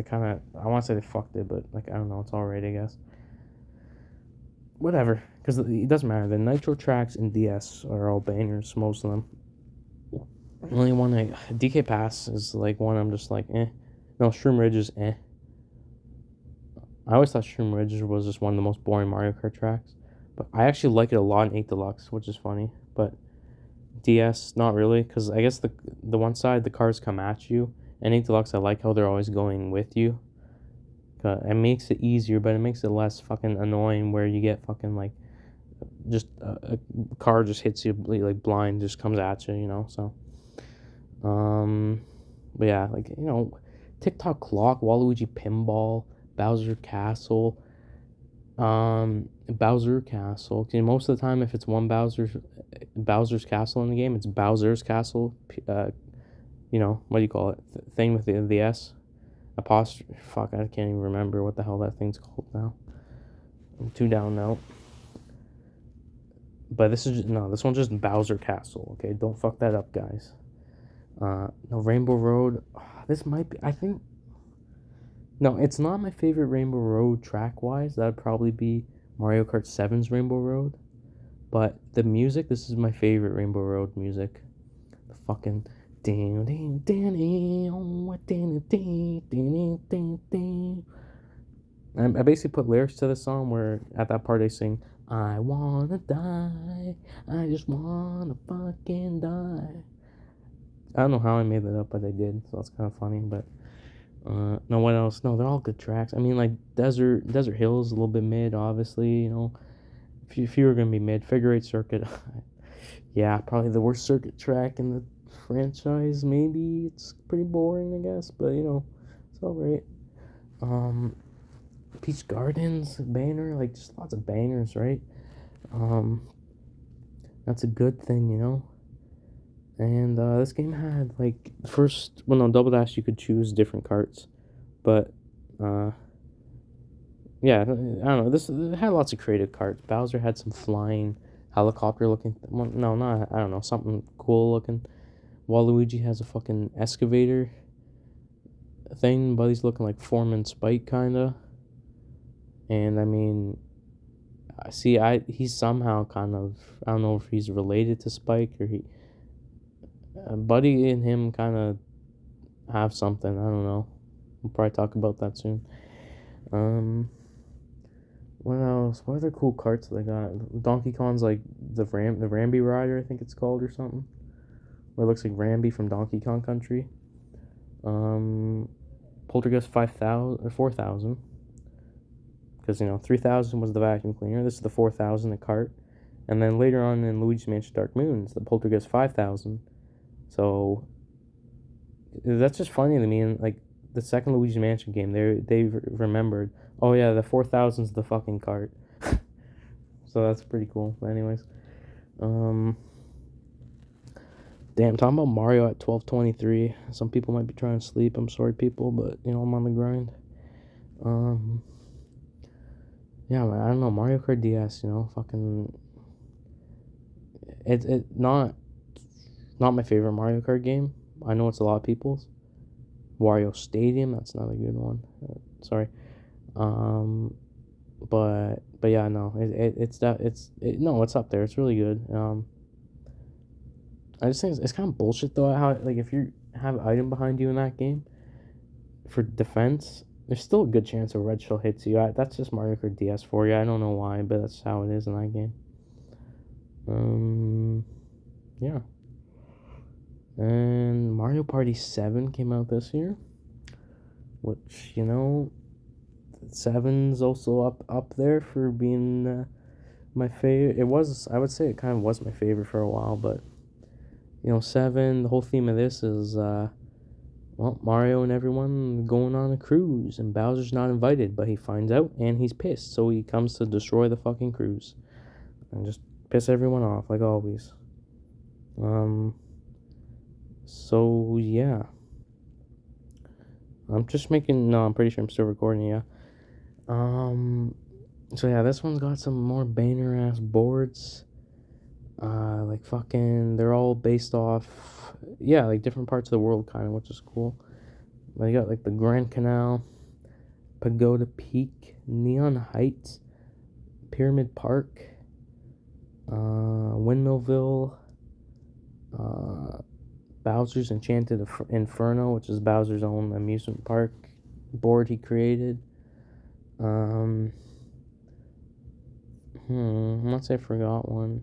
Speaker 1: kind of, I want to say they fucked it, but like I don't know, it's all right, I guess. Whatever, because it doesn't matter. The Nitro tracks in DS are all bangers, most of them. Only one DK Pass is like one I'm just like, eh. No, Shroom Ridge is eh. I always thought Shroom Ridge was just one of the most boring Mario Kart tracks, but I actually like it a lot in 8 Deluxe, which is funny. But DS, not really, because I guess the one side the cars come at you, and 8 Deluxe I like how they're always going with you. It makes it easier, but it makes it less fucking annoying where you get fucking like just a car just hits you like blind, just comes at you, so but yeah, like, TikTok Clock, Waluigi Pinball, Bowser Castle, Bowser Castle. Most of the time, if it's one Bowser's Castle in the game, it's Bowser's Castle. What do you call it? Thing with the S. Apostrophe. Fuck, I can't even remember what the hell that thing's called now. I'm too down now. But this one's just Bowser Castle. Okay, don't fuck that up, guys. No, Rainbow Road. This might be. I think. No, it's not my favorite Rainbow Road track wise. That'd probably be Mario Kart 7's Rainbow Road. But the music, this is my favorite Rainbow Road music. The fucking. I basically put lyrics to the song where at that part they sing, I wanna die, I just wanna fucking die. I don't know how I made that up, but I did, so that's kind of funny. But no, what else? No, they're all good tracks. I mean, like Desert Hills, a little bit mid, obviously. If you were gonna be mid, Figure 8 Circuit, yeah, probably the worst circuit track in the franchise. Maybe it's pretty boring, I guess, but it's all right. Peach Gardens banner, like just lots of bangers, right? That's a good thing. And this game had like Double Dash you could choose different carts, but yeah, I don't know. It had lots of creative carts. Bowser had some flying helicopter looking. No, not, I don't know, something cool looking. Waluigi has a fucking excavator thing, but he's looking like Foreman Spike kinda. And I mean, he's somehow kind of, I don't know if he's related to Spike or Buddy and him kind of have something. I don't know. We'll probably talk about that soon. What else? What other cool carts they got? Donkey Kong's like the Rambi Rider, I think it's called, or something. Where it looks like Rambi from Donkey Kong Country. Poltergeist 5,000 or 4,000. Because 3,000 was the vacuum cleaner. This is the 4,000, the cart. And then later on in Luigi's Mansion Dark Moon, it's the Poltergeist 5,000. So that's just funny to me. And like the second Luigi Mansion game, they remembered. Oh yeah, the 4000's the fucking cart. So that's pretty cool. But anyways, um, damn, talking about Mario at 12:23. Some people might be trying to sleep. I'm sorry, people, but I'm on the grind. Um, yeah, man, I don't know, Mario Kart DS. Fucking it not my favorite Mario Kart game. I know it's a lot of people's. Wario Stadium, that's not a good one. Sorry. Um, but yeah, no, no, it's up there. It's really good. I just think it's kind of bullshit though. How like if you have an item behind you in that game for defense, there's still a good chance a red shell hits you. That's just Mario Kart DS for you. I don't know why, but that's how it is in that game. Yeah. And Mario Party 7 came out this year, which, 7's also up there for being my favorite. I would say it kind of was my favorite for a while, but, 7, the whole theme of this is, well, Mario and everyone going on a cruise, and Bowser's not invited, but he finds out, and he's pissed, so he comes to destroy the fucking cruise, and just piss everyone off, like always. So yeah, I'm pretty sure I'm still recording. Yeah. So yeah, this one's got some more banner ass boards. Like fucking, they're all based off, yeah, like different parts of the world, kind of, which is cool. They got like the Grand Canal, Pagoda Peak, Neon Heights, Pyramid Park, Windmillville, Bowser's Enchanted Inferno, which is Bowser's own amusement park board he created. Unless I forgot one.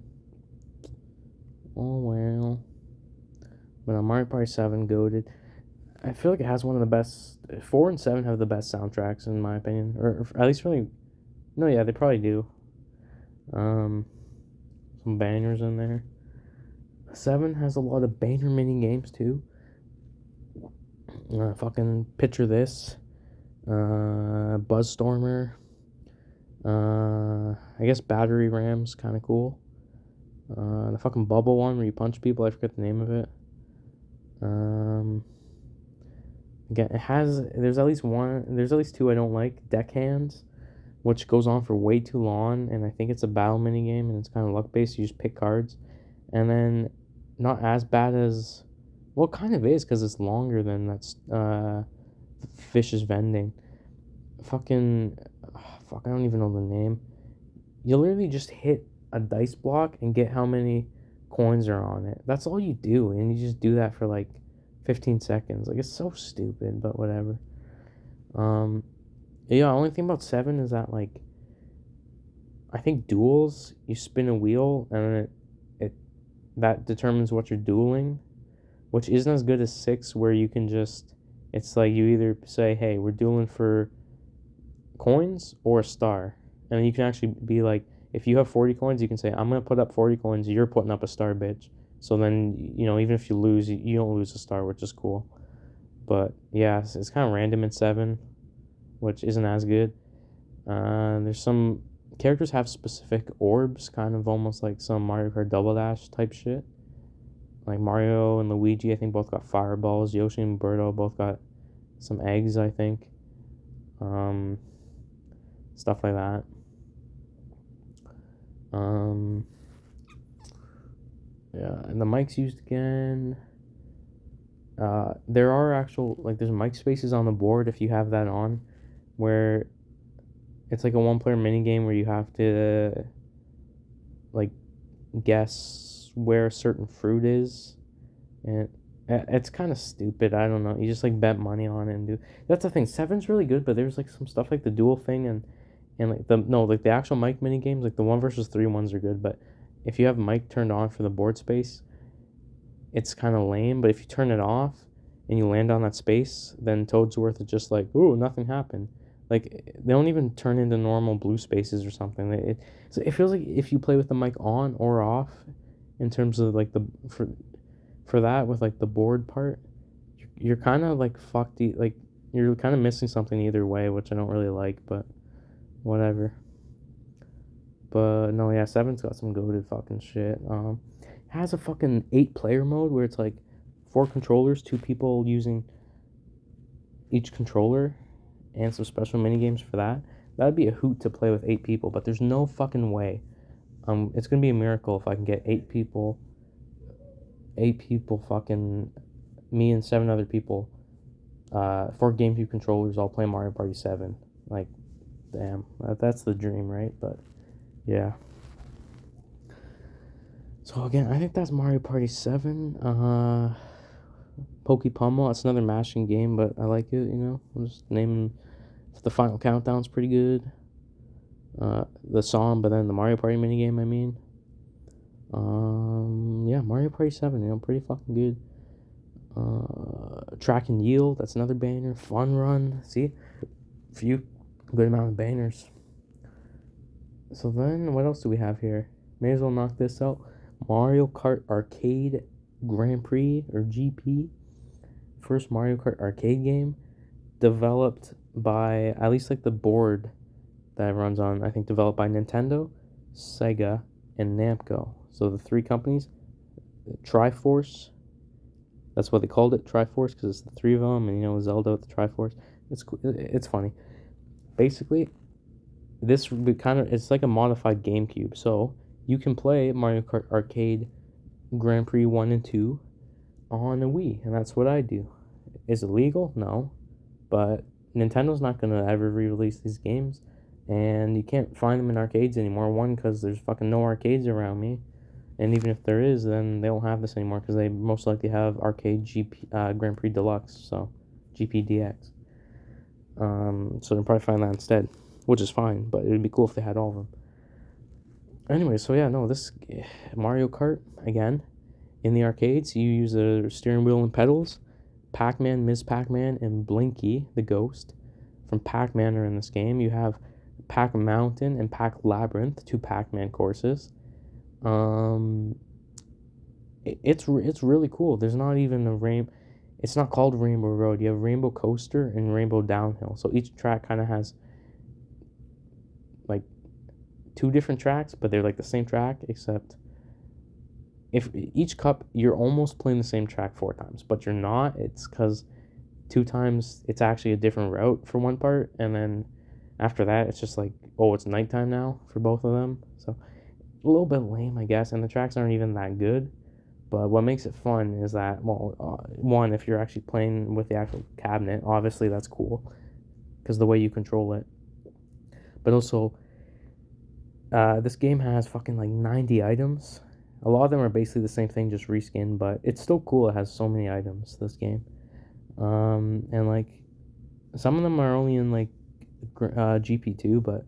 Speaker 1: Oh well. But Mario Party 7 goated. I feel like it has one of the best. 4 and 7 have the best soundtracks in my opinion, or at least really. No, yeah, they probably do. Some bangers in there. 7 has a lot of banger mini games too. Fucking picture this. Buzzstormer. I guess Battery Ram's kind of cool. The fucking bubble one where you punch people, I forget the name of it. Again, there's at least two I don't like. Deckhands, which goes on for way too long, and I think it's a battle mini game, and it's kind of luck based. You just pick cards, and then not as bad as, well, it kind of is because it's longer than that's Fish's Vending. Fuck, I don't even know the name. You literally just hit a dice block and get how many coins are on it. That's all you do, and you just do that for like 15 seconds. Like, it's so stupid, but whatever. Yeah, only thing about 7 is that, like, I think duels, you spin a wheel and it that determines what you're dueling, which isn't as good as 6, where you can just, it's like you either say, hey, we're dueling for coins or a star, and then you can actually be like, if you have 40 coins, you can say, I'm gonna put up 40 coins, you're putting up a star, bitch. So then, even if you lose, you don't lose a star, which is cool. But yeah, it's kind of random in 7, which isn't as good. There's some characters have specific orbs, kind of almost like some Mario Kart Double Dash type shit. Like Mario and Luigi, I think both got fireballs. Yoshi and Birdo both got some eggs, I think. Stuff like that. Yeah, and the mic's used again. There are there's mic spaces on the board if you have that on, where it's like a one-player mini game where you have to, like, guess where a certain fruit is, and it's kind of stupid. I don't know. You just like bet money on it and do. That's the thing. 7's really good, but there's like some stuff like the duel thing and like the actual mic mini games, like the 1 versus 3 ones are good, but if you have mic turned on for the board space, it's kind of lame. But if you turn it off and you land on that space, then Toadsworth is just like, ooh, nothing happened. Like, they don't even turn into normal blue spaces or something. So it feels like if you play with the mic on or off, in terms of like for that with like the board part, you're kind of like fucked. Like you're kind of missing something either way, which I don't really like, but whatever. But no, yeah, seven's got some goated fucking shit. It has a fucking 8-player mode where it's like 4 controllers, 2 people using each controller, and some special mini games for that. That'd be a hoot to play with 8 people, but there's no fucking way. It's gonna be a miracle if I can get 8 people, fucking me and 7 other people, 4 GameCube controllers all play Mario Party 7. Like, damn, that's the dream, right? But yeah. So again, I think that's Mario Party 7. Pokey Pummel, that's another mashing game, but I like it, I'm just naming. The Final Countdown's pretty good. The song, but then the Mario Party minigame, I mean. Yeah, Mario Party 7, pretty fucking good. Track and Yield, that's another banger. Fun Run, see? A few good amount of bangers. So then, what else do we have here? May as well knock this out. Mario Kart Arcade Grand Prix, or GP. First Mario Kart arcade game. Developed by, at least like the board that it runs on, I think developed by Nintendo, Sega, and Namco. So the 3 companies. Triforce, that's what they called it, Triforce, because it's the 3 of them, and Zelda with the Triforce. It's funny. Basically, this would be it's like a modified GameCube. So you can play Mario Kart Arcade Grand Prix 1 and 2 on a Wii, and that's what I do. Is it legal? No. But Nintendo's not going to ever re-release these games, and you can't find them in arcades anymore. One, because there's fucking no arcades around me, and even if there is, then they don't have this anymore, because they most likely have arcade Grand Prix Deluxe, so GPDX. So they'll probably find that instead, which is fine, but it would be cool if they had all of them. Anyway, so yeah, no, this Mario Kart, again, in the arcades, you use a steering wheel and pedals. Pac-Man, Ms. Pac-Man, and Blinky, the ghost from Pac-Man are in this game. You have Pac Mountain and Pac Labyrinth, 2 Pac-Man courses. It's really cool. There's not even it's not called Rainbow Road. You have Rainbow Coaster and Rainbow Downhill. So each track kind of has like 2 different tracks, but they're like the same track, except if each cup, you're almost playing the same track 4 times, but you're not. It's because 2 times it's actually a different route for one part, and then after that it's just like, oh, it's nighttime now for both of them. So a little bit lame, I guess, and the tracks aren't even that good. But what makes it fun is that, one, if you're actually playing with the actual cabinet, obviously that's cool, because the way you control it. But also, this game has fucking like 90 items. A lot of them are basically the same thing, just reskinned, but it's still cool. It has so many items, this game. And like, some of them are only in like GP2, but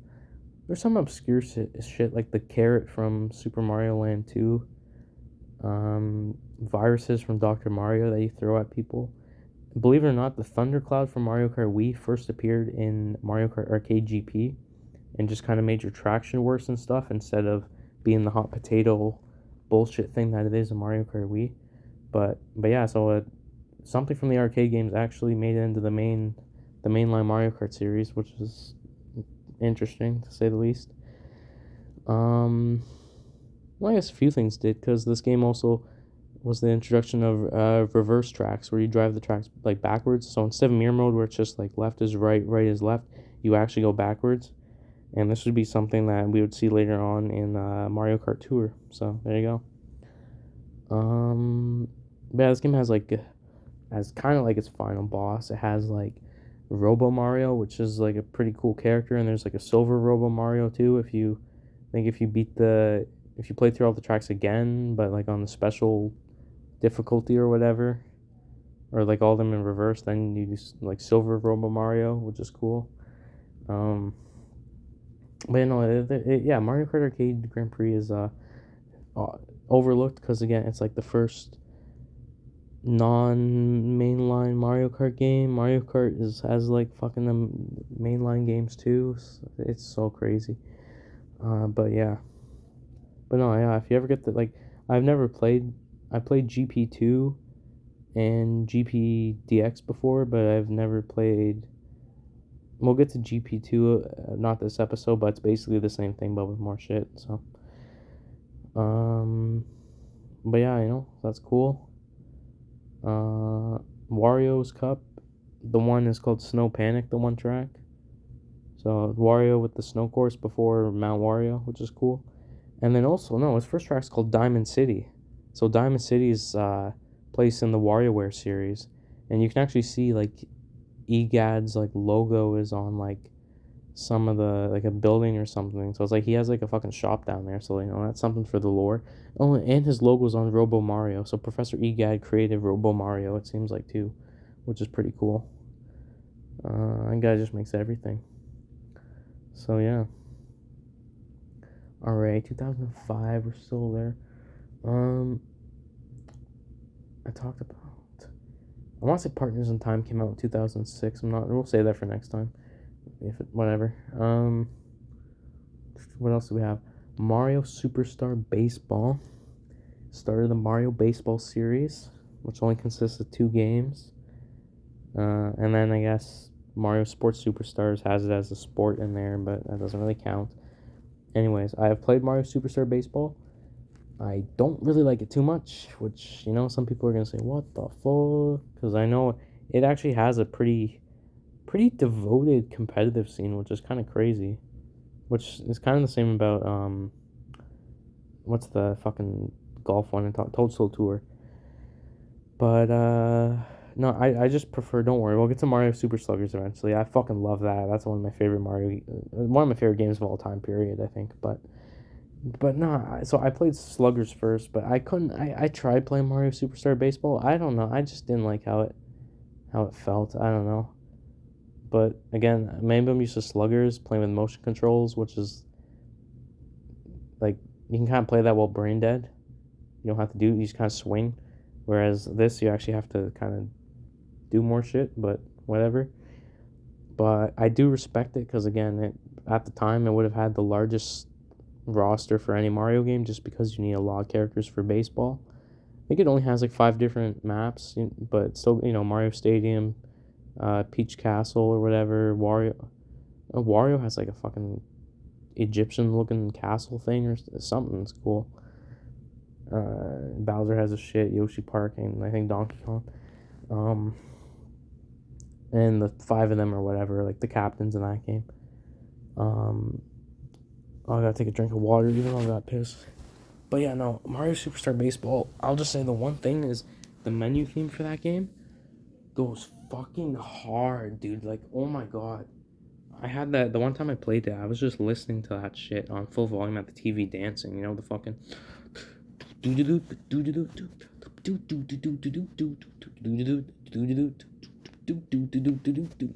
Speaker 1: there's some obscure shit like the carrot from Super Mario Land 2, viruses from Dr. Mario that you throw at people. Believe it or not, the Thundercloud from Mario Kart Wii first appeared in Mario Kart Arcade GP and just kind of made your traction worse and stuff, instead of being the hot potato bullshit thing that it is in Mario Kart Wii. But yeah, so something from the arcade games actually made it into the mainline Mario Kart series, which is interesting to say the least. Well, I guess a few things did, because this game also was the introduction of reverse tracks, where you drive the tracks like backwards. So instead of mirror mode, where it's just like left is right, right is left, you actually go backwards. And this would be something that we would see later on in Mario Kart Tour. So there you go. Yeah, this game has kind of like its final boss. It has like Robo Mario, which is like a pretty cool character, and there's like a silver Robo Mario too. If you play through all the tracks again, but like on the special difficulty or whatever, or like all of them in reverse, then you use like silver Robo Mario, which is cool. But yeah, Mario Kart Arcade Grand Prix is overlooked, because again, it's like the first non-mainline Mario Kart game. Mario Kart has like fucking the mainline games too. It's so crazy. But yeah. But no, yeah, if you ever get I played GP2 and GPDX before, but I've never played. We'll get to GP2, not this episode, but it's basically the same thing, but with more shit. So, but yeah, that's cool. Wario's Cup, the one is called Snow Panic, the one track. So Wario with the snow course before Mount Wario, which is cool. And then also, no, his first track's called Diamond City. So Diamond City is placed in the WarioWare series, and you can actually see like EGAD's like logo is on like some of the like a building or something. So it's like he has like a fucking shop down there. So that's something for the lore. Oh, and his logo's on Robo Mario. So Professor EGAD created Robo Mario. It seems like too, which is pretty cool. That guy just makes everything. So yeah. Alright, 2005, we're still there. I talked about. I want to say Partners in Time came out in 2006. We'll say that for next time. Whatever. What else do we have? Mario Superstar Baseball. Started the Mario Baseball series, which only consists of 2 games. And then I guess Mario Sports Superstars has it as a sport in there, but that doesn't really count. Anyways, I have played Mario Superstar Baseball. I don't really like it too much, which, some people are going to say, what the fuck? Because I know it actually has a pretty devoted competitive scene, which is kind of crazy. Which is kind of the same about, what's the fucking golf one? Toadstool Tour. But, no, I just prefer, don't worry, we'll get to Mario Super Sluggers eventually. I fucking love that. That's one of my favorite games of all time, period, I think. But no, so I played Sluggers first, but I couldn't, I tried playing Mario Superstar Baseball. I don't know, I just didn't like how it felt. I don't know. But again, maybe I'm used to Sluggers, playing with motion controls, which is, like, you can kind of play that while brain dead. You don't have to you just kind of swing. Whereas this, you actually have to kind of do more shit, but whatever. But I do respect it, because again, at the time, it would have had the largest roster for any Mario game, just because you need a lot of characters for baseball. I think it only has like 5 different maps, but still, Mario Stadium, Peach Castle or whatever. Wario has like a fucking Egyptian looking castle thing or something. It's cool. Bowser has a shit, Yoshi Park, and I think Donkey Kong. And the 5 of them or whatever, like the captains in that game. I gotta take a drink of water, even though I got pissed. But yeah, no, Mario Superstar Baseball, I'll just say the one thing is the menu theme for that game goes fucking hard, dude. Like, oh my god. I had that, the one time I played that, I was just listening to that shit on full volume at the TV dancing, the fucking...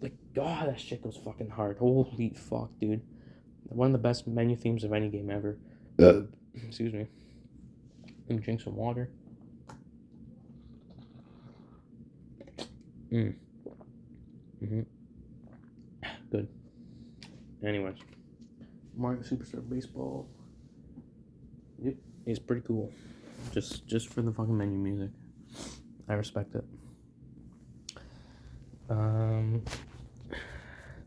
Speaker 1: Like, god, that shit goes fucking hard. Holy fuck, dude. One of the best menu themes of any game ever. Excuse me. Let me drink some water. Good. Anyways, Mario Superstar Baseball. Yep, it's pretty cool. Just for the fucking menu music, I respect it. That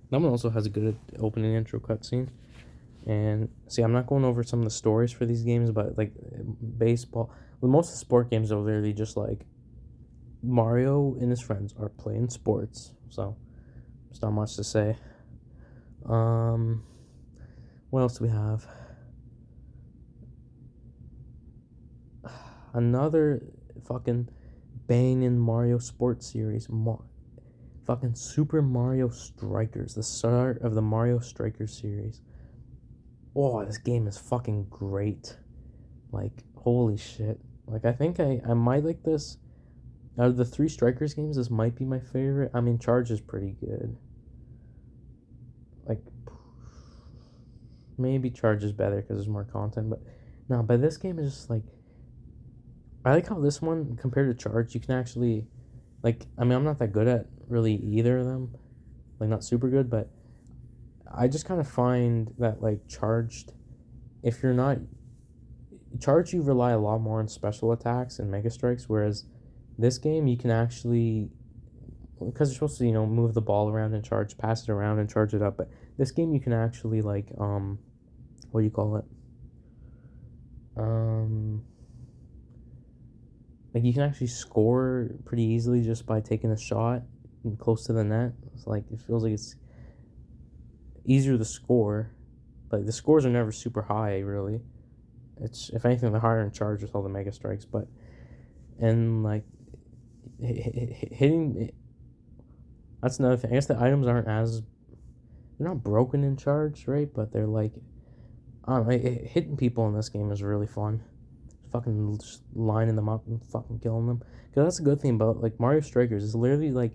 Speaker 1: one also has a good opening intro cutscene. And see, I'm not going over some of the stories for these games, but like baseball, with most of the sport games over there, they just like Mario and his friends are playing sports. So there's not much to say. What else do we have? Another fucking banging Mario sports series. Fucking Super Mario Strikers, the start of the Mario Strikers series. Oh, this game is fucking great. Like, holy shit. Like, I think I might like this. Out of the 3 Strikers games, this might be my favorite. I mean, Charge is pretty good. Like, maybe Charge is better because there's more content. But this game is just like... I like how this one, compared to Charge, you can actually... Like, I mean, I'm not that good at really either of them. Like, not super good, but... I just kind of find that, like, Charged, if you're not... Charged, you rely a lot more on special attacks and Mega Strikes, whereas This game you can actually, because you're supposed to, move the ball around and charge, pass it around and charge it up. But this game you can actually like, what do you call it? Um, like you can actually score pretty easily just by taking a shot close to the net. It's like it feels like it's easier to score. Like the scores are never super high, really. It's, if anything, they're higher in charge with all the mega strikes. But and like hitting, that's another thing. I guess the items aren't as, they're not broken in charge, right? But they're like, I don't know, hitting people in this game is really fun. Fucking just lining them up and fucking killing them. Because that's a good thing about like Mario Strikers. It's literally like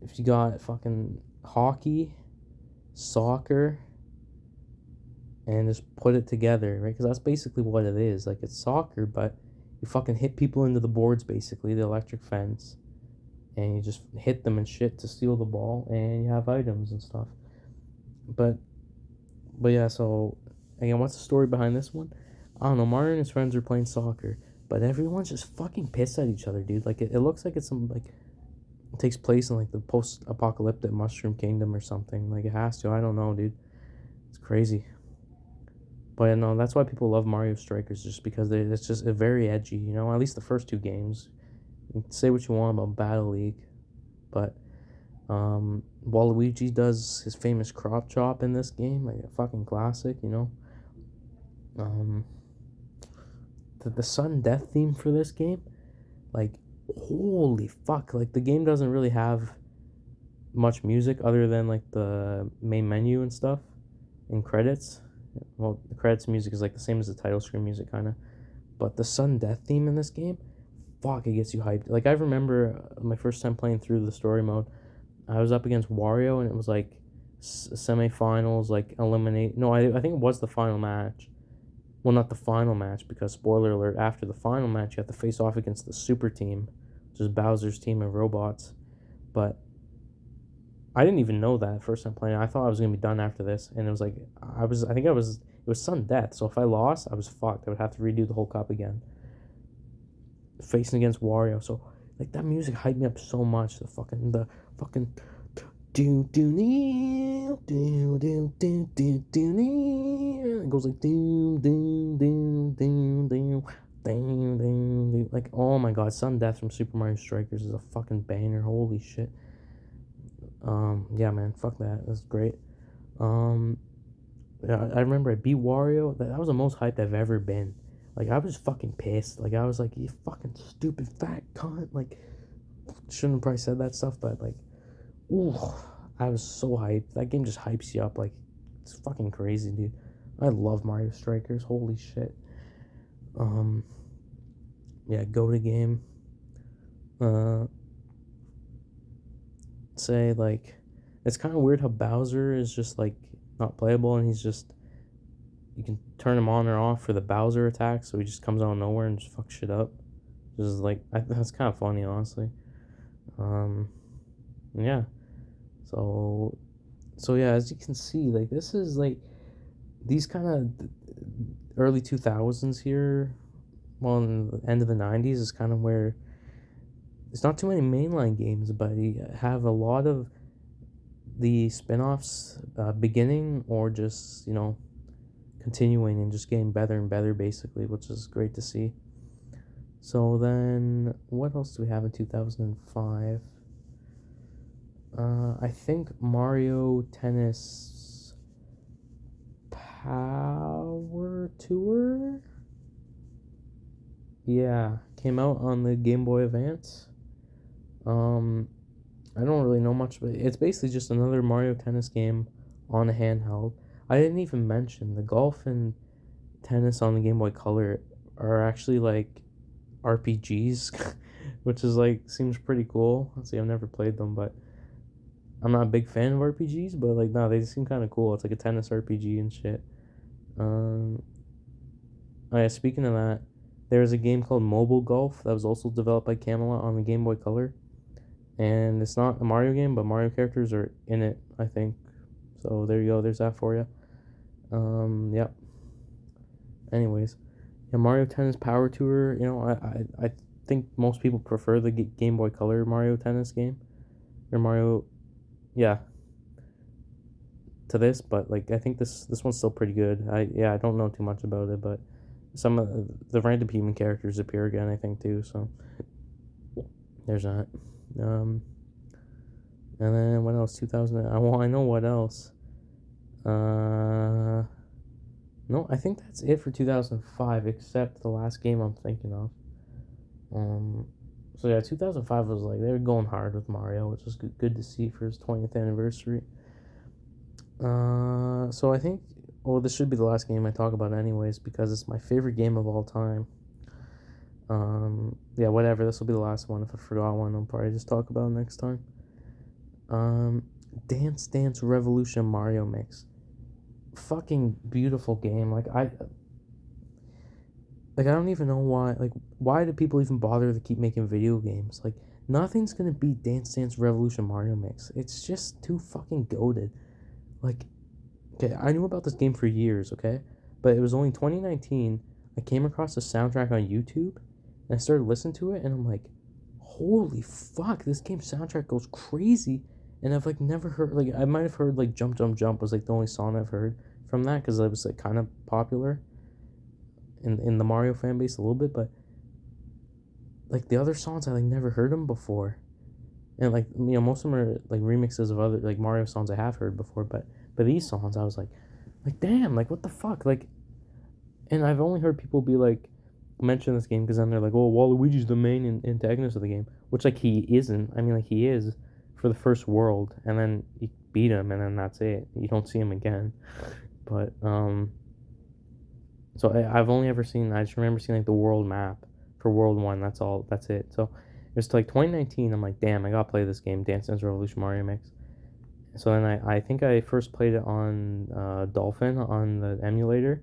Speaker 1: if you got fucking hockey, soccer, and just put it together, right? Because that's basically what it is. Like it's soccer, but you fucking hit people into the boards, basically the electric fence, and you just hit them and shit to steal the ball, and you have items and stuff. But yeah. So again, what's the story behind this one? I don't know. Mario and his friends are playing soccer, but everyone's just fucking pissed at each other, dude. Like it looks like it's some like, it takes place in like the post-apocalyptic Mushroom Kingdom or something. Like it has to. I don't know, dude. It's crazy. But no, that's why people love Mario Strikers, just because it's just very edgy. At least the first two games. You can say what you want about Battle League, but Waluigi does his famous crop chop in this game, like a fucking classic. Um, the sudden death theme for this game, like holy fuck, like the game doesn't really have much music other than like the main menu and stuff and credits. Well, the credits music is like the same as the title screen music, kind of, but the sudden death theme in this game, fuck, it gets you hyped. Like I remember my first time playing through the story mode, I was up against Wario and it was like semifinals, like eliminate, no, I think it was the final match. Well, not the final match, because spoiler alert, after the final match, you have to face off against the super team, which is Bowser's team of robots. But I didn't even know that first time playing. I thought I was gonna be done after this, and it was like it was sudden death. So if I lost, I was fucked. I would have to redo the whole cup again, facing against Wario. So like that music hyped me up so much. The fucking do do do do do do do do. It goes like do do do do do do do. Like oh my god, sudden death from Super Mario Strikers is a fucking banger. Holy shit. Yeah, man, fuck that. That's great. Yeah, I remember I beat Wario. That was the most hyped I've ever been. Like I was fucking pissed. Like I was like, you fucking stupid fat cunt. Like shouldn't have probably said that stuff, but like, ooh, I was so hyped. That game just hypes you up. Like it's fucking crazy, dude. I love Mario Strikers. Holy shit. Yeah, go to game. Say like, it's kind of weird how Bowser is just like not playable, and he's just, you can turn him on or off for the Bowser attack, so he just comes out of nowhere and just fucks shit up. Just like that's kind of funny, honestly. Yeah. So yeah, as you can see, like this is like these kind of early 2000s here. Well, in the end of the 90s is kind of where there's not too many mainline games, but you have a lot of the spin-offs beginning or just, continuing and just getting better and better, basically, which is great to see. So then, what else do we have in 2005? I think Mario Tennis Power Tour? Yeah, came out on the Game Boy Advance. I don't really know much, but it's basically just another Mario Tennis game on a handheld. I didn't even mention the golf and tennis on the Game Boy Color are actually like RPGs, which is like seems pretty cool. Let's see, I've never played them, but I'm not a big fan of RPGs, but like no, they seem kind of cool. It's like a tennis RPG and shit. Oh yeah, speaking of that, there's a game called Mobile Golf that was also developed by Camelot on the Game Boy Color. And it's not a Mario game, but Mario characters are in it, I think. So there you go, there's that for you. Yep. Anyways, yeah, Mario Tennis Power Tour, I think most people prefer the Game Boy Color Mario Tennis game or Mario, yeah, to this. But like I think this one's still pretty good. I don't know too much about it, but some of the random human characters appear again, I think too. So there's that. And then what else? 2000. Well, I know what else. No, I think that's it for 2005, except the last game I'm thinking of. So yeah, 2005 was like they were going hard with Mario, which was good to see for his 20th anniversary. So I think, well, this should be the last game I talk about anyways because it's my favorite game of all time. Yeah, whatever. This will be the last one. If I forgot one, I'll probably just talk about it next time. Dance Dance Revolution Mario Mix. Fucking beautiful game. Like I don't even know why. Like, why do people even bother to keep making video games? Like, nothing's gonna beat Dance Dance Revolution Mario Mix. It's just too fucking goated. Like, okay, I knew about this game for years, okay? But it was only 2019. I came across the soundtrack on YouTube, and I started listening to it, and I'm like, holy fuck, this game's soundtrack goes crazy. And I've, like, never heard, like, I might have heard, like, Jump Jump Jump was, like, the only song I've heard from that, because it was, like, kind of popular in the Mario fan base a little bit, but, like, the other songs, I, like, never heard them before. And, like, you know, most of them are, like, remixes of other, like, Mario songs I have heard before, but these songs, I was like, damn, like, what the fuck, like, and I've only heard people be, like, mention this game, because then they're like, oh, Waluigi's the main antagonist of the game, which, like, he isn't. I mean, like, he is for the first world, and then you beat him, and then that's it. You don't see him again. But, so I've only ever seen, I just remember seeing, like, the world map for World 1, that's all, that's it. So, it was like 2019, I'm like, damn, I gotta play this game, Dance Dance Revolution Mario Mix. So then I think I first played it on Dolphin on the emulator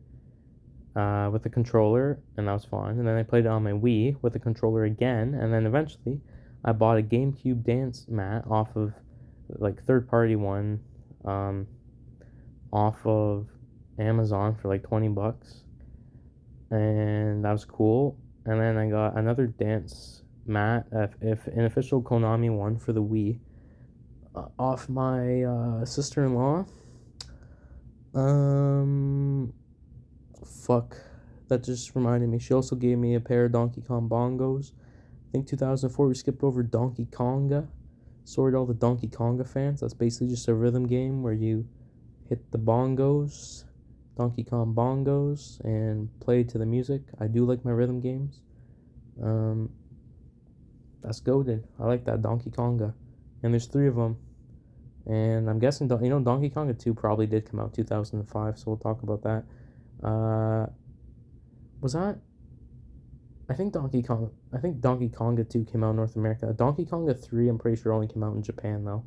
Speaker 1: with the controller, and that was fun. And then I played it on my Wii with the controller again, and then eventually I bought a GameCube dance mat off of, like, third-party one off of Amazon for like $20, and that was cool. And then I got another dance mat, if an official Konami one for the Wii, off my sister-in-law. Fuck, that just reminded me. She also gave me a pair of Donkey Kong bongos. I think 2004 we skipped over Donkey Konga. Sorry to all the Donkey Konga fans. That's basically just a rhythm game where you hit the bongos, Donkey Kong bongos, and play to the music. I do like my rhythm games. That's goated. I like that Donkey Konga. And there's 3 of them. And I'm guessing, you know, Donkey Konga 2 probably did come out 2005, so we'll talk about that. Was that? I think Donkey Konga 2 came out in North America. Donkey Konga 3, I'm pretty sure only came out in Japan, though.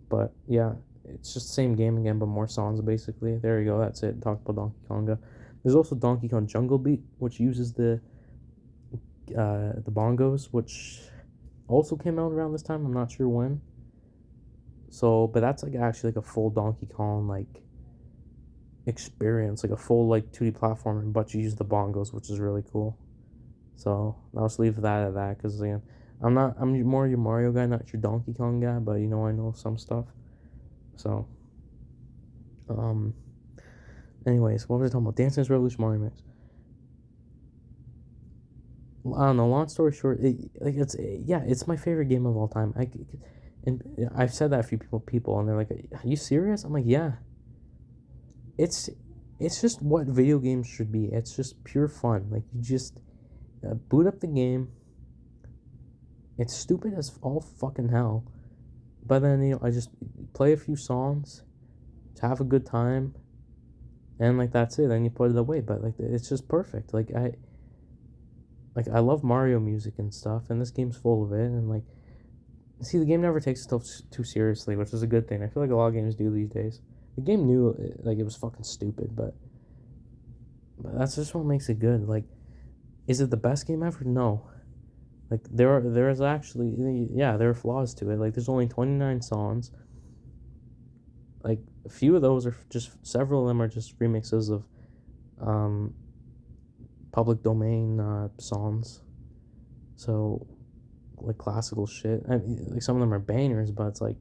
Speaker 1: But, yeah, it's just the same game again, but more songs, basically. There you go, that's it. Talk about Donkey Konga. There's also Donkey Kong Jungle Beat, which uses the bongos, which also came out around this time. I'm not sure when. So, but that's, like, actually, like, a full Donkey Kong, like, experience, like a full, like, 2D platformer, but you use the bongos, which is really cool. So I'll just leave that at that, because again, I'm more your Mario guy, not your Donkey Kong guy, but you know, I know some stuff. So anyways, what was I talking about? Dance Dance Revolution Mario Mix. I don't know, long story short, it's my favorite game of all time. And I've said that a few people, and they're like, are you serious? I'm like, yeah. It's just what video games should be. It's just pure fun. Like, you just boot up the game. It's stupid as all fucking hell. But then, you know, I just play a few songs to have a good time, and, like, that's it. Then you put it away. But, like, it's just perfect. Like, I love Mario music and stuff, and this game's full of it. And, like, see, the game never takes itself too seriously, which is a good thing. I feel like a lot of games do these days. The game knew, like, it was fucking stupid, but that's just what makes it good. Like, is it the best game ever? No. Like, there are flaws to it. Like, there's only 29 songs. Like, a few of those are several of them are just remixes of public domain songs. So, like, classical shit. I mean, like, some of them are bangers, but it's like,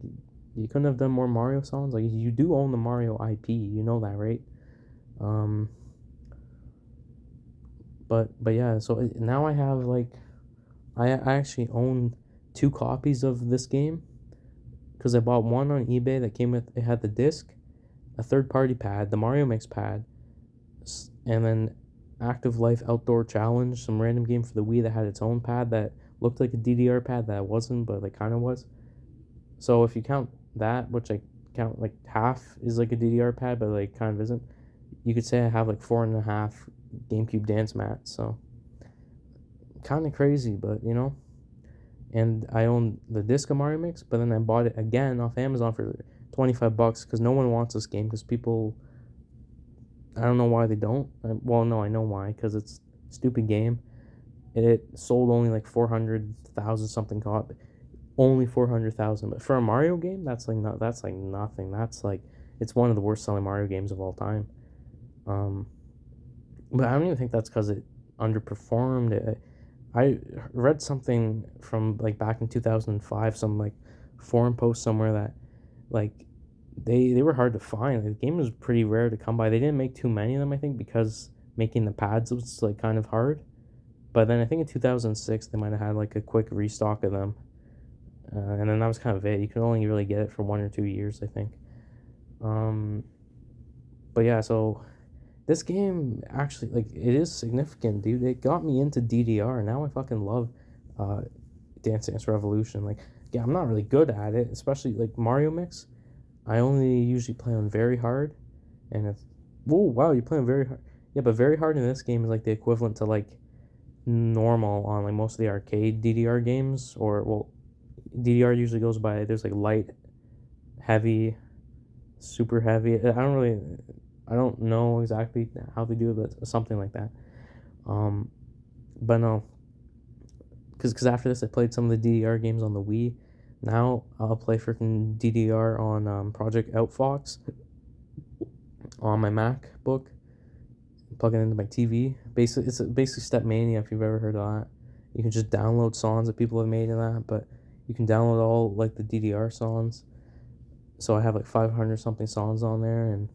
Speaker 1: you couldn't have done more Mario songs. Like, you do own the Mario IP, you know that, right? Um, but yeah. So now I have like, I actually own 2 copies of this game because I bought one on eBay that came with, it had the disc, a third party pad, the Mario Mix pad, and then Active Life Outdoor Challenge, some random game for the Wii that had its own pad that looked like a DDR pad that wasn't, but like kind of was. So if you count that, which I count like half is like a DDR pad, but like kind of isn't, you could say I have like 4.5 GameCube dance mats. So kind of crazy, but you know. And I own the disc of Mario Mix, but then I bought it again off Amazon for $25 because no one wants this game because people, I don't know why they don't. Well, no, I know why, because it's a stupid game. It sold only like 400,000 something copy, only 400,000. But for a Mario game, that's like not, that's like nothing. That's like, it's one of the worst selling Mario games of all time. Um, but I don't even think that's because it underperformed. I read something from like back in 2005, some like forum post somewhere that like they were hard to find. Like, the game was pretty rare to come by. They didn't make too many of them, I think, because making the pads was like kind of hard. But then I think in 2006 they might have had like a quick restock of them, and then that was kind of it. You could only really get it for 1 or 2 years, I think. Um, but yeah, so this game actually, like, it is significant, dude. It got me into DDR. Now I fucking love uh, Dance Dance Revolution. Like, yeah, I'm not really good at it, especially like Mario Mix. I only usually play on very hard, and it's, whoa, wow, you play on very hard. Yeah, but very hard in this game is like the equivalent to like normal on like most of the arcade DDR games, or well, DDR usually goes by, there's like light, heavy, super heavy. I don't know exactly how they do it, but something like that. Um, but no, because after this I played some of the DDR games on the Wii. Now I'll play freaking DDR on Project Outfox on my MacBook, plug it into my TV. Basically, it's basically Stepmania, if you've ever heard of that. You can just download songs that people have made in that, but you can download all like the DDR songs. So I have like 500 something songs on there, and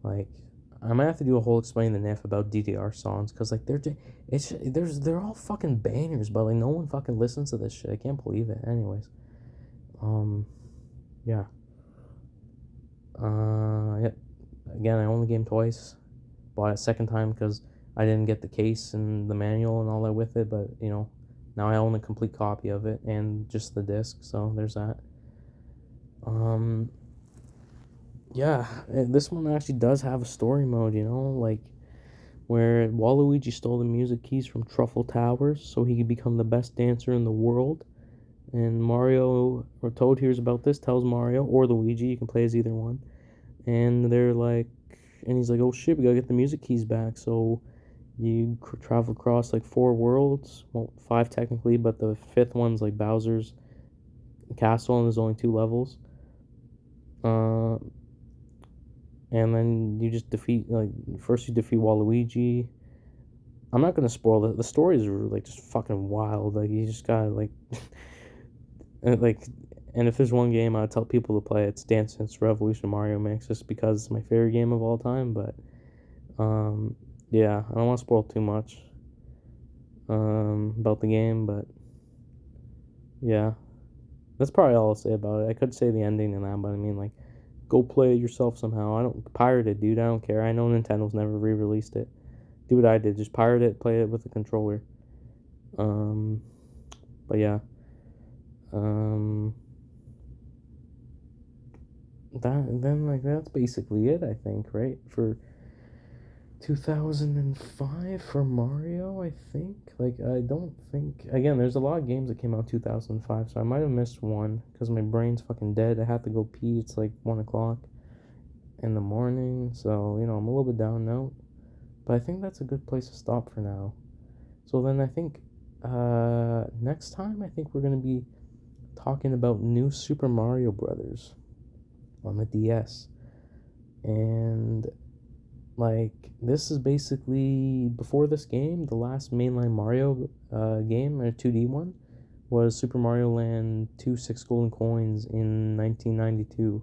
Speaker 1: like, I might have to do a whole explain the NIF about DDR songs, because like they're all fucking bangers, but like no one fucking listens to this shit. I can't believe it. Anyways, yeah. Yeah. Again, I own the game twice. Bought it a second time because I didn't get the case and the manual and all that with it, but you know, now I own a complete copy of it and just the disc, so there's that. Um, yeah, this one actually does have a story mode, you know, like where Waluigi stole the music keys from Truffle Towers so he could become the best dancer in the world. And Mario, or Toad, hears about this, tells Mario or Luigi, you can play as either one. And they're like, and he's like, oh shit, we gotta get the music keys back. So you travel across like 4 worlds, well, 5 technically, but the 5th one's like Bowser's castle, and there's only 2 levels. Uh, and then you just defeat, like, first you defeat Waluigi. I'm not gonna spoil it. The story is like just fucking wild. Like, you just gotta like, like, and if there's one game I'd tell people to play, it's Dance Dance Revolution Mario Mix, just because it's my favorite game of all time. But yeah, I don't want to spoil too much about the game, but yeah, that's probably all I'll say about it. I could say the ending and that, but I mean, like, go play it yourself somehow. I don't pirate it, dude. I don't care. I know Nintendo's never re-released it. Do what I did, just pirate it, play it with a controller. But yeah, that's basically it, I think, right? For 2005 for Mario, I think. Like, I don't think, again, there's a lot of games that came out 2005, so I might have missed one because my brain's fucking dead. I have to go pee. It's like 1 o'clock in the morning, so you know, I'm a little bit down now, but I think that's a good place to stop for now. So then I think next time I think we're gonna be talking about New Super Mario Brothers on the DS. And like, this is basically, before this game, the last mainline Mario game, a 2D one, was Super Mario Land 2 6 Golden Coins in 1992.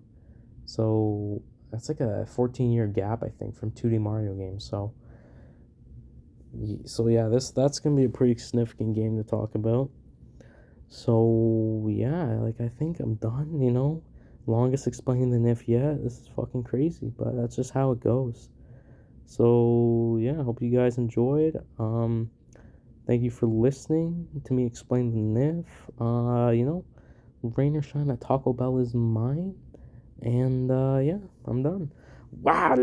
Speaker 1: So that's like a 14-year gap, I think, from 2D Mario games. So yeah, that's gonna be a pretty significant game to talk about. So yeah, like, I think I'm done. Longest explaining the NIF yet. This is fucking crazy, but that's just how it goes. So yeah, I hope you guys enjoyed. Thank you for listening to me explain the NIF. Rain or shine, that Taco Bell is mine. And yeah, I'm done. Wow.